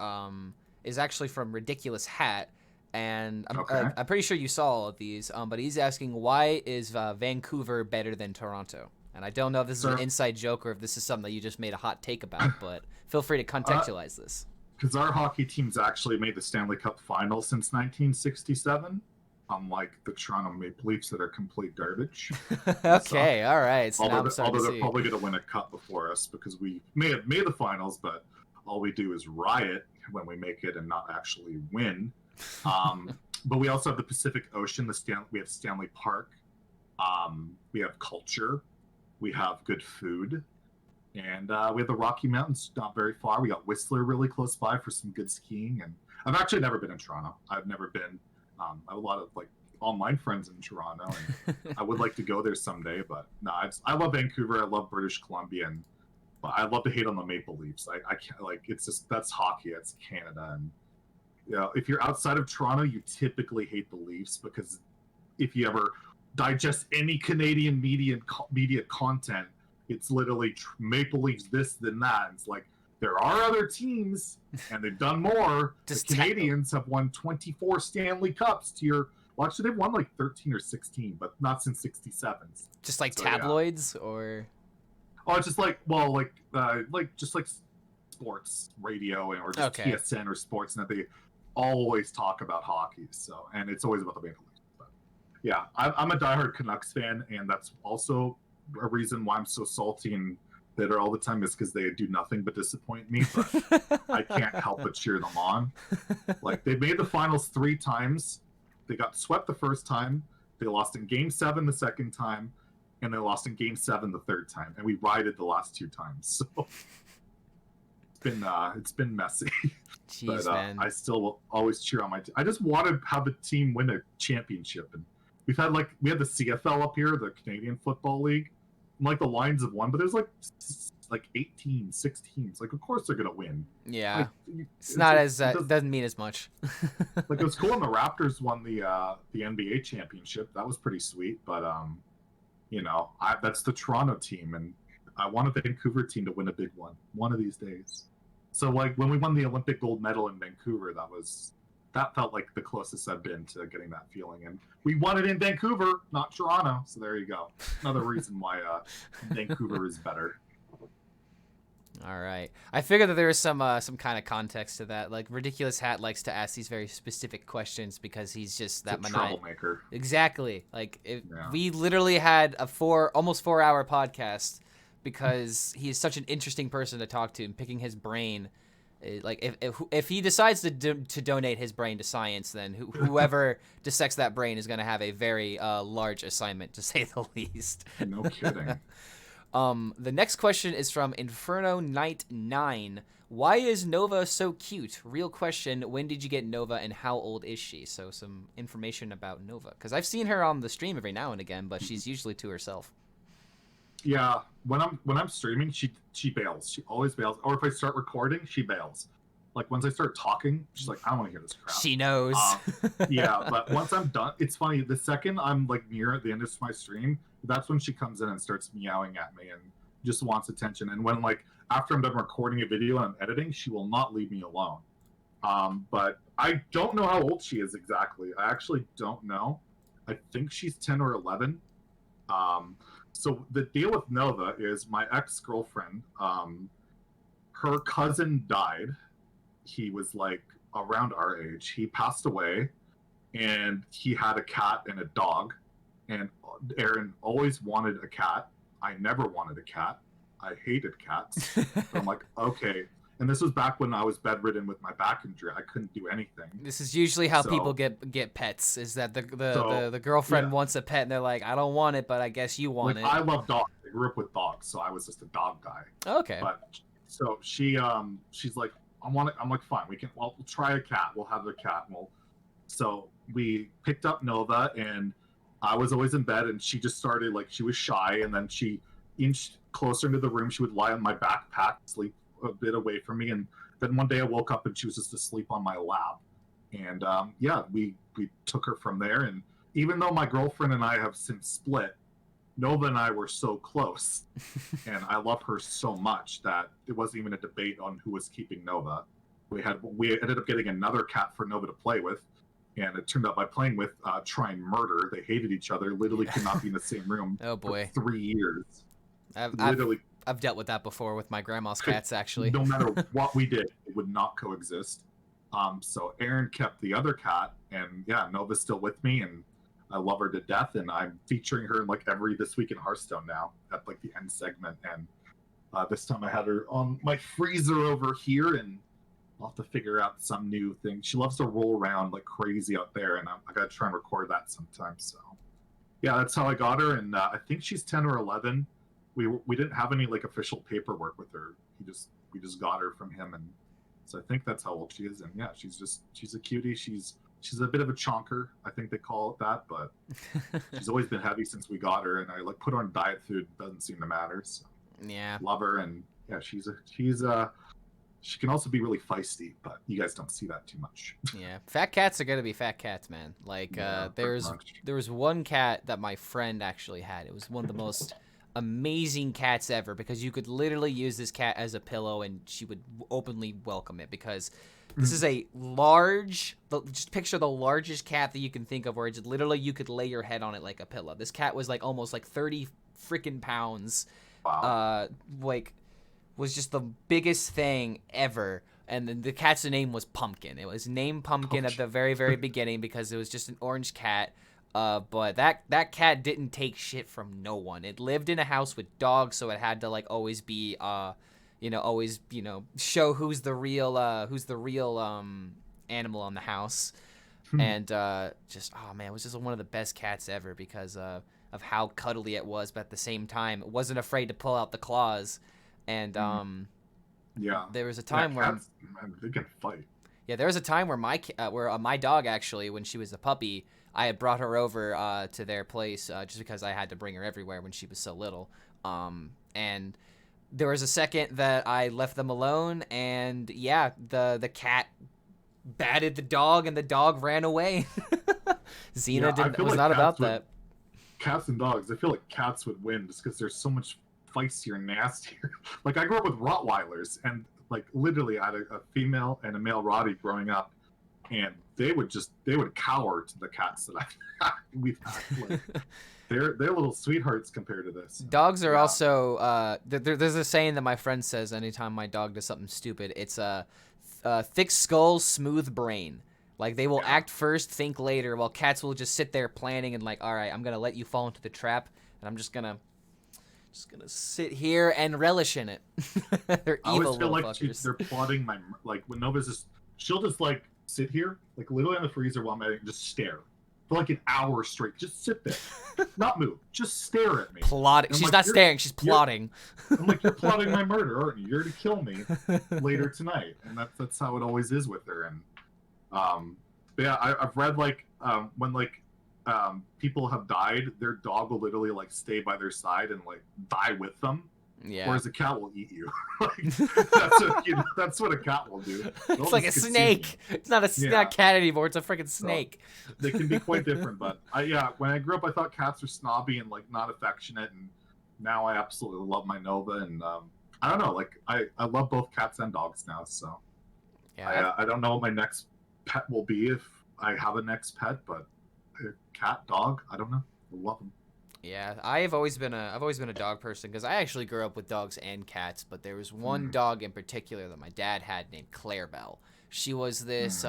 is actually from Ridiculous Hat, and I'm pretty sure you saw all of these. But he's asking, why is Vancouver better than Toronto? And I don't know if this is an inside joke or if this is something that you just made a hot take about, but feel free to contextualize this. Because our hockey team's actually made the Stanley Cup final since 1967, unlike the Toronto Maple Leafs that are complete garbage. Okay, all right. So although they're probably going to win a cup before us, because we may have made the finals, but all we do is riot when we make it and not actually win. But we also have the Pacific Ocean. We have Stanley Park. We have culture. We have good food. And we have the Rocky Mountains not very far. We got Whistler really close by for some good skiing. And I've actually never been in Toronto. I've never been. I have a lot of like online friends in Toronto, and I would like to go there someday. But no, I love Vancouver. I love British Columbia, and I love to hate on the Maple Leafs. I can't, like, it's just, that's hockey. It's Canada, and if you're outside of Toronto, you typically hate the Leafs, because if you ever digest any Canadian media content, it's literally Maple Leafs this, then that. It's like, there are other teams, and they've done more. The Canadians have won 24 Stanley Cups to your... Well, actually, they've won like 13 or 16, but not since 67. Just like tabloids, or... Oh, it's just like, well, just like sports radio, or just TSN or Sportsnet. They always talk about hockey, so, and it's always about the Maple Leafs. But yeah, I'm a diehard Canucks fan, and that's also a reason why I'm so salty and bitter all the time, is because they do nothing but disappoint me. But I can't help but cheer them on. Like, they made the finals 3 times. They got swept the first time. They lost in Game 7 the second time, and they lost in Game 7 the third time. And we rioted the last 2 times. So it's been messy. Jeez, but man. I still will always cheer on my team. I just want to have a team win a championship, and we had the CFL up here, the Canadian Football League. like the lines of one, but there's like 18, 16. Like, of course they're gonna win. Yeah, Like, it's not just, as doesn't mean as much. like, it was cool when the Raptors won the NBA championship. That was pretty sweet. But that's the Toronto team, and I want a Vancouver team to win a big one of these days. So like when we won the Olympic gold medal in Vancouver, that felt like the closest I've been to getting that feeling. And we won it in Vancouver, not Toronto. So there you go. Another reason why Vancouver is better. All right. I figured that there was some kind of context to that. Like, Ridiculous Hat likes to ask these very specific questions because he's just that troublemaker. Exactly. Like, we literally had a almost 4-hour podcast because he's such an interesting person to talk to, and picking his brain. Like, if he decides to donate his brain to science, then whoever dissects that brain is going to have a very large assignment, to say the least. No kidding. The next question is from Inferno Knight 9. Why is Nova so cute? Real question. When did you get Nova, and how old is she? So some information about Nova, because I've seen her on the stream every now and again, but she's usually to herself. Yeah, when I'm streaming, she bails. She always bails. Or if I start recording, she bails. Like, once I start talking, she's like, I don't want to hear this crap. She knows. Yeah, but once I'm done, it's funny. The second I'm like near at the end of my stream, that's when she comes in and starts meowing at me and just wants attention. And when, like, after I'm done recording a video and I'm editing, she will not leave me alone. But I don't know how old she is exactly. I actually don't know. I think she's 10 or 11. So the deal with Nova is my ex-girlfriend, her cousin died. He was like around our age. He passed away, and he had a cat and a dog. And Aaron always wanted a cat. I never wanted a cat. I hated cats. So I'm like, okay. And this was back when I was bedridden with my back injury. I couldn't do anything. This is usually how people get pets. Is that the girlfriend wants a pet, and they're like, I don't want it, but I guess you want it. I love dogs. I grew up with dogs, so I was just a dog guy. Okay. But so she's like, I want it. I'm like, fine. We'll try a cat. We'll have the cat. So we picked up Nova, and I was always in bed, and she just started, like, she was shy, and then she inched closer into the room. She would lie on my backpack, sleep a bit away from me, and then one day I woke up and she was just asleep on my lap. And we took her from there. And even though my girlfriend and I have since split, Nova and I were so close, and I love her so much that it wasn't even a debate on who was keeping Nova. We ended up getting another cat for Nova to play with, and it turned out by playing with trying murder. They hated each other, literally could not be in the same room. Oh boy. For 3 years. I've dealt with that before with my grandma's cats, actually. No matter what we did, it would not coexist. So Aaron kept the other cat, and Nova's still with me, and I love her to death, and I'm featuring her in like every This Week in Hearthstone now at like the end segment. And this time I had her on my freezer over here, and I'll have to figure out some new thing. She loves to roll around like crazy out there, and I got to try and record that sometime. So yeah, that's how I got her, and I think she's 10 or 11. We didn't have any like official paperwork with her. We just got her from him, and so I think that's how old she is. And yeah, she's a cutie. She's a bit of a chonker, I think they call it that, but she's always been heavy since we got her, and I like put her on diet food. Doesn't seem to matter. So yeah, love her, and yeah, she can also be really feisty, but you guys don't see that too much. Yeah, fat cats are gonna be fat cats, man. Like there was one cat that my friend actually had. It was one of the most amazing cats ever, because you could literally use this cat as a pillow, and she would openly welcome it, because this is a just picture the largest cat that you can think of, where it's literally you could lay your head on it like a pillow. This cat was like almost like 30 freaking pounds. Wow. Was just the biggest thing ever. And then the cat's name was Pumpkin. It was named Pumpkin at the very, very beginning because it was just an orange cat. But that cat didn't take shit from no one. It lived in a house with dogs, so it had to like always be show who's the real animal on the house. And just, oh man, it was just one of the best cats ever because of how cuddly it was, but at the same time it wasn't afraid to pull out the claws. And there was a time where cats, man, they can fight. Yeah, there was a time where my dog, actually, when she was a puppy, I had brought her over to their place just because I had to bring her everywhere when she was so little. And there was a second that I left them alone, and yeah, the cat batted the dog, and the dog ran away. Xena was not about that. Cats and dogs, I feel like cats would win just because they're so much feistier and nastier. Like, I grew up with Rottweilers, and like literally I had a female and a male Rottie growing up, and they would cower to the cats that we've had. Like, they're little sweethearts compared to this. Dogs are also there's a saying that my friend says anytime my dog does something stupid. It's a thick skull, smooth brain. Like, they will act first, think later, while cats will just sit there planning and like, all right, I'm gonna let you fall into the trap, and I'm just gonna sit here and relish in it. They're evil. I always feel like they're plotting my, like, when Nova's just, she'll just like sit here, like literally in the freezer while I'm eating, just stare for like an hour straight. Just sit there, not move, just stare at me. Plotting. She's like, not staring. She's plotting. I'm like, you're plotting my murder, aren't you? You're to kill me later tonight, and that's how it always is with her. And but yeah, I've read like when like people have died, their dog will literally like stay by their side and like die with them. Yeah. Whereas a cat will eat you. Like, that's what a cat will do. It's like a snake. It's not a cat anymore. It's a freaking snake. So, they can be quite different, but when I grew up, I thought cats were snobby and like not affectionate, and now I absolutely love my Nova. And I don't know, like I love both cats and dogs now. So yeah, I don't know what my next pet will be if I have a next pet, but a cat, dog, I don't know. I love them. Yeah, I've always been a dog person because I actually grew up with dogs and cats, but there was one dog in particular that my dad had named Clarabelle. She was this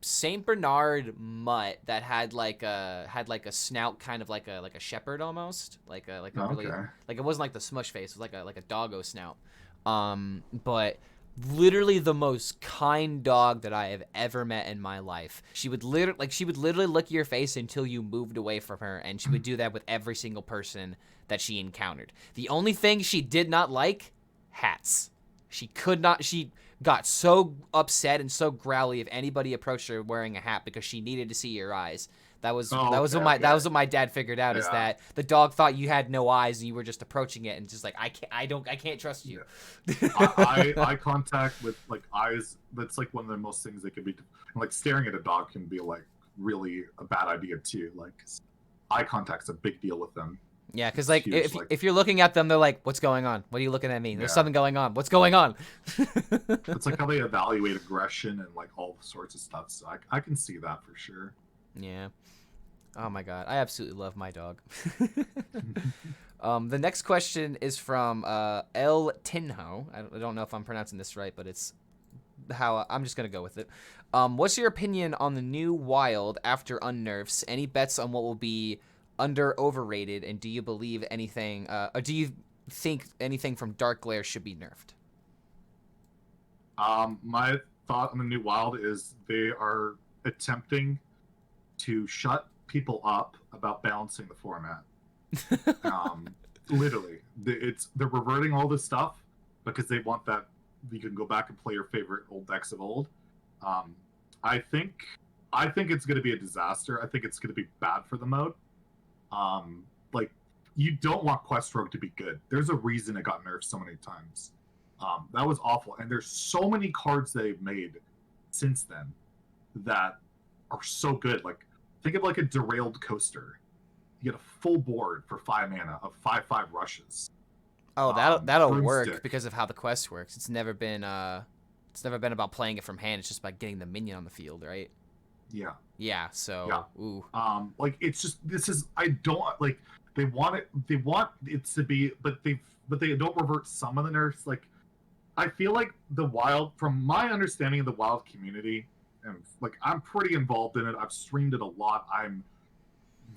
Saint Bernard mutt that had like a snout kind of like a shepherd almost, like it wasn't like the smush face, it was like a doggo snout. But literally the most kind dog that I have ever met in my life. She would literally lick your face until you moved away from her, and she would do that with every single person that she encountered. The only thing she did not like, hats. She got so upset and so growly if anybody approached her wearing a hat because she needed to see your eyes. That was what my dad figured out, is that the dog thought you had no eyes and you were just approaching it and just like, I can't trust you. Eye contact with like eyes, that's like one of the most things that can be, like staring at a dog can be like really a bad idea too. Like eye contact's a big deal with them. Yeah, because like if you're looking at them, they're like, what's going on? What are you looking at me? There's something going on. What's going on? It's like how they evaluate aggression and like all sorts of stuff. So I can see that for sure. Yeah. Oh my god, I absolutely love my dog. The next question is from El Tinho. I don't know if I'm pronouncing this right, but it's how I'm just gonna go with it. What's your opinion on the new Wild after unnerfs? Any bets on what will be overrated, and do you believe anything? Or do you think anything from Dark Glare should be nerfed? My thought on the new Wild is they are attempting to shut people up about balancing the format. Literally, they're reverting all this stuff because they want that you can go back and play your favorite old decks of old. I think it's going to be a disaster. I think it's going to be bad for the mode. Like, you don't want Quest Rogue to be good. There's a reason it got nerfed so many times. That was awful, and there's so many cards they've made since then that are so good. Like, think of like a Derailed Coaster. You get a full board for 5 mana of 5/5 rushes. Oh, that'll work because of how the quest works. It's never been about playing it from hand. It's just about getting the minion on the field, right? Yeah. Yeah. So. Yeah. Ooh. Like, it's just, I don't like, they want it to be, but they don't revert some of the nerfs. Like, I feel like the Wild, from my understanding of the Wild community, and like I'm pretty involved in it. I've streamed it a lot. I'm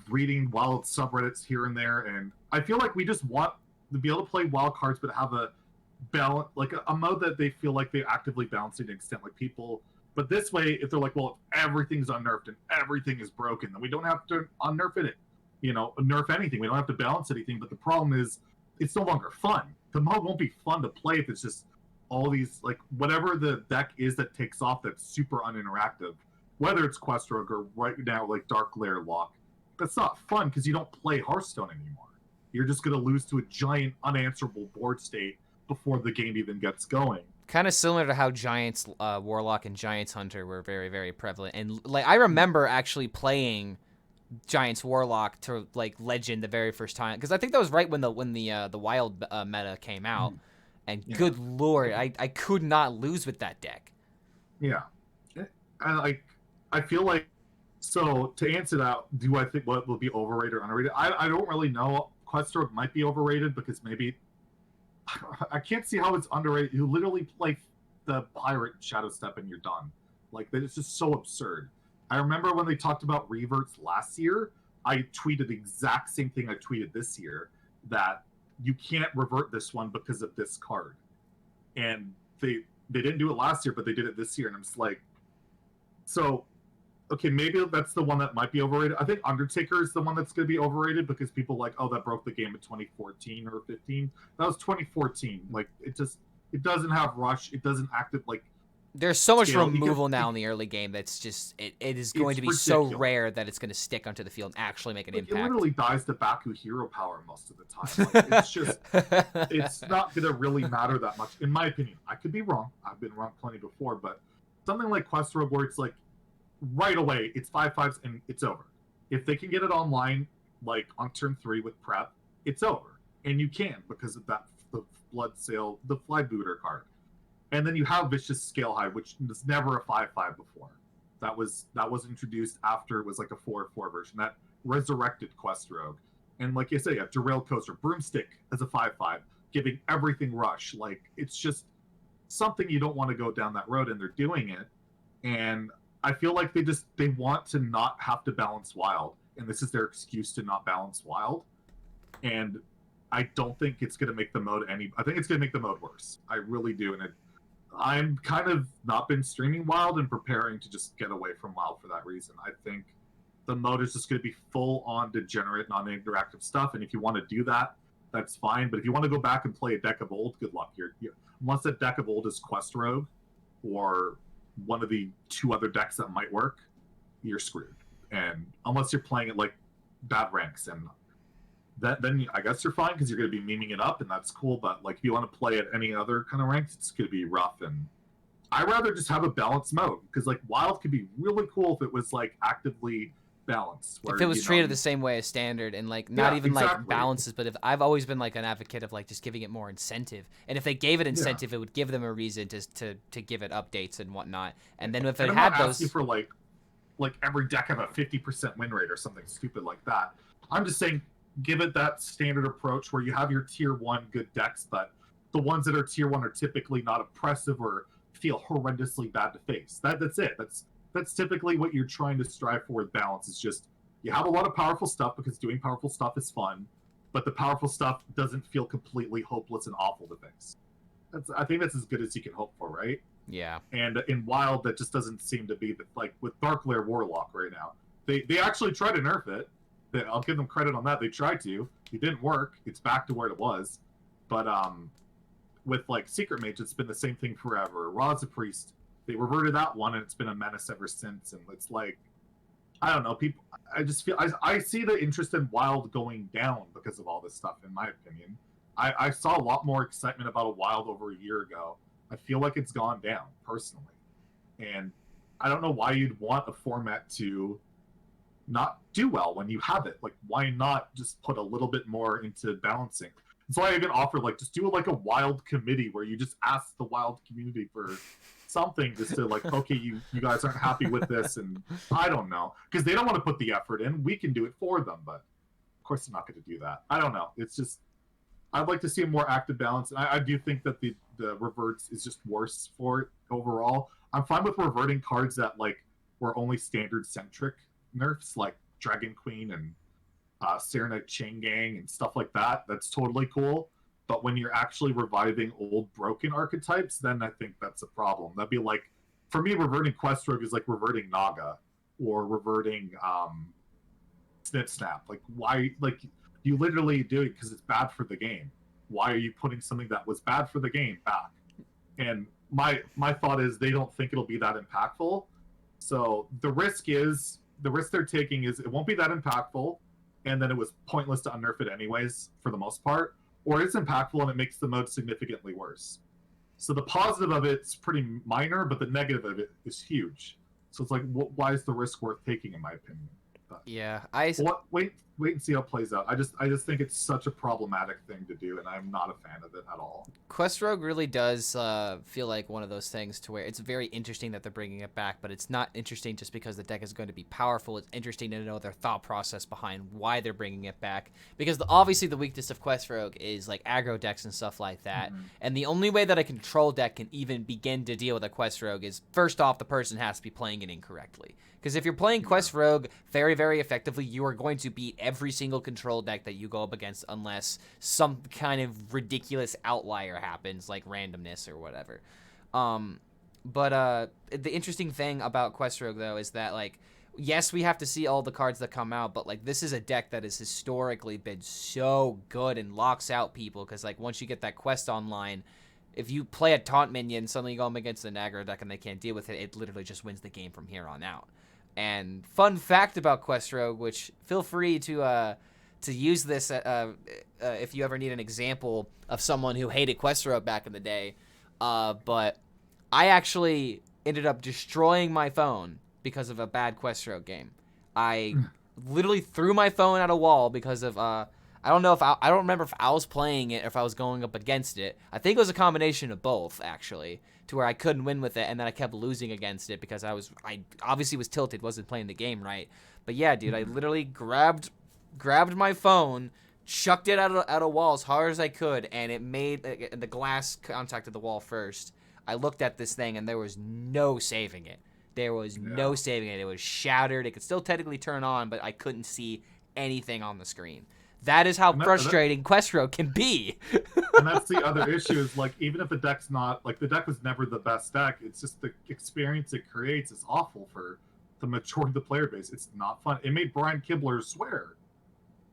reading Wild subreddits here and there, and I feel like we just want to be able to play Wild cards, but have a balance, like a mode that they feel like they actively balance to an extent, like people. But this way, if they're like, well, if everything's unnerfed and everything is broken, then we don't have to unnerf it. Nerf anything. We don't have to balance anything. But the problem is, it's no longer fun. The mode won't be fun to play if it's just all these, like, whatever the deck is that takes off that's super uninteractive, whether it's Quest Rogue or right now like Dark Glare Lock, that's not fun because you don't play Hearthstone anymore. You're just going to lose to a giant unanswerable board state before the game even gets going. Kind of similar to how Giants Warlock and Giants Hunter were very, very prevalent. And like I remember actually playing Giants Warlock to like Legend the very first time, because I think that was right when the Wild meta came out. And good lord, I could not lose with that deck. Yeah, and I feel like, so to answer that, do I think what will be overrated or underrated? I don't really know. Quest Rogue might be overrated because maybe I can't see how it's underrated. You literally play the pirate Shadow Step and you're done. Like, that is just so absurd. I remember when they talked about reverts last year, I tweeted the exact same thing I tweeted this year, that you can't revert this one because of this card. And they didn't do it last year, but they did it this year, and I'm just like, so okay, maybe that's the one that might be overrated. I think Undertaker is the one that's going to be overrated because people like, oh, that broke the game in 2014 or 15. That was 2014. Like, it doesn't have rush. It doesn't active like. There's so much removal now in the early game that's just it is going to be ridiculous. So rare that it's going to stick onto the field and actually make an impact. It literally dies to Baku hero power most of the time. Like, it's just it's not going to really matter that much, in my opinion. I could be wrong. I've been wrong plenty before, but something like Quest Rogue where it's like, right away, it's 5/5s and it's over. If they can get it online, like on turn 3 with prep, it's over. And you can because of that, the Blood Sail, the Fly Booter card. And then you have Vicious Scale High, which was never a 5/5 before. That was introduced after it was like a 4/4 version. That resurrected Quest Rogue. And like you say, you have Derailed Coaster, Broomstick as a 5/5, giving everything rush. Like, it's just something you don't want to go down that road, and they're doing it. And I feel like they want to not have to balance Wild, and this is their excuse to not balance Wild. And I don't think it's going to make the mode I think it's going to make the mode worse. I really do. And I'm kind of not been streaming Wild and preparing to just get away from Wild for that reason. I think the mode is just going to be full on degenerate, non-interactive stuff. And if you want to do that, that's fine. But if you want to go back and play a deck of old, good luck. Unless that deck of old is Quest Rogue or one of the 2 other decks that might work, you're screwed. And unless you're playing it like bad ranks, and then I guess you're fine because you're going to be memeing it up, and that's cool. But like, if you want to play at any other kind of ranks, it's going to be rough. And I'd rather just have a balanced mode, because like Wild could be really cool if it was like actively balanced. Where, if it was treated the same way as Standard, and like not even like balances, but if I've always been like an advocate of like just giving it more incentive, and if they gave it incentive, it would give them a reason to give it updates and whatnot. And then if it had those, asking for like every deck have a 50% win rate or something stupid like that. I'm just saying, give it that standard approach where you have your tier 1 good decks, but the ones that are tier 1 are typically not oppressive or feel horrendously bad to face. That's it. That's typically what you're trying to strive for with balance. Is just, you have a lot of powerful stuff because doing powerful stuff is fun, but the powerful stuff doesn't feel completely hopeless and awful to face. I think that's as good as you can hope for, right? Yeah. And in Wild, that just doesn't seem to be like with Dark Lair Warlock right now. They actually tried to nerf it. I'll give them credit on that. They tried to. It didn't work. It's back to where it was. But with like Secret Mage, it's been the same thing forever. Ra's a Priest, they reverted that one, and it's been a menace ever since. And it's like, I don't know, people. I just feel I see the interest in Wild going down because of all this stuff. In my opinion, I saw a lot more excitement about a Wild over a year ago. I feel like it's gone down personally, and I don't know why you'd want a format to not do well when you have it. Like, why not just put a little bit more into balancing? That's why I even offered, like, just do like a Wild committee where you just ask the Wild community for something, just to like, okay, you guys aren't happy with this, and I don't know, because they don't want to put the effort in. We can do it for them, but of course they're not going to do that. I don't know. It's just, I'd like to see a more active balance, and I do think that the reverts is just worse for it overall. I'm fine with reverting cards that like were only standard centric nerfs, like Dragon Queen and Serenite Chain Gang and stuff like that. That's totally cool. But when you're actually reviving old broken archetypes, then I think that's a problem. That'd be like, for me, reverting Quest Rogue is like reverting Naga or reverting Snip Snap. Like, why? Like, you literally do it because it's bad for the game. Why are you putting something that was bad for the game back? And my thought is they don't think it'll be that impactful. So the risk they're taking is it won't be that impactful. and then it was pointless to unnerf it anyways for the most part, or it's impactful and it makes the mode significantly worse. So the positive of it's pretty minor, but the negative of it is huge. So it's like, why is the risk worth taking, in my opinion? But Yeah, wait and see how it plays out. I just think it's such a problematic thing to do, and I'm not a fan of it at all. Quest Rogue really does feel like one of those things to where it's very interesting that they're bringing it back, but it's not interesting just because the deck is going to be powerful. It's interesting to know their thought process behind why they're bringing it back, because obviously the weakness of Quest Rogue is like aggro decks and stuff like that, and the only way that a control deck can even begin to deal with a Quest Rogue is, first off, the person has to be playing it incorrectly. Because if you're playing Quest Rogue very, very effectively, you are going to beat every single control deck that you go up against unless some kind of ridiculous outlier happens, like randomness or whatever. But the interesting thing about Quest Rogue, though, is that, like, yes, we have to see all the cards that come out, but, like, this is a deck that has historically been so good and locks out people, because, like, once you get that quest online, if you play a taunt minion, suddenly you go up against an aggro deck and they can't deal with it, it literally just wins the game from here on out. And fun fact about Quest Rogue, which feel free to use this if you ever need an example of someone who hated Quest Rogue back in the day. But I actually ended up destroying my phone because of a bad Quest Rogue game. I literally threw my phone at a wall because of I don't remember if I was playing it or if I was going up against it. I think it was a combination of both, actually, to where I couldn't win with it, and then I kept losing against it because I obviously was tilted, wasn't playing the game right. But yeah, dude, I literally grabbed my phone, chucked it out a wall as hard as I could, and it made the glass contacted the wall first. I looked at this thing, and there was no saving it. There was no saving it. It was shattered. It could still technically turn on, but I couldn't see anything on the screen. That is how frustrating Quest Rogue can be. And that's the other issue is, like, even if the deck's not, like, the deck was never the best deck, it's just the experience it creates is awful for the majority of the player base. It's not fun. It made Brian Kibler swear.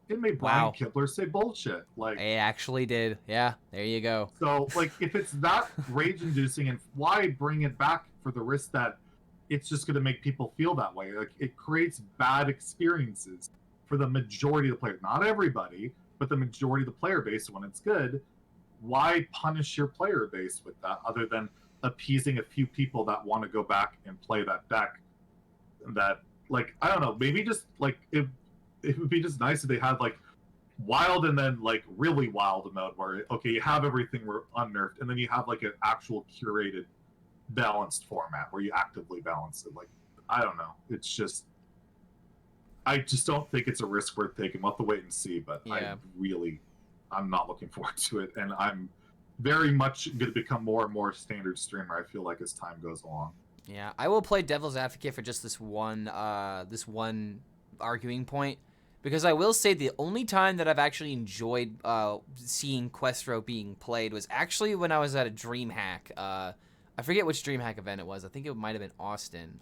It made Brian Kibler say bullshit. Like, it actually did. Yeah, there you go. So, like, if it's that rage-inducing, and why bring it back for the risk that it's just going to make people feel that way? Like, it creates bad experiences for the majority of the players. Not everybody, but the majority of the player base when it's good. Why punish your player base with that other than appeasing a few people that want to go back and play that deck? That, like, I don't know, maybe just, like, it would be just nice if they had, like, wild and then, like, really wild mode where, okay, you have everything unnerfed, and then you have, like, an actual curated, balanced format where you actively balance it. Like, I don't know. It's just, I just don't think it's a risk worth taking. We'll have to wait and see, but I'm not looking forward to it, and I'm very much going to become more and more standard streamer, I feel like, as time goes along. Yeah, I will play devil's advocate for just this one arguing point, because I will say the only time that I've actually enjoyed seeing Quest Rogue being played was actually when I was at a DreamHack. I forget which DreamHack event it was. I think it might have been Austin.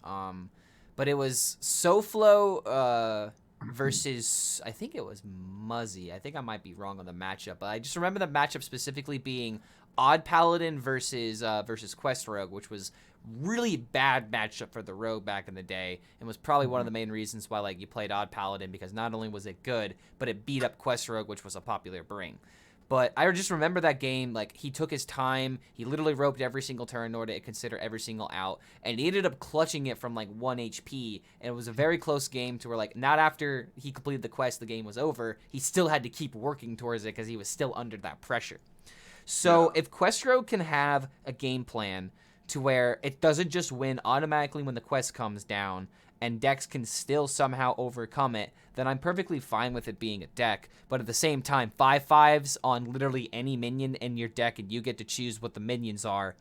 But it was SoFlo versus, I think it was Muzzy. I think I might be wrong on the matchup, but I just remember the matchup specifically being Odd Paladin versus Quest Rogue, which was really bad matchup for the Rogue back in the day, and was probably one of the main reasons why, like, you played Odd Paladin, because not only was it good, but it beat up Quest Rogue, which was a popular bring. But I just remember that game, like, he took his time. He literally roped every single turn in order to consider every single out. And he ended up clutching it from, like, 1 HP. And it was a very close game to where, like, not after he completed the quest, the game was over. He still had to keep working towards it because he was still under that pressure. So if Quest Rogue can have a game plan to where it doesn't just win automatically when the quest comes down, and decks can still somehow overcome it, then I'm perfectly fine with it being a deck. But at the same time, 5/5s on literally any minion in your deck, and you get to choose what the minions are,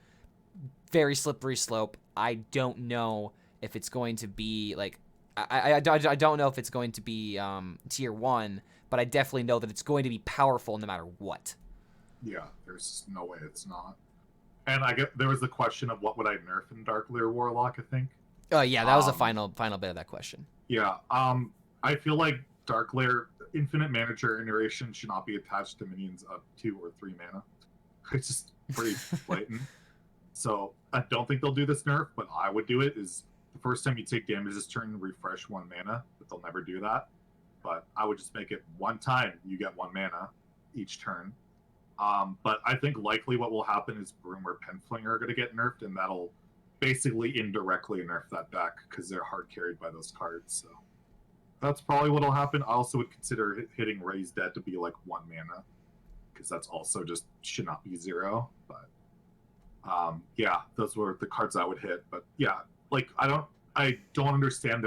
very slippery slope. I don't know if it's going to be, like, I don't know if it's going to be tier 1, but I definitely know that it's going to be powerful no matter what. Yeah, there's no way it's not. And there was the question of what would I nerf in Darkleer Warlock, I think. Oh, yeah, that was the final bit of that question. Yeah, I feel like Darkleer Infinite Mana Generation should not be attached to minions of 2 or 3 mana. It's just pretty blatant. So I don't think they'll do this nerf, but I would do it. Is the first time you take damage this turn, refresh 1 mana, but they'll never do that. but I would just make it one time you get 1 mana each turn. But I think likely what will happen is Broom or Penflinger are going to get nerfed, and that'll basically indirectly nerf that deck because they're hard carried by those cards. So that's probably what'll happen. I also would consider hitting Raise Dead to be like 1 mana, because that's also just should not be 0. But yeah, those were the cards I would hit. But yeah, like I don't understand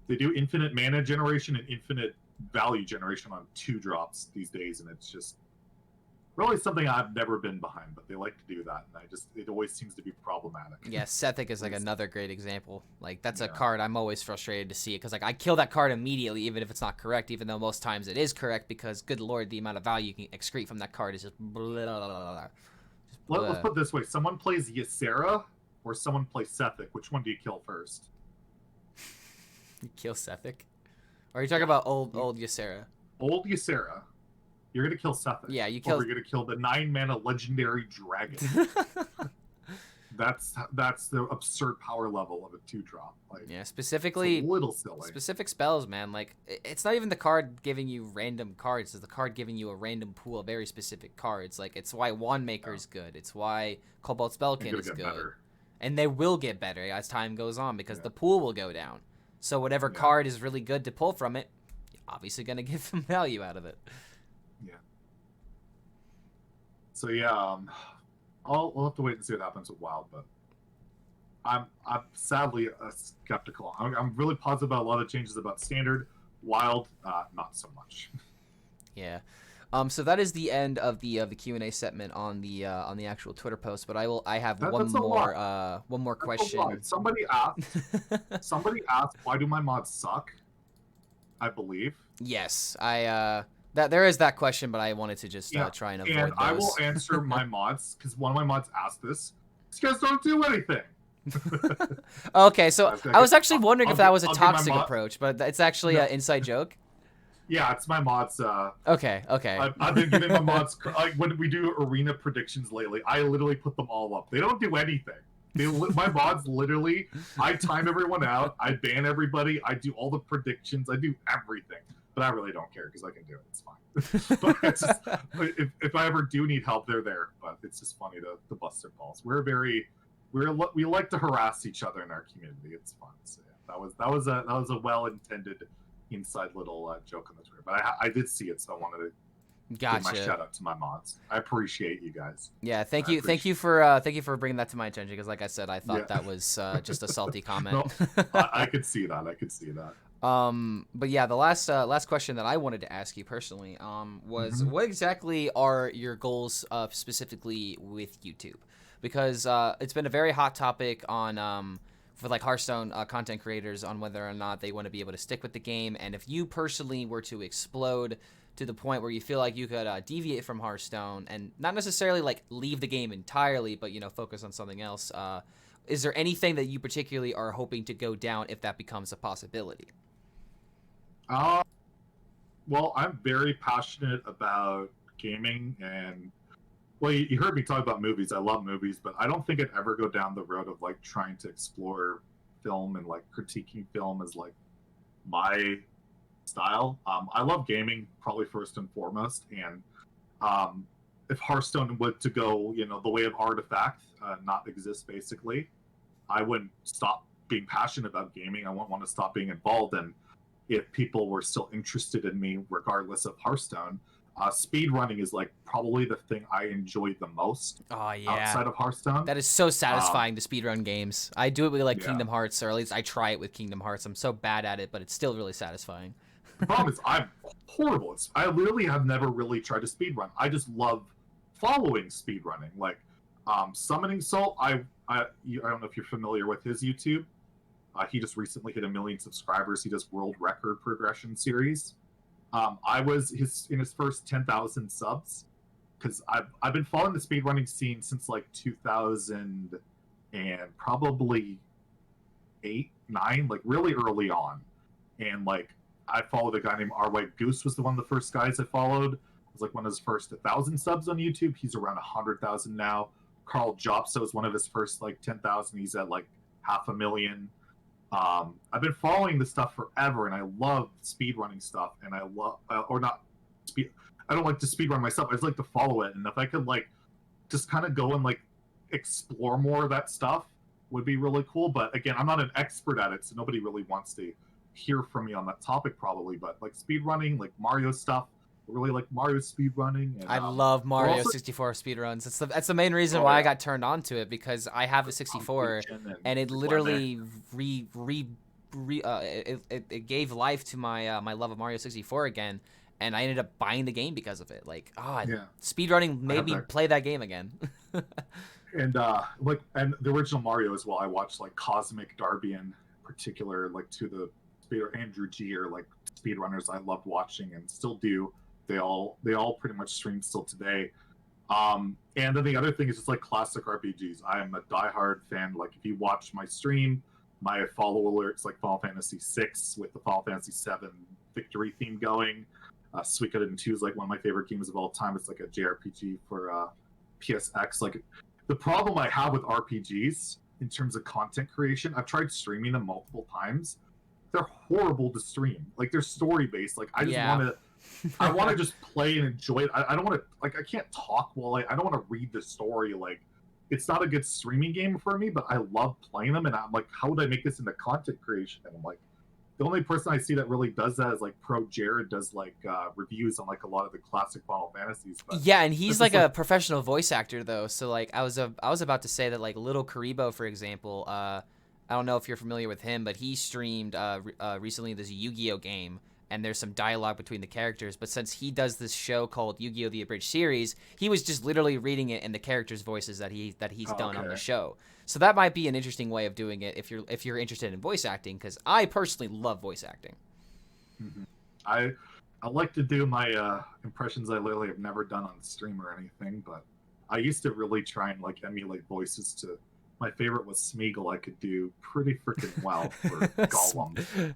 they do infinite mana generation and infinite value generation on 2-drops these days, and it's just really something I've never been behind, but they like to do that, and it always seems to be problematic. Yeah, Sethic is like another great example. Like that's a card I'm always frustrated to see, because like I kill that card immediately, even if it's not correct, even though most times it is correct, because good lord, the amount of value you can excrete from that card is just blah, blah, blah, blah. Let's put it this way: someone plays Ysera or someone plays Sethic. Which one do you kill first? You kill Sethic? Or are you talking about old Ysera? Old Ysera. You're gonna kill Sethic. Yeah, you kill. Or you're gonna kill the 9-mana legendary dragon. That's the absurd power level of a 2-drop. Like, yeah, specifically it's a little silly. Specific spells, man. Like it's not even the card giving you random cards; it's the card giving you a random pool of very specific cards. Like it's why Wand Maker is good. It's why Cobalt Spellkin is good, better. And they will get better as time goes on because the pool will go down. So whatever card is really good to pull from it, you're obviously gonna get some value out of it. Yeah. So yeah, we'll have to wait and see what happens with Wild, but I'm sadly skeptical. I'm really positive about a lot of changes about Standard. Wild, not so much. Yeah. So that is the end of the Q&A segment on the actual Twitter post. But I have one more question. Somebody asked why do my mods suck? I believe. Yes, there is that question, but I wanted to just try and avoid those. I will answer my mods, because one of my mods asked this. These guys don't do anything. Okay, so I was actually wondering if that was a toxic approach, but it's actually an inside joke. Yeah, it's my mods. Okay. I've been giving my mods, like when we do arena predictions lately, I literally put them all up. They don't do anything. My mods literally, I time everyone out, I ban everybody, I do all the predictions, I do everything. But I really don't care because I can do it. It's fine. But it's just, if I ever do need help, they're there. But it's just funny to bust their balls. We like to harass each other in our community. It's fun. So yeah, that was a well-intended inside little joke on the Twitter. But I did see it, so I wanted to give my shout out to my mods. I appreciate you guys. Yeah, thank you for bringing that to my attention, because like I said, I thought that was just a salty comment. No, I could see that. But yeah, the last question that I wanted to ask you personally was what exactly are your goals specifically with YouTube? Because it's been a very hot topic on for like Hearthstone content creators on whether or not they want to be able to stick with the game, and if you personally were to explode to the point where you feel like you could deviate from Hearthstone and not necessarily like leave the game entirely, but focus on something else, is there anything that you particularly are hoping to go down if that becomes a possibility? Well, I'm very passionate about gaming, and you heard me talk about movies. I love movies, but I don't think I'd ever go down the road of like trying to explore film and like critiquing film as like my style. I love gaming probably first and foremost, and if Hearthstone were to go, the way of Artifact, not exist basically, I wouldn't stop being passionate about gaming. I wouldn't want to stop being involved, and if people were still interested in me regardless of Hearthstone, speedrunning is like probably the thing I enjoy the most outside of Hearthstone. That is so satisfying to speedrun games. I do it with like Kingdom Hearts, or at least I try it with Kingdom Hearts. I'm so bad at it, but it's still really satisfying. The problem is I'm horrible. I literally have never really tried to speedrun. I just love following speedrunning. Like Summoning Soul, I don't know if you're familiar with his YouTube. He just recently hit 1 million subscribers. He does world record progression series. I was in his first 10,000 subs, because I've been following the speedrunning scene since like 2000 and probably 8, 9, like really early on. And like I followed a guy named R White Goose, was one of the first guys I followed. It was like one of his first 1,000 subs on YouTube. He's around 100,000 now. Carl Jopso is one of his first like 10,000. He's at like 500,000. I've been following this stuff forever, and I love speedrunning stuff, and I love or not speed. I don't like to speedrun myself. I just like to follow it, and if I could like just kind of go and like explore more of that stuff, would be really cool. But again, I'm not an expert at it, so nobody really wants to hear from me on that topic probably. But like speedrunning, like Mario stuff, I really like Mario speedrunning. And, I love Mario also, 64 speedruns. That's the main reason why I got turned on to it, because I have a 64 and it literally it gave life to my my love of Mario 64 again, and I ended up buying the game because of it. Like, speedrunning made me play that game again. And like, and the original Mario as well. I watched like Cosmic Darby in particular, like to the speeder Andrew G or like speedrunners I loved watching and still do. They all pretty much stream still today. And then the other thing is just like classic RPGs. I am a diehard fan. Like if you watch my stream, my follow alerts like Final Fantasy VI with the Final Fantasy VII victory theme going. Suikoden 2 is like one of my favorite games of all time. It's like a JRPG for PSX. Like the problem I have with RPGs in terms of content creation, I've tried streaming them multiple times. They're horrible to stream. Like they're story based. Like I just want to. I want to just play and enjoy it. I don't want to, like, I can't talk while I don't want to read the story. Like, it's not a good streaming game for me, but I love playing them. And I'm like, how would I make this into content creation? And I'm like, the only person I see that really does that is like Pro Jared does like reviews on like a lot of the classic Final Fantasies. But yeah, and he's like a professional voice actor though. So like I was about to say that like Little Karibo, for example, I don't know if you're familiar with him, but he streamed recently this Yu-Gi-Oh game. And there's some dialogue between the characters, but since he does this show called Yu-Gi-Oh! The Abridged Series, he was just literally reading it in the characters' voices that he's done on the show. So that might be an interesting way of doing it if you're interested in voice acting, because I personally love voice acting. Mm-hmm. I like to do my impressions I literally have never done on stream or anything, but I used to really try and like emulate voices to. My favorite was Smeagol. I could do pretty freaking well for Gollum.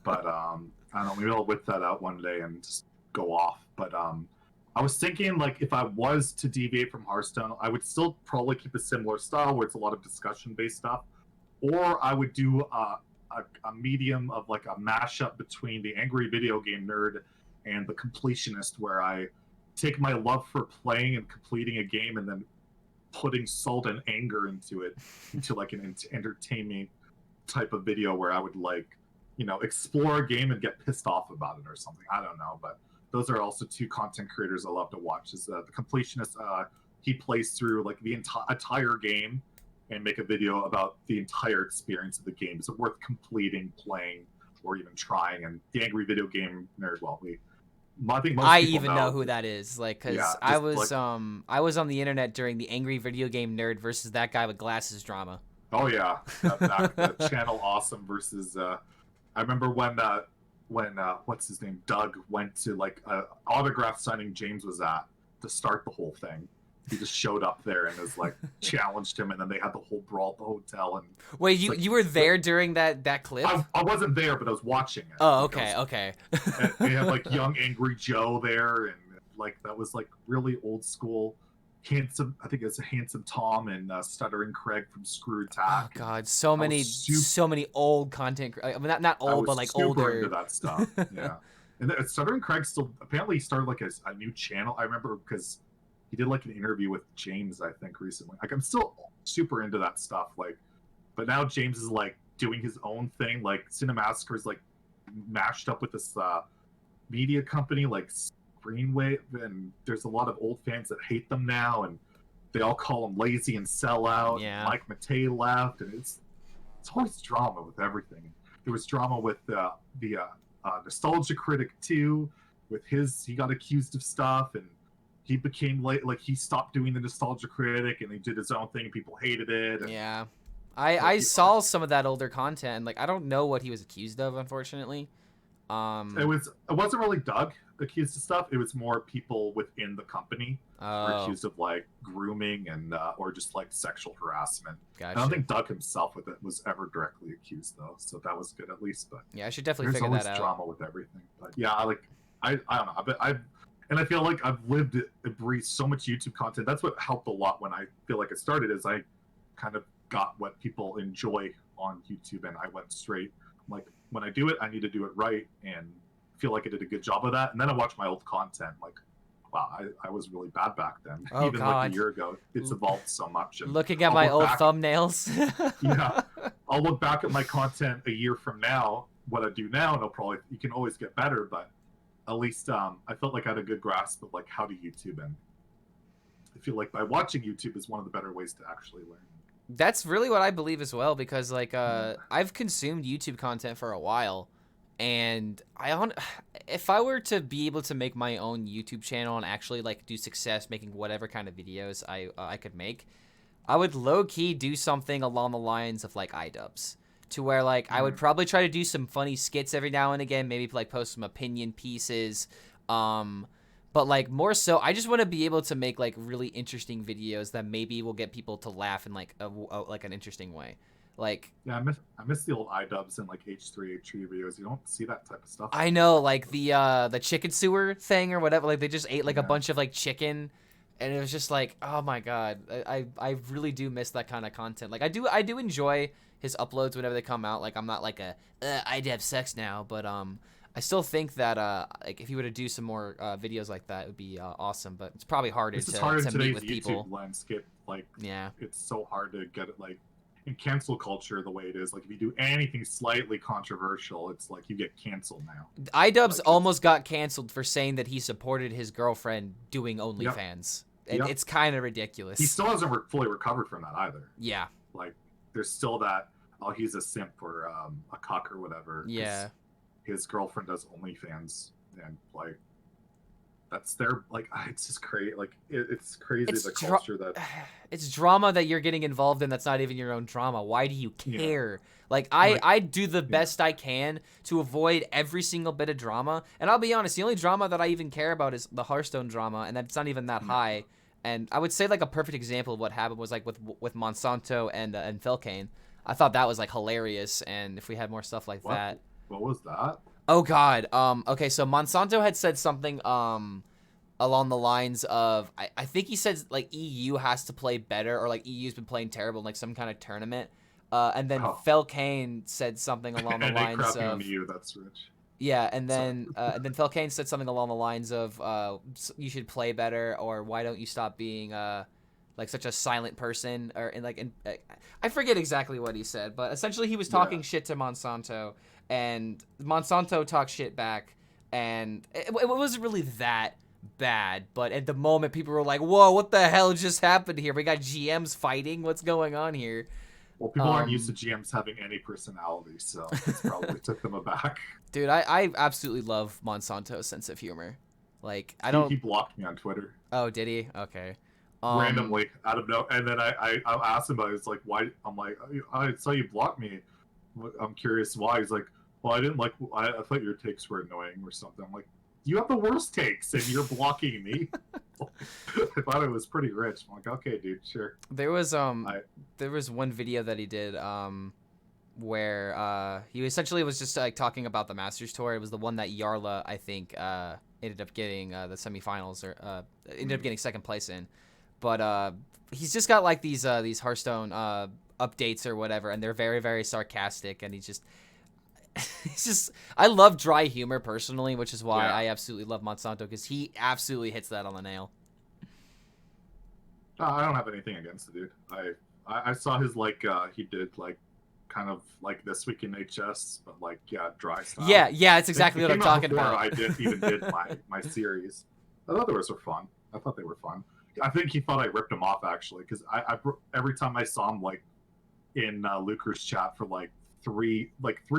But I don't know, maybe I'll whip that out one day and just go off. But I was thinking, like, if I was to deviate from Hearthstone, I would still probably keep a similar style where it's a lot of discussion-based stuff. Or I would do a medium of, like, a mashup between the angry video game nerd and the completionist, where I take my love for playing and completing a game and then putting salt and anger into it, into like an entertainment type of video where I would like, you know, explore a game and get pissed off about it or something. I don't know, but those are also two content creators I love to watch. Is the completionist? He plays through like the entire game and make a video about the entire experience of the game. Is it worth completing, playing, or even trying? And the angry video game nerd, well, I think most people know who that is, like, because I was on the internet during the angry video game nerd versus that guy with glasses drama. Oh yeah, that channel awesome versus. I remember when what's his name, Doug, went to like autograph signing James was at to start the whole thing. He just showed up there and was like challenged him, and then they had the whole brawl at the hotel. And wait, you were there during that clip? I wasn't there, but I was watching it. Oh, okay. And they had like young angry Joe there, and like that was like really old school. Handsome, I think it's a Handsome Tom and Stuttering Craig from Screw Attack. Oh God, so many old content. I mean, not old, but like older. Into that stuff. Yeah, and Stuttering Craig still apparently started like a new channel. I remember because he did like an interview with James, I think, recently. Like I'm still super into that stuff. Like, but now James is like doing his own thing. Like Cinemassacre is like mashed up with this media company like Greenwave, and there's a lot of old fans that hate them now, and they all call him lazy and sell out. Yeah. Mike Matei left, and it's always drama with everything. There was drama with the Nostalgia Critic too. With he got accused of stuff, and he became like he stopped doing the Nostalgia Critic, and he did his own thing, and people hated it. And yeah, I saw some of that older content, and like I don't know what he was accused of, unfortunately. It wasn't really Doug accused of stuff. It was more people within the company were accused of like grooming and or just like sexual harassment. Gotcha. I don't think Doug himself was ever directly accused though, so that was good at least. But yeah, I should definitely figure that out. There's always drama with everything. But yeah, I don't know. But I feel like I've lived and breathed so much YouTube content. That's what helped a lot when I feel like it started. Is I kind of got what people enjoy on YouTube, and I went straight. Like, when I do it, I need to do it right and feel like I did a good job of that. And then I watch my old content, like, wow, I was really bad back then. Oh, Even God. like a year ago, it's evolved so much. And Looking at I'll my look old back, thumbnails. yeah, I'll look back at my content a year from now, what I do now, and you can always get better, but at least I felt like I had a good grasp of like how to YouTube, and I feel like by watching YouTube is one of the better ways to actually learn. That's really what I believe as well, because like I've consumed YouTube content for a while, and if I were to be able to make my own YouTube channel and actually like do success making whatever kind of videos I could make, I would low key do something along the lines of like iDubbbz, to where like I would probably try to do some funny skits every now and again, maybe like post some opinion pieces, but like more so I just want to be able to make like really interesting videos that maybe will get people to laugh in like like an interesting way. Like, yeah, I miss the old iDubbbz and like H3 videos. You don't see that type of stuff. I know, like the chicken sewer thing or whatever, like they just ate like a bunch of like chicken, and it was just like, oh my god, I really do miss that kind of content. Like I do enjoy his uploads whenever they come out. Like I'm not like I'd have sex now, but I still think that like if you were to do some more videos like that, it would be awesome. But it's probably harder to meet with YouTube people. Landscape, like, yeah, it's so hard to get it, like in cancel culture the way it is. Like if you do anything slightly controversial, it's like you get canceled now. iDubbbz almost got canceled for saying that he supported his girlfriend doing OnlyFans. Yep. It's kind of ridiculous. He still hasn't fully recovered from that either. Yeah. Like there's still that, oh, he's a simp or a cuck or whatever. Yeah. His girlfriend does OnlyFans, and like that's their, like, it's just crazy. Like it's crazy, the culture that it's drama that you're getting involved in that's not even your own drama. Why do you care? Like I do the best I can to avoid every single bit of drama, and I'll be honest, the only drama that I even care about is the Hearthstone drama, and that's not even that high. And I would say like a perfect example of what happened was like with Monsanto and Felkane. I thought that was like hilarious, and if we had more stuff like that. What was that? Oh god. Okay, so Monsanto had said something along the lines of I think he said like EU has to play better, or like EU's been playing terrible in like some kind of tournament. And then Felkane said something along the lines of EU, that's rich. Yeah, and then Felkane said something along the lines of you should play better, or why don't you stop being like such a silent person, or I forget exactly what he said, but essentially he was talking shit to Monsanto, and Monsanto talked shit back, and it wasn't really that bad, but at the moment people were like, whoa, what the hell just happened here? We got GMs fighting, what's going on here? Well, people aren't used to GMs having any personality, so it's probably took them aback. Dude, I absolutely love Monsanto's sense of humor. Like, I don't... He blocked me on Twitter. Oh, did he? Okay. Randomly, out of no... And then I asked him about it. It's like, why... I'm like, I saw you block me. I'm curious why. He's like, well, I didn't like... I thought your takes were annoying or something. I'm like, you have the worst takes, and you're blocking me? I thought it was pretty rich. I'm like, okay, dude, sure. There was one video that he did where he essentially was just like talking about the Masters Tour. It was the one that Yarla, I think, ended up getting the semifinals, or ended up getting second place in. But he's just got like these Hearthstone updates or whatever, and they're very, very sarcastic, and he's just I love dry humor personally, which is why I absolutely love Monsanto, because he absolutely hits that on the nail. I don't have anything against the dude. I saw his like he did like kind of like This Week in HS, but like dry style. Yeah, it's exactly what I'm talking about. I did my series. I thought those were fun. I thought they were fun. I think he thought I ripped him off actually, because I every time I saw him like in Luker's chat for like three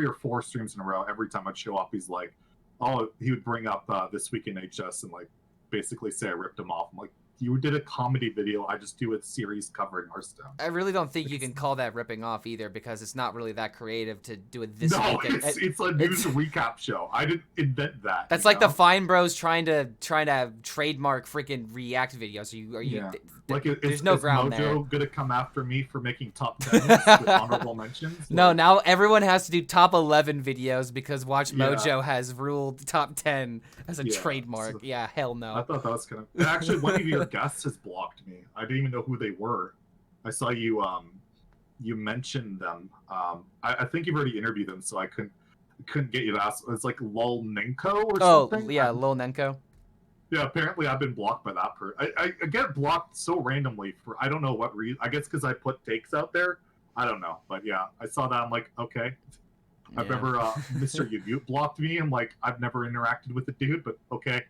or four streams in a row, every time I'd show up, he's like, oh, he would bring up This Week in HS and like basically say I ripped him off. I'm like, you did a comedy video, I just do a series covering Hearthstone. I really don't think you can call that ripping off either, because it's not really that creative to do it this week. It's a news recap show. I didn't invent that. That's like the Fine Bros trying to trademark freaking React videos. Are you there's no ground Mojo there. Gonna come after me for making top 10 with honorable mentions? No, now everyone has to do top 11 videos because Watch Mojo has ruled top 10 as a trademark. So, hell no. I thought that was kind of... Actually, one of your guests has blocked me. I didn't even know who they were. I saw you you mentioned them. I think you've already interviewed them, so I couldn't get you to ask. It's like Lol Ninko or Oh, something. yeah, Lil Nenko. Yeah, apparently I've been blocked by that person. I get blocked so randomly for I don't know what reason. I guess because I put takes out there. I don't know, but yeah, I saw that. I'm like, okay. I've Yeah. never Mr. Yute blocked me. I'm like, I've never interacted with the dude, but okay.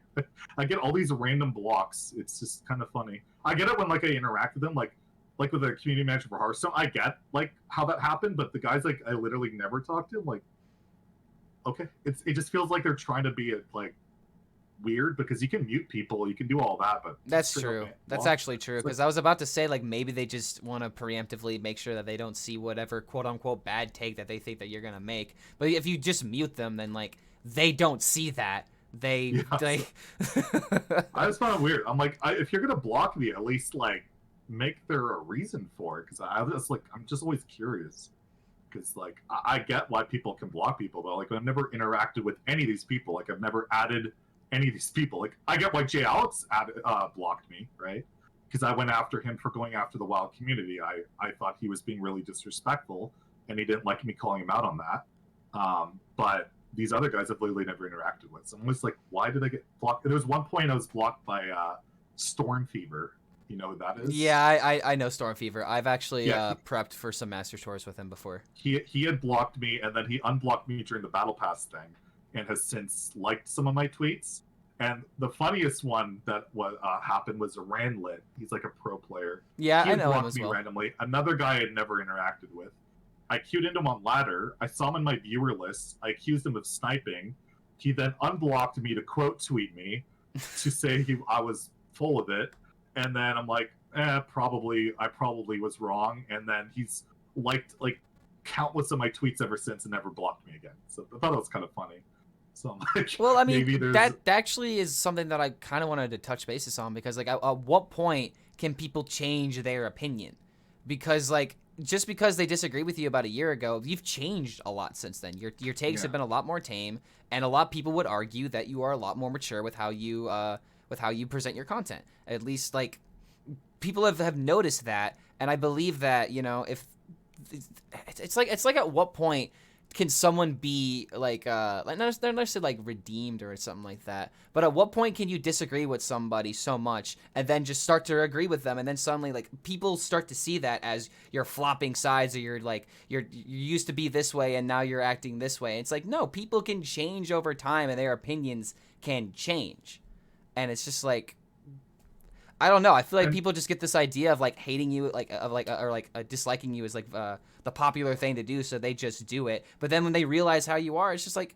I get all these random blocks. It's just kind of funny. I get it when like I interact with them, like with a community manager for Hearthstone. I get like how that happened, but the guys like I literally never talk to. Like, okay, it just feels like they're trying to be like weird because you can mute people, you can do all that, but That's true. That's actually true, because I was about to say, like, maybe they just want to preemptively make sure that they don't see whatever quote-unquote bad take that they think that you're going to make. But if you just mute them, then, like, they don't see that. They... I just found it weird. I'm like, if you're going to block me, at least, like, make there a reason for it, because I'm just always curious. Because, like, I get why people can block people, but, like, I've never interacted with any of these people. Like, I've never added any of these people. Like, I get why Jay Alex blocked me, right? Because I went after him for going after the wild community. I thought he was being really disrespectful, and he didn't like me calling him out on that. But these other guys I've literally never interacted with. So I'm always like, why did I get blocked? There was one point I was blocked by Storm Fever. You know who that is? Yeah, I know Storm Fever. I've actually prepped for some Master Tours with him before. He had blocked me, and then he unblocked me during the Battle Pass thing, and has since liked some of my tweets. And the funniest one that happened was a Randlit. He's like a pro player. Yeah, I know him as me well. Randomly. Another guy I had never interacted with. I queued into him on ladder. I saw him in my viewer list. I accused him of sniping. He then unblocked me to quote tweet me to say I was full of it. And then I'm like, I probably was wrong. And then he's liked like countless of my tweets ever since and never blocked me again. So I thought it was kind of funny. So I'm like, well, I mean, that actually is something that I kind of wanted to touch bases on, because like at what point can people change their opinion? Because like just because they disagree with you about a year ago, you've changed a lot since then. Your takes have been a lot more tame, and a lot of people would argue that you are a lot more mature with how you present your content. At least like people have noticed that, and I believe that, you know, if it's like at what point can someone be like not necessarily like redeemed or something like that, but at what point can you disagree with somebody so much and then just start to agree with them, and then suddenly like people start to see that as you're flopping sides, or you're like you used to be this way and now you're acting this way. It's like, no, people can change over time and their opinions can change. And it's just like, I don't know. I feel like people just get this idea of like hating you, or disliking you is like the popular thing to do, so they just do it. But then when they realize how you are, it's just like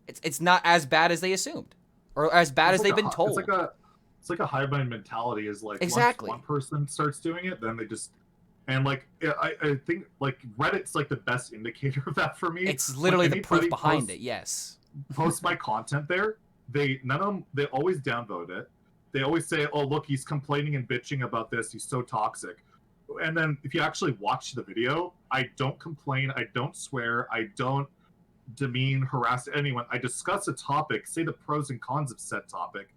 it's not as bad as they assumed, or as bad as they've been told. It's like a hive mind mentality. Is like exactly once one person starts doing it, then they just like I think like Reddit's like the best indicator of that for me. It's literally the proof behind it. Yes. Post my content there. None of them. They always downvote it. They always say, oh, look, he's complaining and bitching about this. He's so toxic. And then if you actually watch the video, I don't complain. I don't swear. I don't demean, harass anyone. I discuss a topic, say the pros and cons of said topic.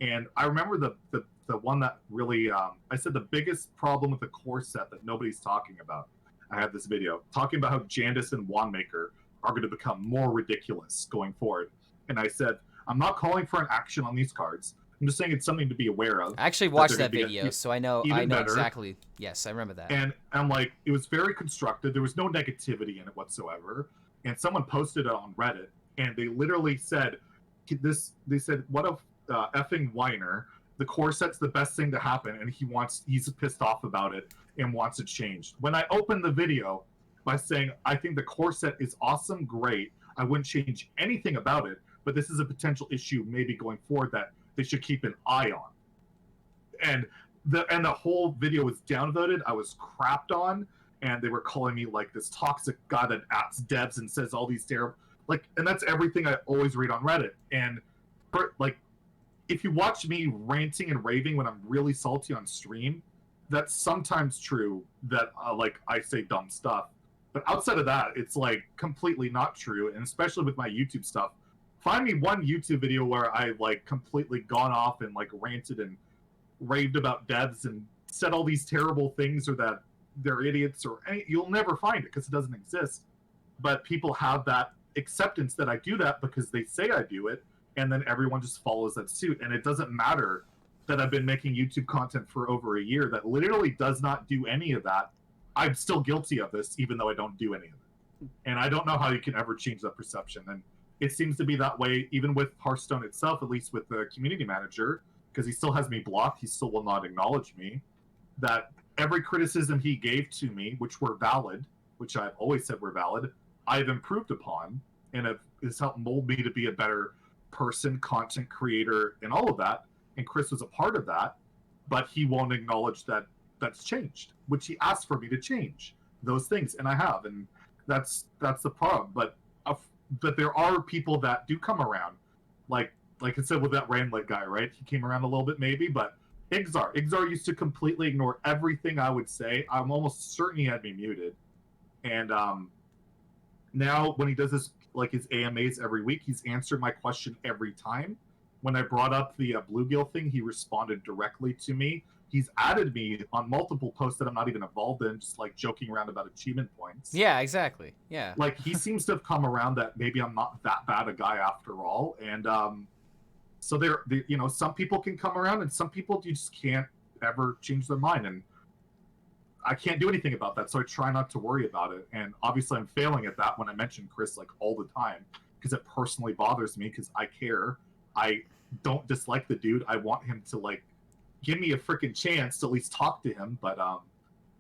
And I remember the one that really, I said the biggest problem with the core set that nobody's talking about. I have this video talking about how Jandis and Wandmaker are going to become more ridiculous going forward. And I said, I'm not calling for an action on these cards. I'm just saying it's something to be aware of. I actually watched that video, so I know exactly. Yes, I remember that. And I'm like, it was very constructive. There was no negativity in it whatsoever. And someone posted it on Reddit, and they literally said, they said, what a effing whiner. The core set's the best thing to happen, and he's pissed off about it and wants it changed. When I opened the video by saying, I think the core set is awesome, great. I wouldn't change anything about it, but this is a potential issue maybe going forward that they should keep an eye on. And the whole video was downvoted. I was crapped on, and they were calling me like this toxic guy that apps devs and says all these terrible, like, and that's everything I always read on Reddit. And like, if you watch me ranting and raving when I'm really salty on stream, that's sometimes true that like I say dumb stuff. But outside of that, it's like completely not true. And especially with my YouTube stuff, find me one YouTube video where I like completely gone off and like ranted and raved about devs and said all these terrible things, or that they're idiots or you'll never find it because it doesn't exist. But people have that acceptance that I do that because they say I do it, and then everyone just follows that suit. And it doesn't matter that I've been making YouTube content for over a year that literally does not do any of that. I'm still guilty of this, even though I don't do any of it. And I don't know how you can ever change that perception. And it seems to be that way even with Hearthstone itself, at least with the community manager, because he still has me blocked. He still will not acknowledge me. That every criticism he gave to me, which were valid, which I've always said were valid, I've improved upon, and has helped mold me to be a better person, content creator, and all of that. And Chris was a part of that, but he won't acknowledge that that's changed, which he asked for me to change those things, and I have, and that's the problem. But there are people that do come around, like I said with that Randlet guy, right? He came around a little bit maybe, but Igzar used to completely ignore everything I would say. I'm almost certain he had me muted, and now when he does this, like his AMAs every week, he's answered my question every time. When I brought up the bluegill thing, he responded directly to me. He's added me on multiple posts that I'm not even involved in, just like joking around about achievement points. Yeah, exactly. Yeah. Like he seems to have come around that maybe I'm not that bad a guy after all. And so there, you know, some people can come around and some people you just can't ever change their mind. And I can't do anything about that. So I try not to worry about it. And obviously I'm failing at that when I mention Chris like all the time because it personally bothers me because I care. I don't dislike the dude. I want him to like give me a freaking chance to at least talk to him. But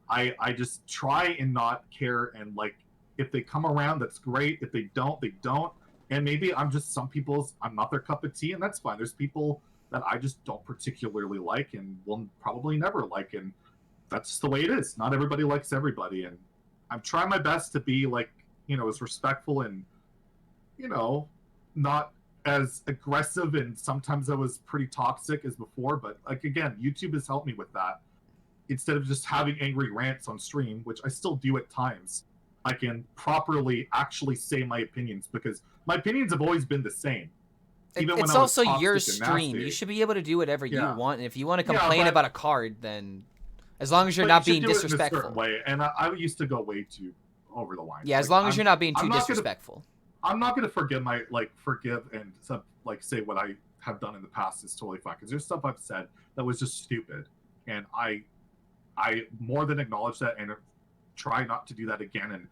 I just try and not care. And like, if they come around, that's great. If they don't, they don't. And maybe I'm not their cup of tea, and that's fine. There's people that I just don't particularly like and will probably never like. And that's just the way it is. Not everybody likes everybody. And I'm trying my best to be like, you know, as respectful and, you know, not as aggressive, and sometimes I was pretty toxic as before, but like again, YouTube has helped me with that. Instead of just having angry rants on stream, which I still do at times, I can properly actually say my opinions because my opinions have always been the same. Even it's also your stream. You should be able to do whatever you want, and if you want to complain about a card, then as long as you're not being disrespectful. It in a certain way, and I used to go way too over the line. Yeah, as long as you're not being too disrespectful. I'm not gonna forgive and say what I have done in the past is totally fine because there's stuff I've said that was just stupid, and I more than acknowledge that and try not to do that again. And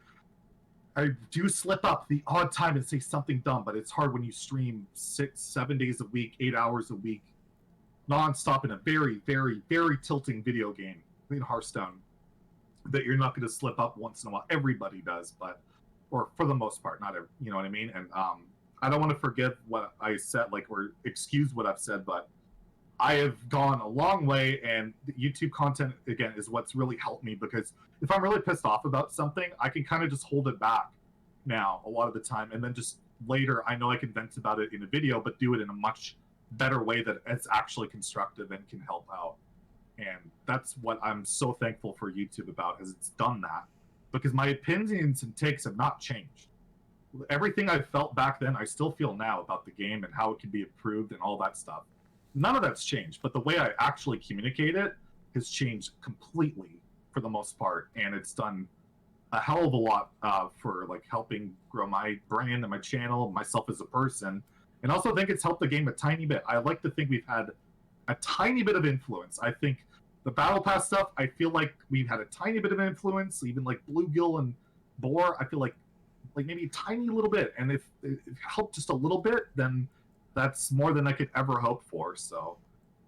I do slip up the odd time and say something dumb, but it's hard when you stream 6-7 days a week, 8 hours a week, nonstop in a very, very, very tilting video game in Hearthstone. That you're not going to slip up once in a while. Everybody does, or for the most part, not every, you know what I mean? And I don't want to forgive what I said, or excuse what I've said, but I have gone a long way, and the YouTube content, again, is what's really helped me, because if I'm really pissed off about something, I can kind of just hold it back now a lot of the time, and then just later, I know I can vent about it in a video, but do it in a much better way that it's actually constructive and can help out. And that's what I'm so thankful for YouTube about, is it's done that. Because my opinions and takes have not changed. Everything I felt back then, I still feel now about the game and how it can be improved and all that stuff. None of that's changed, but the way I actually communicate it has changed completely for the most part, and it's done a hell of a lot for helping grow my brand and my channel, myself as a person, and also think it's helped the game a tiny bit. I like to think we've had a tiny bit of influence. I think the Battle Pass stuff, I feel like we've had a tiny bit of influence, even like Bluegill and Boar, I feel like maybe a tiny little bit, and if it helped just a little bit, then that's more than I could ever hope for. So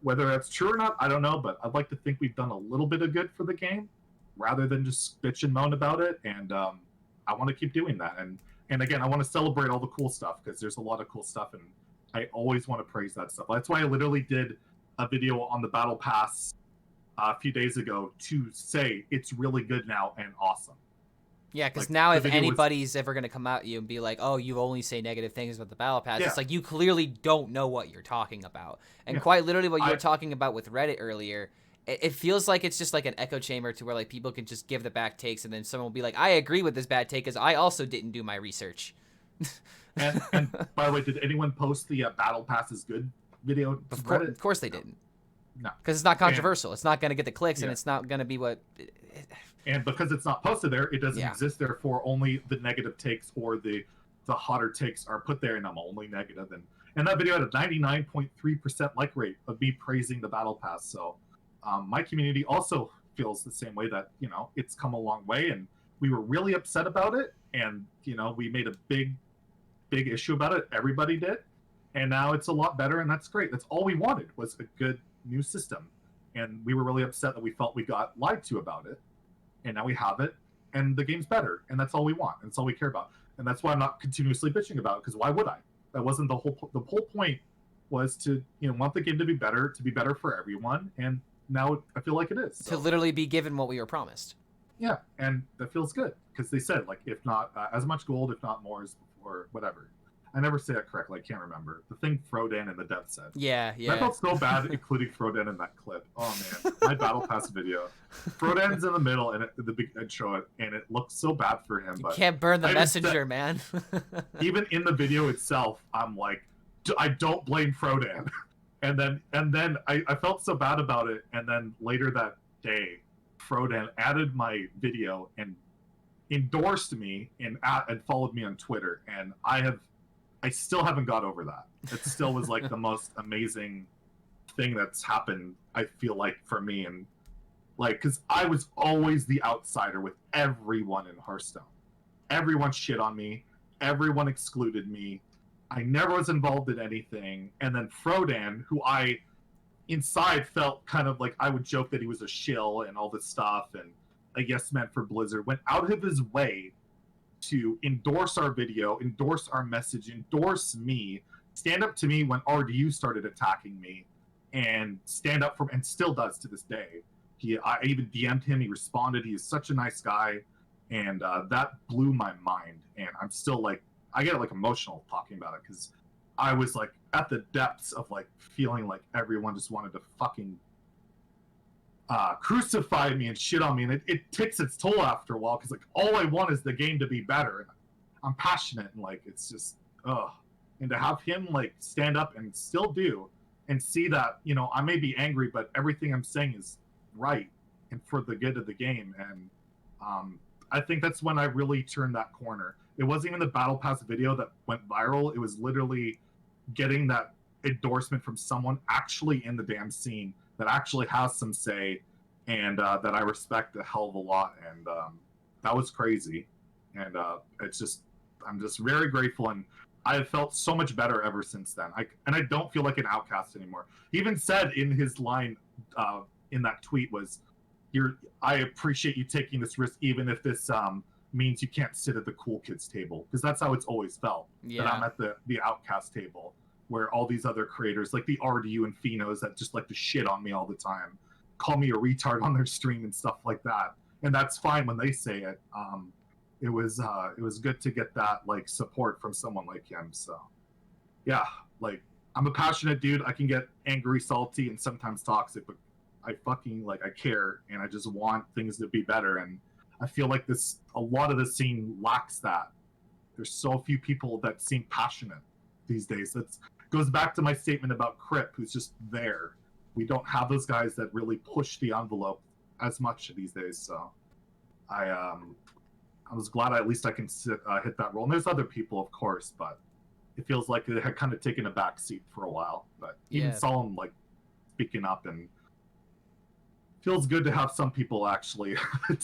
whether that's true or not, I don't know, but I'd like to think we've done a little bit of good for the game rather than just bitch and moan about it. And I want to keep doing that. And again, I want to celebrate all the cool stuff, because there's a lot of cool stuff, and I always want to praise that stuff. That's why I literally did a video on the Battle Pass a few days ago to say it's really good now and awesome. Yeah, because now if anybody's ever going to come at you and be like, oh, you only say negative things about the Battle Pass, it's like you clearly don't know what you're talking about. And quite literally what you were talking about with Reddit earlier, it feels like it's just like an echo chamber to where people can just give the back takes, and then someone will be like, I agree with this bad take because I also didn't do my research. and by the way, did anyone post the Battle Pass is good video? Of course they didn't. No. Because it's not controversial. It's not going to get the clicks, and it's not going to be what... And because it's not posted there, it doesn't Yeah. exist. Therefore, only the negative takes or the hotter takes are put there, and I'm only negative. And that video had a 99.3% like rate of me praising the battle pass. So my community also feels the same way, that it's come a long way, and we were really upset about it, and we made a big issue about it. Everybody did, and now it's a lot better, and that's great. That's all we wanted, was a good new system, and we were really upset that we felt we got lied to about it, and now we have it, and the game's better, and that's all we want, and that's all we care about, and that's why I'm not continuously bitching about it, because why would I? That wasn't the whole point. Was to want the game to be better for everyone, and now I feel like it is. To literally be given what we were promised. Yeah, and that feels good, because they said, like, if not as much gold, if not more, as before, whatever. I never say that correctly. I can't remember. The thing Frodan and the dev said. Yeah. I felt so bad, including Frodan in that clip. Oh, man. My Battle Pass video. Frodan's in the middle, and the big intro, and it looks so bad for him. You can't burn the messenger, said, man. Even in the video itself, I'm like, I don't blame Frodan. And then I felt so bad about it, and then later that day, Frodan added my video and endorsed me and followed me on Twitter, and I still haven't got over that. It still was like the most amazing thing that's happened, I feel like, for me, and like, because I was always the outsider with everyone in Hearthstone. Everyone shit on me, everyone excluded me, I never was involved in anything, and then Frodan, who I inside felt kind of like I would joke that he was a shill and all this stuff and a yes man for Blizzard, went out of his way to endorse our video, endorse our message, endorse me, stand up to me when RDU started attacking me, and stand up for, and still does to this day. I even DM'd him, he responded, he is such a nice guy, and that blew my mind, and I'm still like, I get like emotional talking about it, because I was like at the depths of like feeling like everyone just wanted to fucking crucify me and shit on me, and it takes its toll after a while, because like all I want is the game to be better, and I'm passionate, and like it's just and to have him like stand up and still do, and see that I may be angry, but everything I'm saying is right and for the good of the game, and I think that's when I really turned that corner. It wasn't even the Battle Pass video that went viral, it was literally getting that endorsement from someone actually in the damn scene that actually has some say, and that I respect a hell of a lot, and that was crazy, and it's just, I'm just very grateful, and I have felt so much better ever since then. I don't feel like an outcast anymore. He even said in his line in that tweet was, I appreciate you taking this risk, even if this means you can't sit at the cool kids table, because that's how it's always felt. Yeah. That I'm at the outcast table, where all these other creators like the RDU and Phenos that just like to shit on me all the time, call me a retard on their stream and stuff like that, and that's fine when they say it. It was good to get that like support from someone like him. So yeah, like, I'm a passionate dude. I can get angry, salty, and sometimes toxic, but I fucking like, I care, and I just want things to be better, and I feel like a lot of the scene lacks that. There's so few people that seem passionate these days. That goes back to my statement about Crip, who's just there. We don't have those guys that really push the envelope as much these days. So I was glad at least I can hit that role. And there's other people, of course, but it feels like it had kind of taken a back seat for a while. But even saw him like speaking up, and feels good to have some people actually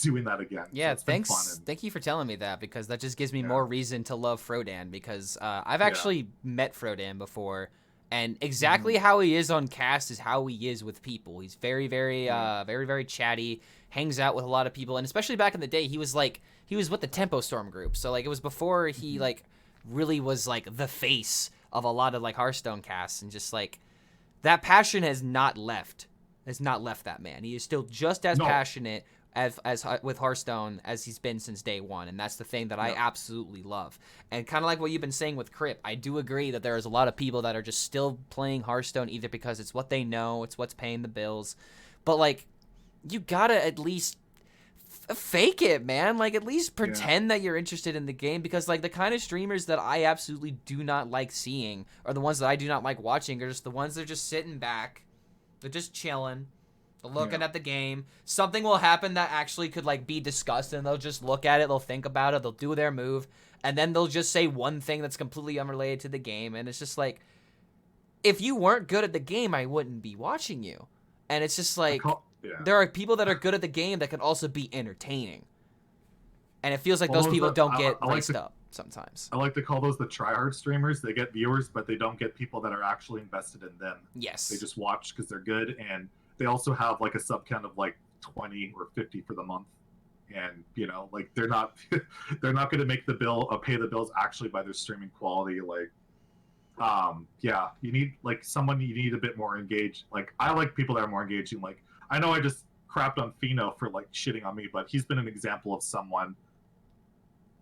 doing that again. Yeah, so thanks. Thank you for telling me that, because that just gives me more reason to love Frodan, because I've actually met Frodan before, and exactly how he is on cast is how he is with people. He's very, very, very chatty, hangs out with a lot of people, and especially back in the day, he was with the Tempo Storm group, so like it was before he like really was like the face of a lot of like Hearthstone casts, and just like that passion has not left that man. He is still just as passionate as with Hearthstone as he's been since day one, and that's the thing that I absolutely love. And kind of like what you've been saying with Crip, I do agree that there's a lot of people that are just still playing Hearthstone either because it's what they know, it's what's paying the bills, but like, you gotta at least fake it, man. Like, at least pretend that you're interested in the game, because like the kind of streamers that I absolutely do not like seeing, or the ones that I do not like watching, are just the ones that are just sitting back, they're just chilling, They're looking at the game. Something will happen that actually could like be discussed, and they'll just look at it. They'll think about it. They'll do their move, and then they'll just say one thing that's completely unrelated to the game. And it's just like, if you weren't good at the game, I wouldn't be watching you. And it's just like, there are people that are good at the game that can also be entertaining. And it feels like those people don't get raced up sometimes. I like to call those the tryhard streamers. They get viewers, but they don't get people that are actually invested in them. Yes. They just watch because they're good, and they also have like a sub count of like 20 or 50 for the month. And you know, like they're not going to make the bill pay the bills actually by their streaming quality. Like, yeah, you need like someone you need a bit more engaged. Like I like people that are more engaging. Like I know I just crapped on Fino for like shitting on me, but he's been an example of someone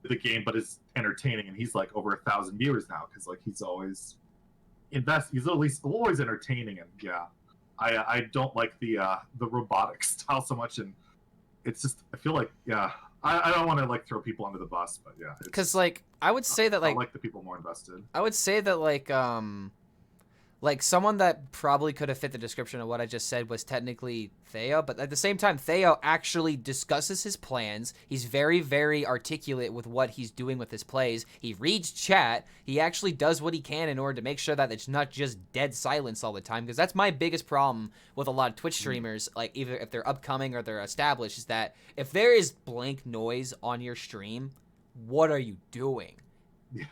the game but is entertaining, and he's like over 1,000 viewers now because like he's always he's at least always entertaining. And yeah, I don't like the robotic style so much, and it's just I feel like I don't want to like throw people under the bus, but yeah, because like I would say that like I like the people more invested. I would say that like someone that probably could have fit the description of what I just said was technically Theo, but at the same time, Theo actually discusses his plans. He's very, very articulate with what he's doing with his plays. He reads chat. He actually does what he can in order to make sure that it's not just dead silence all the time, because that's my biggest problem with a lot of Twitch streamers, like either if they're upcoming or they're established, is that if there is blank noise on your stream, what are you doing? Yeah.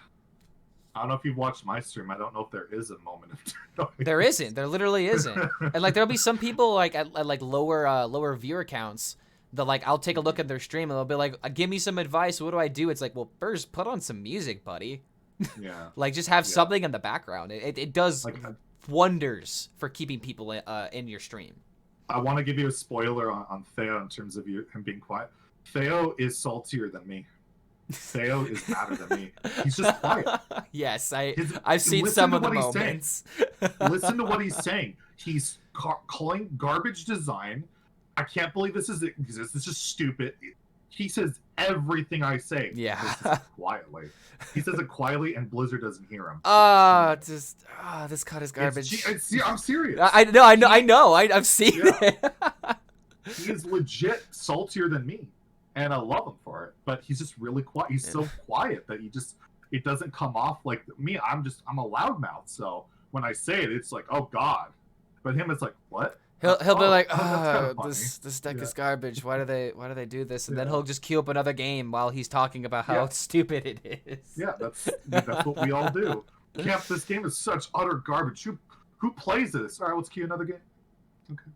I don't know if you've watched my stream. I don't know if there is a moment of noise. There isn't. There literally isn't. And like there'll be some people like at like lower viewer counts that like I'll take a look at their stream and they'll be like, "Give me some advice. What do I do?" It's like, well, first put on some music, buddy. Yeah. Like just have something in the background. It does like wonders for keeping people in your stream. I want to give you a spoiler on Theo in terms of him being quiet. Theo is saltier than me. Theo is madder than me. He's just quiet. Yes, I've seen some of the moments. Listen to what he's saying. He's calling garbage design. I can't believe this exists. This is stupid. He says everything I say. Yeah. Quietly. He says it quietly, and Blizzard doesn't hear him. This cut is garbage. I'm serious. I know. I've seen it. He is legit saltier than me. And I love him for it, but he's just really quiet. He's so quiet that it doesn't come off like me. I'm a loudmouth, so when I say it, it's like, oh god. But him, it's like, what? He'll be like, this deck is garbage. Why do they do this? And then he'll just queue up another game while he's talking about how stupid it is. Yeah, that's what we all do. Camp, this game is such utter garbage. Who plays this? All right, let's queue another game. Okay.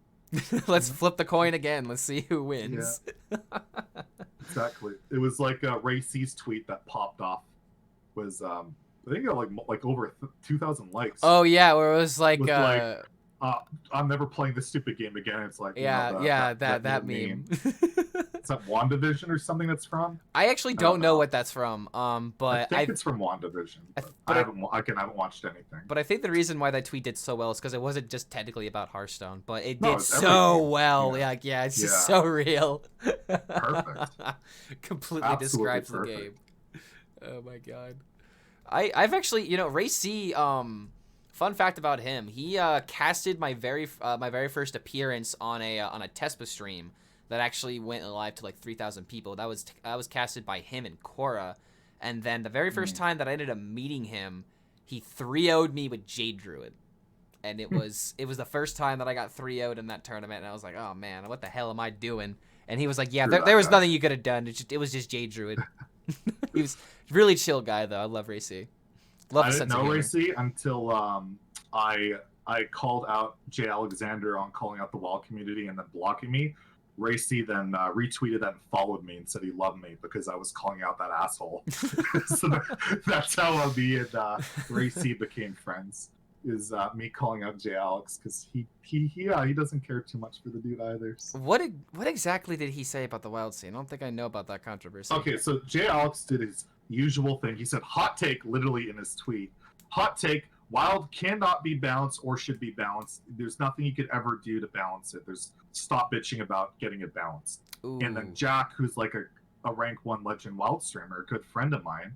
Let's flip the coin again. Let's see who wins. Yeah. Exactly. It was like Ray C's tweet that popped off. Was I think it got like over 2,000 likes. Oh yeah, where it was like, I'm never playing this stupid game again. It's like that meme. Is that WandaVision or something that's from? I actually don't know what that's from. But I think it's from WandaVision. But I haven't watched anything. But I think the reason why that tweet did so well is because it wasn't just technically about Hearthstone, but it did so well. Yeah, it's just so real. Perfect. Completely Absolutely describes the game. Oh my god. I've actually, Ray C. Fun fact about him: he casted my very first appearance on a Tespa stream that actually went live to like 3,000 people. That was casted by him and Cora, and then the very first time that I ended up meeting him, he 3-0'd me with Jade Druid, and it was the first time that I got 3-0'd in that tournament, and I was like, oh man, what the hell am I doing? And he was like, yeah, there was nothing you could have done. It was just Jade Druid. He was a really chill guy though. I love Ray C. I didn't know Ray C until I called out Jay Alexander on calling out the WoW community and then blocking me. Ray C then retweeted that and followed me and said he loved me because I was calling out that asshole. So that's how me and Ray C became friends. Is me calling out Jay Alex because he doesn't care too much for the dude either. So. What exactly did he say about the wild scene? I don't think I know about that controversy. Okay, so Jay Alex did his usual thing. He said hot take literally in his tweet. Hot take: Wild cannot be balanced or should be balanced. There's nothing you could ever do to balance it. Stop bitching about getting it balanced. Ooh. And then Jack, who's like a rank 1 legend Wild streamer, a good friend of mine,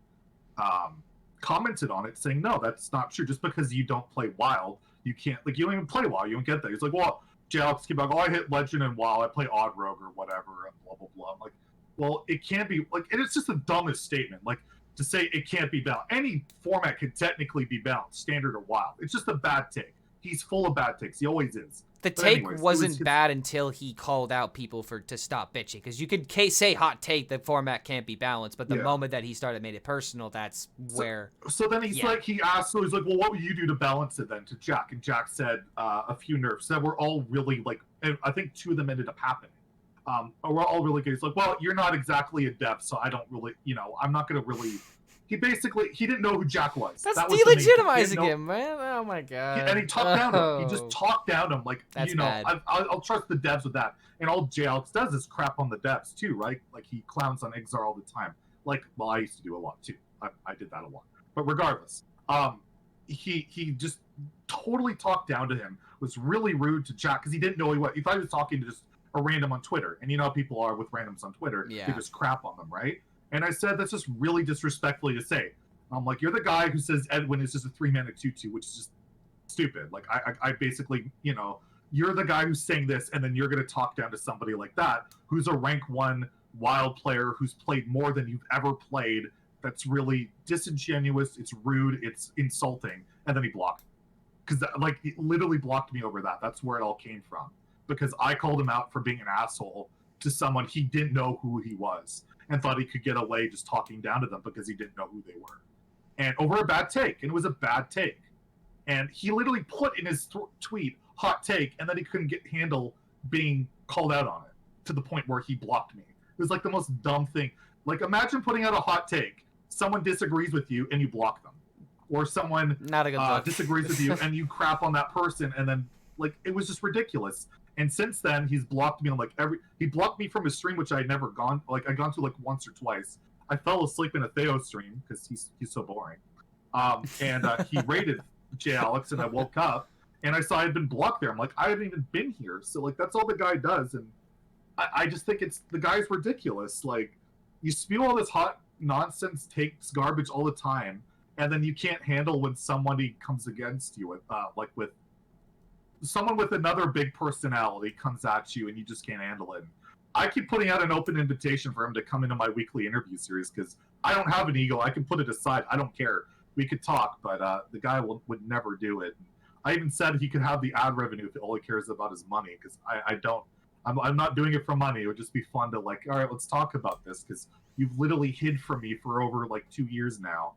commented on it saying, no, that's not true. Just because you don't play Wild, you can't, like, you don't even play Wild. You don't get that. He's like, well, Alex keep like, oh, I hit Legend and WoW, I play Odd Rogue or whatever, and blah blah blah. I'm like, well, it can't be like, and it's just the dumbest statement. Like to say it can't be balanced. Any format could technically be balanced, standard or wild. It's just a bad take. He's full of bad takes. He always is. The take wasn't bad until he called out people to stop bitching. Because you could say hot take, the format can't be balanced, but the moment that he started made it personal, that's where. So then he's like, he asked, so he's like, well, what would you do to balance it then to Jack? And Jack said a few nerfs that were all really like, and I think 2 of them ended up happening. We're all really good. He's like, well, you're not exactly a dev, so I don't really, I'm not going to really. He didn't know who Jack was. That's delegitimizing him, man. Oh my god. And he talked down to him. He just talked down to him, like, that's bad. I'll trust the devs with that. And all Alex does is crap on the devs too, right? Like he clowns on Exar all the time. Like, well, I used to do a lot too. I did that a lot. But regardless, he just totally talked down to him. Was really rude to Jack because he didn't know he thought he was talking to just a random on Twitter. And you know how people are with randoms on Twitter. Yeah. They just crap on them, right? And I said, that's just really disrespectfully to say. I'm like, you're the guy who says Edwin is just a 3-mana 2/2, which is just stupid. Like, I basically, you're the guy who's saying this, and then you're going to talk down to somebody like that, who's a rank 1 wild player, who's played more than you've ever played. That's really disingenuous. It's rude. It's insulting. And then he blocked. Because, like, he literally blocked me over that. That's where it all came from. Because I called him out for being an asshole to someone he didn't know who he was. And thought he could get away just talking down to them because he didn't know who they were. And over a bad take. And it was a bad take. And he literally put in his tweet, hot take, and then he couldn't handle being called out on it to the point where he blocked me. It was like the most dumb thing. Like, imagine putting out a hot take. Someone disagrees with you and you block them. Or someone not a good disagrees with you and you crap on that person. And then, like, it was just ridiculous. And since then, he's blocked me on he blocked me from his stream, which I had never gone. Like, I'd gone to like once or twice. I fell asleep in a Theo stream because he's so boring. And he raided Alex, and I woke up and I saw I'd been blocked there. I'm like, I haven't even been here. So like, that's all the guy does. And I just think the guy's ridiculous. Like, you spew all this hot nonsense, takes garbage all the time, and then you can't handle when somebody comes against you with with someone with another big personality comes at you and you just can't handle it. I keep putting out an open invitation for him to come into my weekly interview series because I don't have an ego. I can put it aside. I don't care. We could talk, but the guy would never do it. I even said he could have the ad revenue if all he cares about is money because I don't. I'm not doing it for money. It would just be fun to like, all right, let's talk about this because you've literally hid from me for over like 2 years now.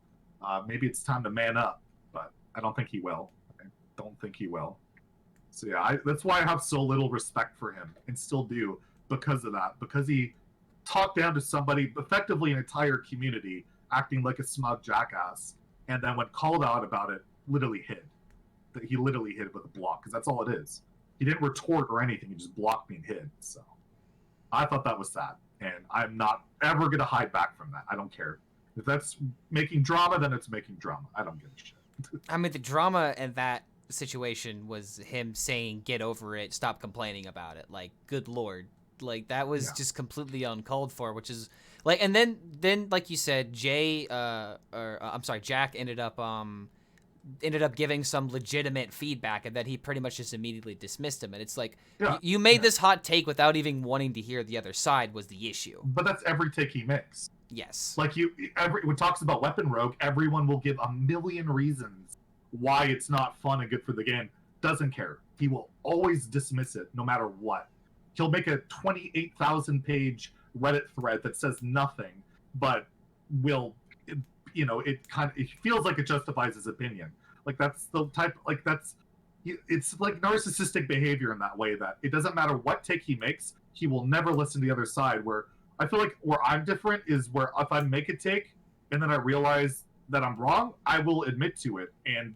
Maybe it's time to man up, but I don't think he will. I don't think he will. So yeah, that's why I have so little respect for him and still do because of that. Because he talked down to somebody, effectively an entire community, acting like a smug jackass, and then when called out about it, literally hid. He literally hid with a block because that's all it is. He didn't retort or anything. He just blocked me and hid. So I thought that was sad, and I'm not ever gonna hide back from that. I don't care if that's making drama. Then it's making drama. I don't give a shit. I mean, the drama in that situation was him saying get over it, stop complaining about it. Like, good lord, like that was just completely uncalled for, which is like, and then like you said, Jack ended up giving some legitimate feedback, and then he pretty much just immediately dismissed him. And it's like, you made this hot take without even wanting to hear the other side was the issue. But that's every take he makes. Yes. Like when talks about Weapon Rogue, everyone will give a million reasons why it's not fun and good for the game. Doesn't care. He will always dismiss it no matter what. He'll make a 28,000 page Reddit thread that says nothing, but will, it feels like it justifies his opinion. Like that's the type, like it's like narcissistic behavior in that way that it doesn't matter what take he makes, he will never listen to the other side. Where I feel like where I'm different is where if I make a take and then I realize that I'm wrong, I will admit to it and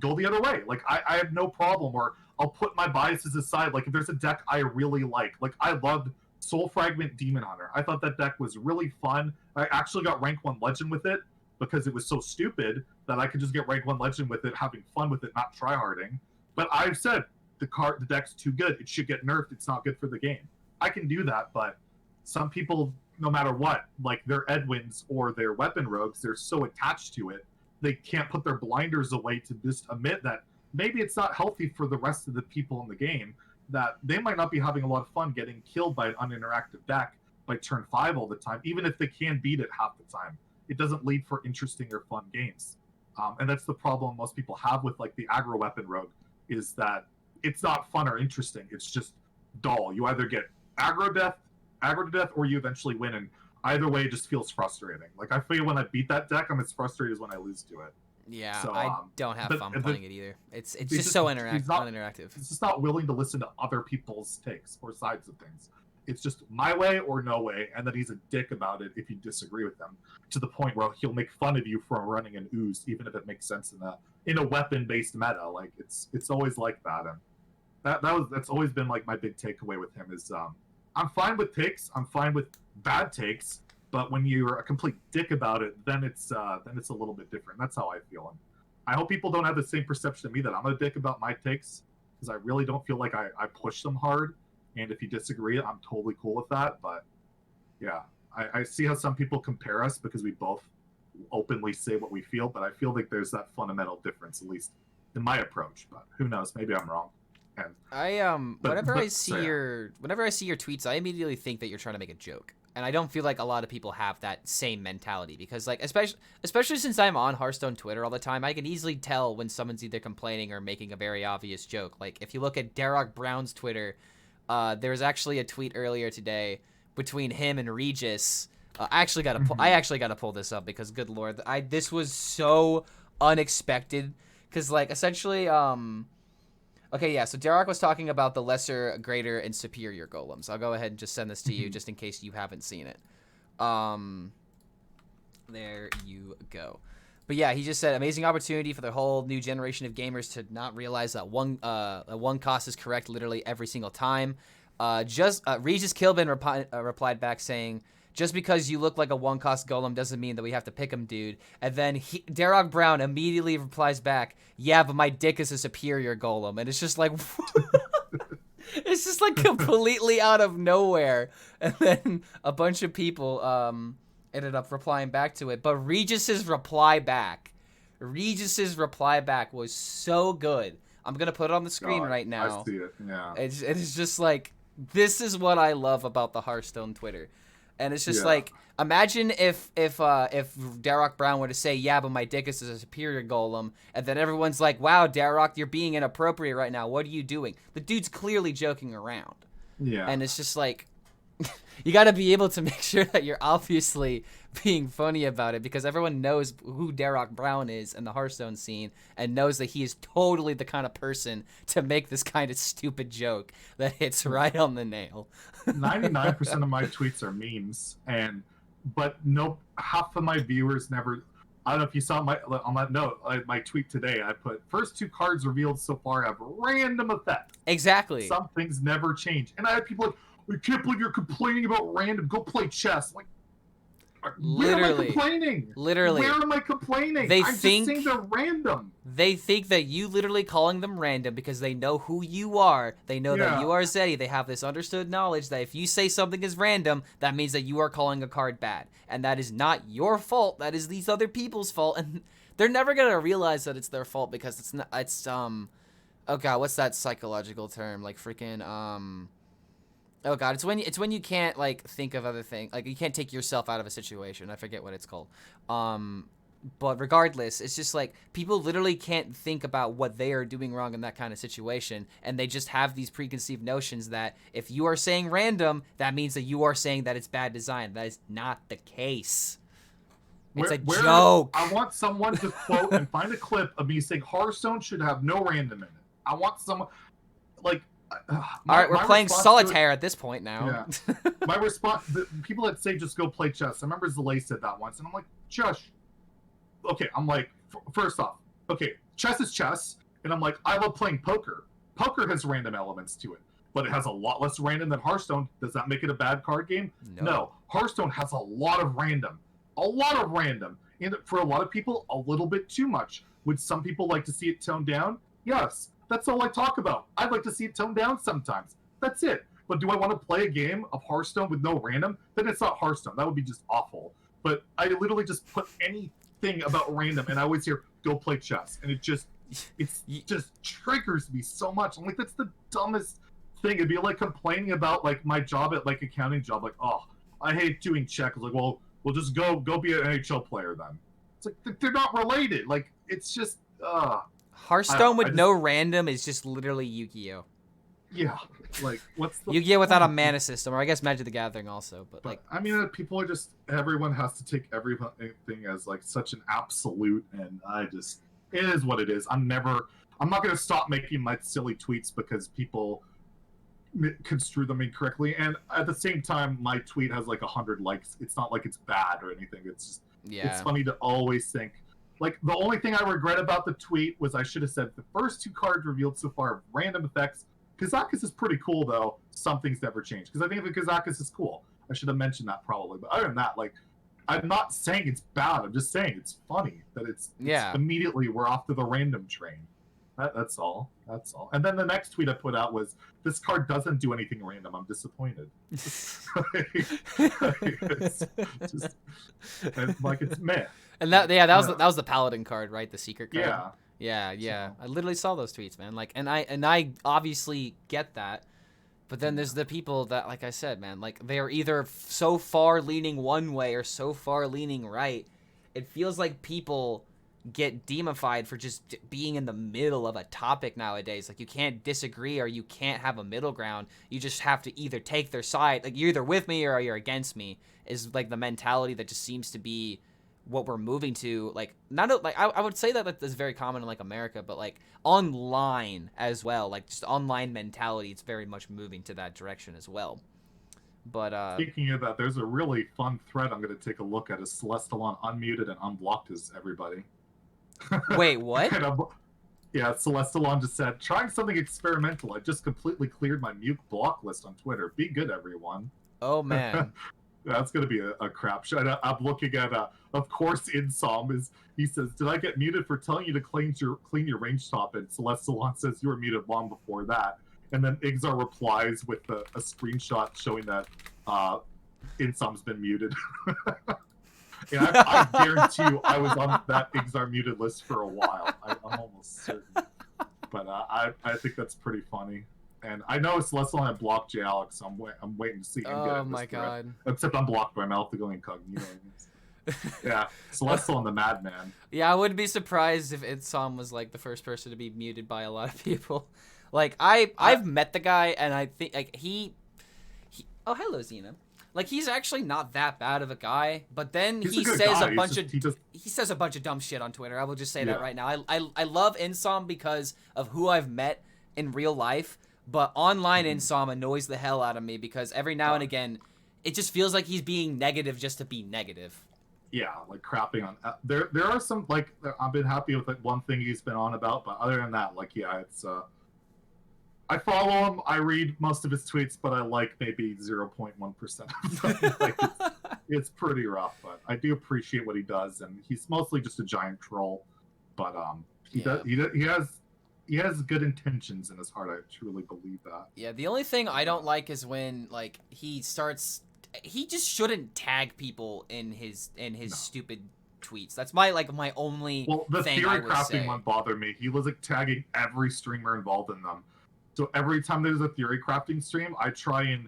go the other way. Like I have no problem, or I'll put my biases aside. Like if there's a deck I really like I loved Soul Fragment Demon Hunter. I thought that deck was really fun. I actually got rank 1 legend with it because it was so stupid that I could just get rank 1 legend with it, having fun with it, not tryharding. But I've said the deck's too good. It should get nerfed. It's not good for the game. I can do that, but some people, no matter what, like their Edwins or their Weapon Rogues, they're so attached to it, they can't put their blinders away to just admit that maybe it's not healthy for the rest of the people in the game. that they might not be having a lot of fun getting killed by an uninteractive deck by turn 5 all the time, even if they can beat it half the time. It doesn't lead for interesting or fun games. And that's the problem most people have with like the aggro weapon rogue, is that it's not fun or interesting. It's just dull. You either get aggro to death, or you eventually win, and either way it just feels frustrating. Like I feel when I beat that deck, I'm as frustrated as when I lose to it. Yeah, so, I don't have fun playing it either. It's just so uninteractive. It's just not willing to listen to other people's takes or sides of things. It's just my way or no way, and then he's a dick about it if you disagree with him, to the point where he'll make fun of you for running an ooze, even if it makes sense in a weapon-based meta. Like it's always like that, and that's always been like my big takeaway with him is I'm fine with takes, I'm fine with bad takes, but when you're a complete dick about it, then it's a little bit different. That's how I feel. And I hope people don't have the same perception of me that I'm a dick about my takes, because I really don't feel like I push them hard. And if you disagree, I'm totally cool with that. But yeah, I see how some people compare us because we both openly say what we feel, but I feel like there's that fundamental difference, at least in my approach. But who knows? Maybe I'm wrong. And whenever I see your tweets, I immediately think that you're trying to make a joke. And I don't feel like a lot of people have that same mentality, because like especially since I'm on Hearthstone Twitter all the time, I can easily tell when someone's either complaining or making a very obvious joke. Like if you look at Darrock Brown's Twitter, there was actually a tweet earlier today between him and Regis. I actually got to pull this up because good lord, this was so unexpected, because like essentially okay, yeah, so Darrock was talking about the lesser, greater, and superior golems. I'll go ahead and just send this to you just in case you haven't seen it. There you go. But yeah, he just said, amazing opportunity for the whole new generation of gamers to not realize that one cost is correct literally every single time. Regis Kilbin replied back saying, just because you look like a one-cost golem doesn't mean that we have to pick him, dude. And then Darrock Brown immediately replies back, yeah, but my dick is a superior golem. And it's just like, it's just like completely out of nowhere. And then a bunch of people ended up replying back to it. But Regis's reply back was so good. I'm going to put it on the screen right now. I see it, yeah. It's just like, this is what I love about the Hearthstone Twitter. And it's just like, imagine if Darrock Brown were to say, yeah, but my dick is a superior golem, and then everyone's like, wow, Darrock, you're being inappropriate right now. What are you doing? The dude's clearly joking around. Yeah. And it's just like, you got to be able to make sure that you're obviously being funny about it, because everyone knows who Darrock Brown is in the Hearthstone scene and knows that he is totally the kind of person to make this kind of stupid joke that hits right on the nail. 99% of my tweets are memes, but no, half of my viewers never. I don't know if you saw on that note, my tweet today, I put first 2 cards revealed so far have random effects. Exactly. Some things never change, and I had people like, I can't believe you're complaining about random. Go play chess. Like, where am I complaining? Literally. Where am I complaining? I'm just saying they're random. They think that you literally calling them random because they know who you are. They know that you are Zeddy. They have this understood knowledge that if you say something is random, that means that you are calling a card bad. And that is not your fault. That is these other people's fault. And they're never going to realize that it's their fault, because it's not, oh god, what's that psychological term? Like freaking, oh god, it's when you can't like think of other things, like you can't take yourself out of a situation. I forget what it's called. But regardless, it's just like people literally can't think about what they are doing wrong in that kind of situation, and they just have these preconceived notions that if you are saying random, that means that you are saying that it's bad design. That is not the case. It's a joke. I want someone to quote and find a clip of me saying Hearthstone should have no random in it. I want someone like. All right, we're playing solitaire at this point now. Yeah. My response, the people that say just go play chess. I remember Zalay said that once, and I'm like, Josh. Okay, I'm like, first off, okay, chess is chess, and I'm like, I love playing poker. Poker has random elements to it, but it has a lot less random than Hearthstone. Does that make it a bad card game? No. Hearthstone has a lot of random, and for a lot of people, a little bit too much. Would some people like to see it toned down? Yes. That's all I talk about. I'd like to see it toned down sometimes. That's it. But do I want to play a game of Hearthstone with no random? Then it's not Hearthstone. That would be just awful. But I literally just put anything about random, and I always hear, go play chess. And it just triggers me so much. I'm like, that's the dumbest thing. It'd be like complaining about like my job at like accounting job. Like, oh, I hate doing checks. Like, well, we'll just go be an NHL player then. It's like they're not related. Like, it's just Hearthstone with no random is just literally Yu-Gi-Oh. Yeah, like what's the Yu-Gi-Oh without a mana system, or I guess Magic the Gathering also. But like, I mean, people are just everyone has to take everything as like such an absolute, and it is what it is. I'm not gonna stop making my silly tweets because people construe them incorrectly, and at the same time, my tweet has like 100 likes. It's not like it's bad or anything. It's just it's funny to always think. Like, the only thing I regret about the tweet was I should have said the first 2 cards revealed so far have random effects. Kazakus is pretty cool, though. Some things never change. Because I think the Kazakus is cool. I should have mentioned that probably. But other than that, like, I'm not saying it's bad. I'm just saying it's funny that it's immediately we're off to the random train. That's all. That's all. And then the next tweet I put out was, this card doesn't do anything random. I'm disappointed. It's just, it's meh. And that was the Paladin card, right? The secret card. Yeah. I literally saw those tweets, man. Like, and I obviously get that, but then there's the people that, like I said, man, like they are either so far leaning one way or so far leaning right. It feels like people get demonified for just being in the middle of a topic nowadays. Like, you can't disagree or you can't have a middle ground. You just have to either take their side. Like, you're either with me or you're against me. Is like the mentality that just seems to be what we're moving to. Like, not like I would say that that's very common in like America, but like online as well, like just online mentality, it's very much moving to that direction as well. But speaking of that, there's a really fun thread I'm going to take a look at. Is Celestalon unmuted and unblocked as everybody? Wait, what? Yeah, Celestalon just said, trying something experimental. I just completely cleared my mute block list on Twitter. Be good, everyone. Oh man. That's going to be a crap show. I'm looking at, of course, Insom he says, did I get muted for telling you to clean your range top? And Celestalon says you were muted long before that. And then Igzar replies with a screenshot showing that Insom's been muted. And I guarantee you I was on that Igzar muted list for a while. I'm almost certain. But I think that's pretty funny. And I know Celestalon had blocked J. Alex, so I'm waiting to see him get it. Oh my god. Except I'm blocked by mouth to go incognito. Yeah, Celestalon the madman. Yeah, I wouldn't be surprised if Insom was like the first person to be muted by a lot of people. Like, I've met the guy, and I think like he oh, hello Xena. Like, he's actually not that bad of a guy, but then he says he says a bunch of dumb shit on Twitter. I will just say that right now. I love Insom because of who I've met in real life, but online Insom annoys the hell out of me because every now and again, it just feels like he's being negative just to be negative. Yeah, like crapping on. There are some, like, I've been happy with like one thing he's been on about, but other than that, like, yeah, it's I follow him. I read most of his tweets, but I like maybe 0.1% of them. Like, it's pretty rough, but I do appreciate what he does, and he's mostly just a giant troll. But he has good intentions in his heart. I truly believe that. Yeah, the only thing I don't like is when like he just shouldn't tag people in his stupid tweets. That's my only the thing theory I would crafting say. one bothered me. He was like tagging every streamer involved in them. So every time there's a theory crafting stream, I try and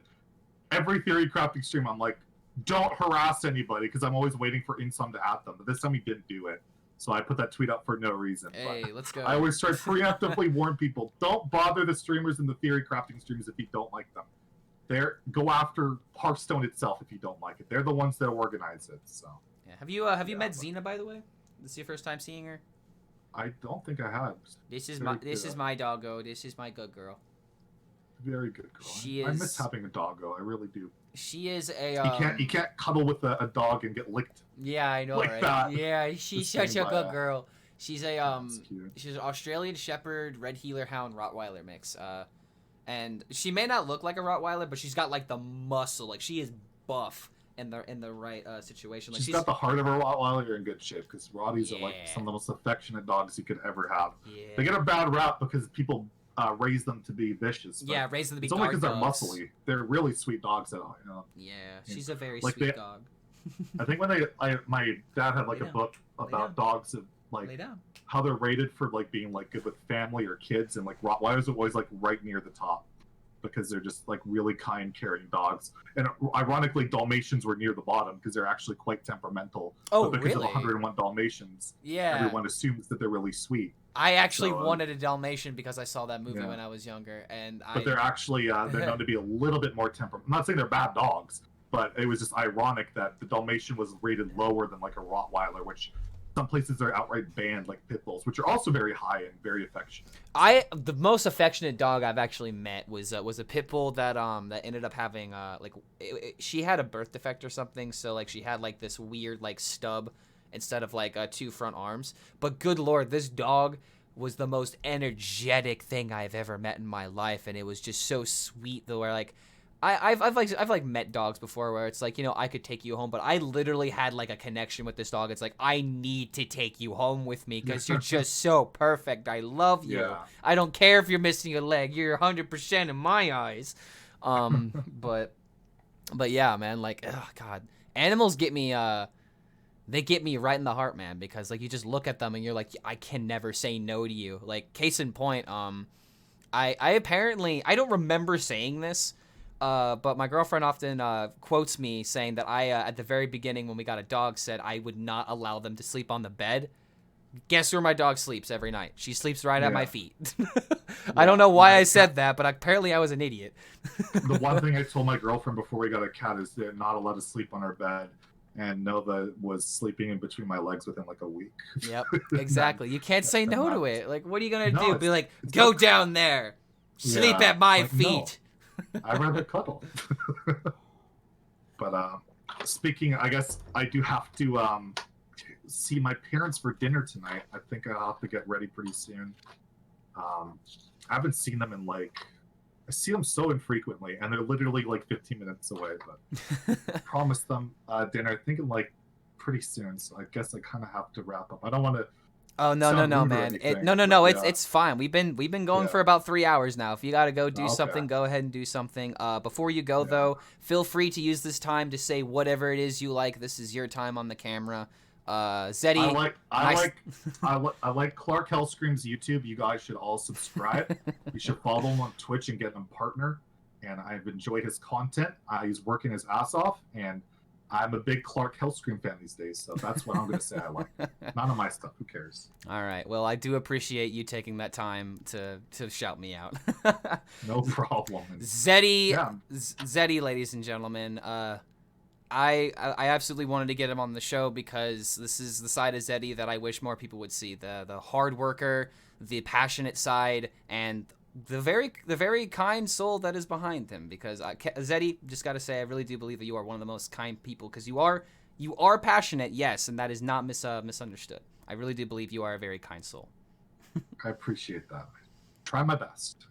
every theory crafting stream, I'm like, don't harass anybody because I'm always waiting for Insom to add them. But this time he didn't do it. So I put that tweet up for no reason. Hey, but let's go. I always try to preemptively warn people, don't bother the streamers in the theory crafting streams if you don't like them. Go after Hearthstone itself if you don't like it. They're the ones that organize it. So yeah. Have you met Xena, by the way? This is your first time seeing her? I don't think I have. This is my doggo. This is my good girl. Very good girl. She I is. miss having a doggo. I really do. She is a. You can't cuddle with a dog and get licked. Yeah, I know, like right? That. Yeah, she's such a good girl. She's a she's an Australian Shepherd, Red Heeler Hound, Rottweiler mix. And she may not look like a Rottweiler, but she's got like the muscle. Like, she is buff in the right situation. Like, she's got the heart of a Rottweiler. You're in good shape because Rotties are like some of the most affectionate dogs you could ever have. Yeah. They get a bad rap because people raise them to be vicious. Yeah, raise them to be. It's only because they're dogs. Muscly. They're really sweet dogs. Yeah, she's a very like sweet dog. I think when my dad had like a book about dogs of like how they're rated for like being like good with family or kids, and like Rottweilers are always like right near the top. because they're just like really kind, caring dogs. And ironically, Dalmatians were near the bottom because they're actually quite temperamental. Oh, but because really? of 101 Dalmatians, Yeah. everyone assumes that they're really sweet. I actually wanted a Dalmatian because I saw that movie Yeah. when I was younger, and But they're actually they're known to be a little bit more temperamental. I'm not saying they're bad dogs, but it was just ironic that the Dalmatian was rated lower than like a Rottweiler, which some places are outright banned, like pit bulls, which are also very high and very affectionate. The most affectionate dog I've actually met was a pit bull that ended up having she had a birth defect or something, so like she had like this weird like stub instead of like 2 front arms. But good lord, this dog was the most energetic thing I've ever met in my life, and it was just so sweet. Though, where like I've met dogs before where it's like, you know, I could take you home, but I literally had like a connection with this dog. It's like, I need to take you home with me because you're just so perfect. I love you. Yeah. I don't care if you're missing a leg. You're 100% in my eyes. But yeah, man, like, oh God, animals get me. They get me right in the heart, man, because like you just look at them and you're like, I can never say no to you. Like, case in point, I apparently, I don't remember saying this, but my girlfriend often quotes me saying that I, at the very beginning when we got a dog, said I would not allow them to sleep on the bed. Guess where my dog sleeps every night? She sleeps right at my feet. I don't know why I said that, but apparently I was an idiot. The one thing I told my girlfriend before we got a cat is they're not allowed to sleep on our bed. And Nova was sleeping in between my legs within like a week. Yep, exactly. You can't say no to it. Like, what are you going to do? Be like, go down there. Sleep at my feet. No. I'd rather cuddle. But speaking, I guess I do have to see my parents for dinner tonight. I think I'll have to get ready pretty soon. I haven't seen them in like... I see them so infrequently, and they're literally like 15 minutes away. But I promised them dinner, I think, in like pretty soon. So I guess I kind of have to wrap up. I don't want to. Oh no, man! It's fine. We've been going for about 3 hours now. If you gotta go do something, go ahead and do something. Before you go though, feel free to use this time to say whatever it is you like. This is your time on the camera. Zeddy, I like Clark HELLSCREAM's YouTube. You guys should all subscribe. You should follow him on Twitch and get him partner. And I've enjoyed his content. He's working his ass off, and I'm a big Clark HELLSCREAM fan these days. So that's what I'm gonna say. I like none of my stuff. Who cares? All right. Well, I do appreciate you taking that time to shout me out. No problem. Zeddy, ladies and gentlemen. I absolutely wanted to get him on the show because this is the side of Zeddy that I wish more people would see. The hard worker, the passionate side, and the very kind soul that is behind him. Because Zeddy, just gotta say, I really do believe that you are one of the most kind people, because you are passionate, yes, and that is not misunderstood. I really do believe you are a very kind soul. I appreciate that. Try my best.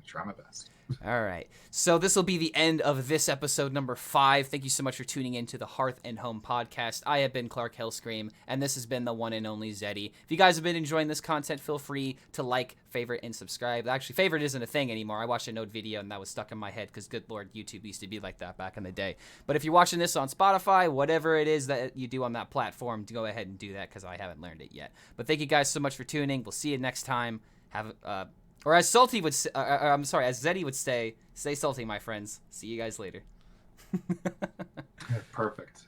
All right. So this will be the end of this episode number 5. Thank you so much for tuning in to the Hearth and Home podcast. I have been Clark HELLSCREAM, and this has been the one and only Zeddy. If you guys have been enjoying this content, feel free to like, favorite, and subscribe. Actually, favorite isn't a thing anymore. I watched a Node video, and that was stuck in my head because, good lord, YouTube used to be like that back in the day. But if you're watching this on Spotify, whatever it is that you do on that platform, go ahead and do that because I haven't learned it yet. But thank you guys so much for tuning. We'll see you next time. Or as Salty would say, as Zeddy would say, stay salty, my friends. See you guys later. Perfect.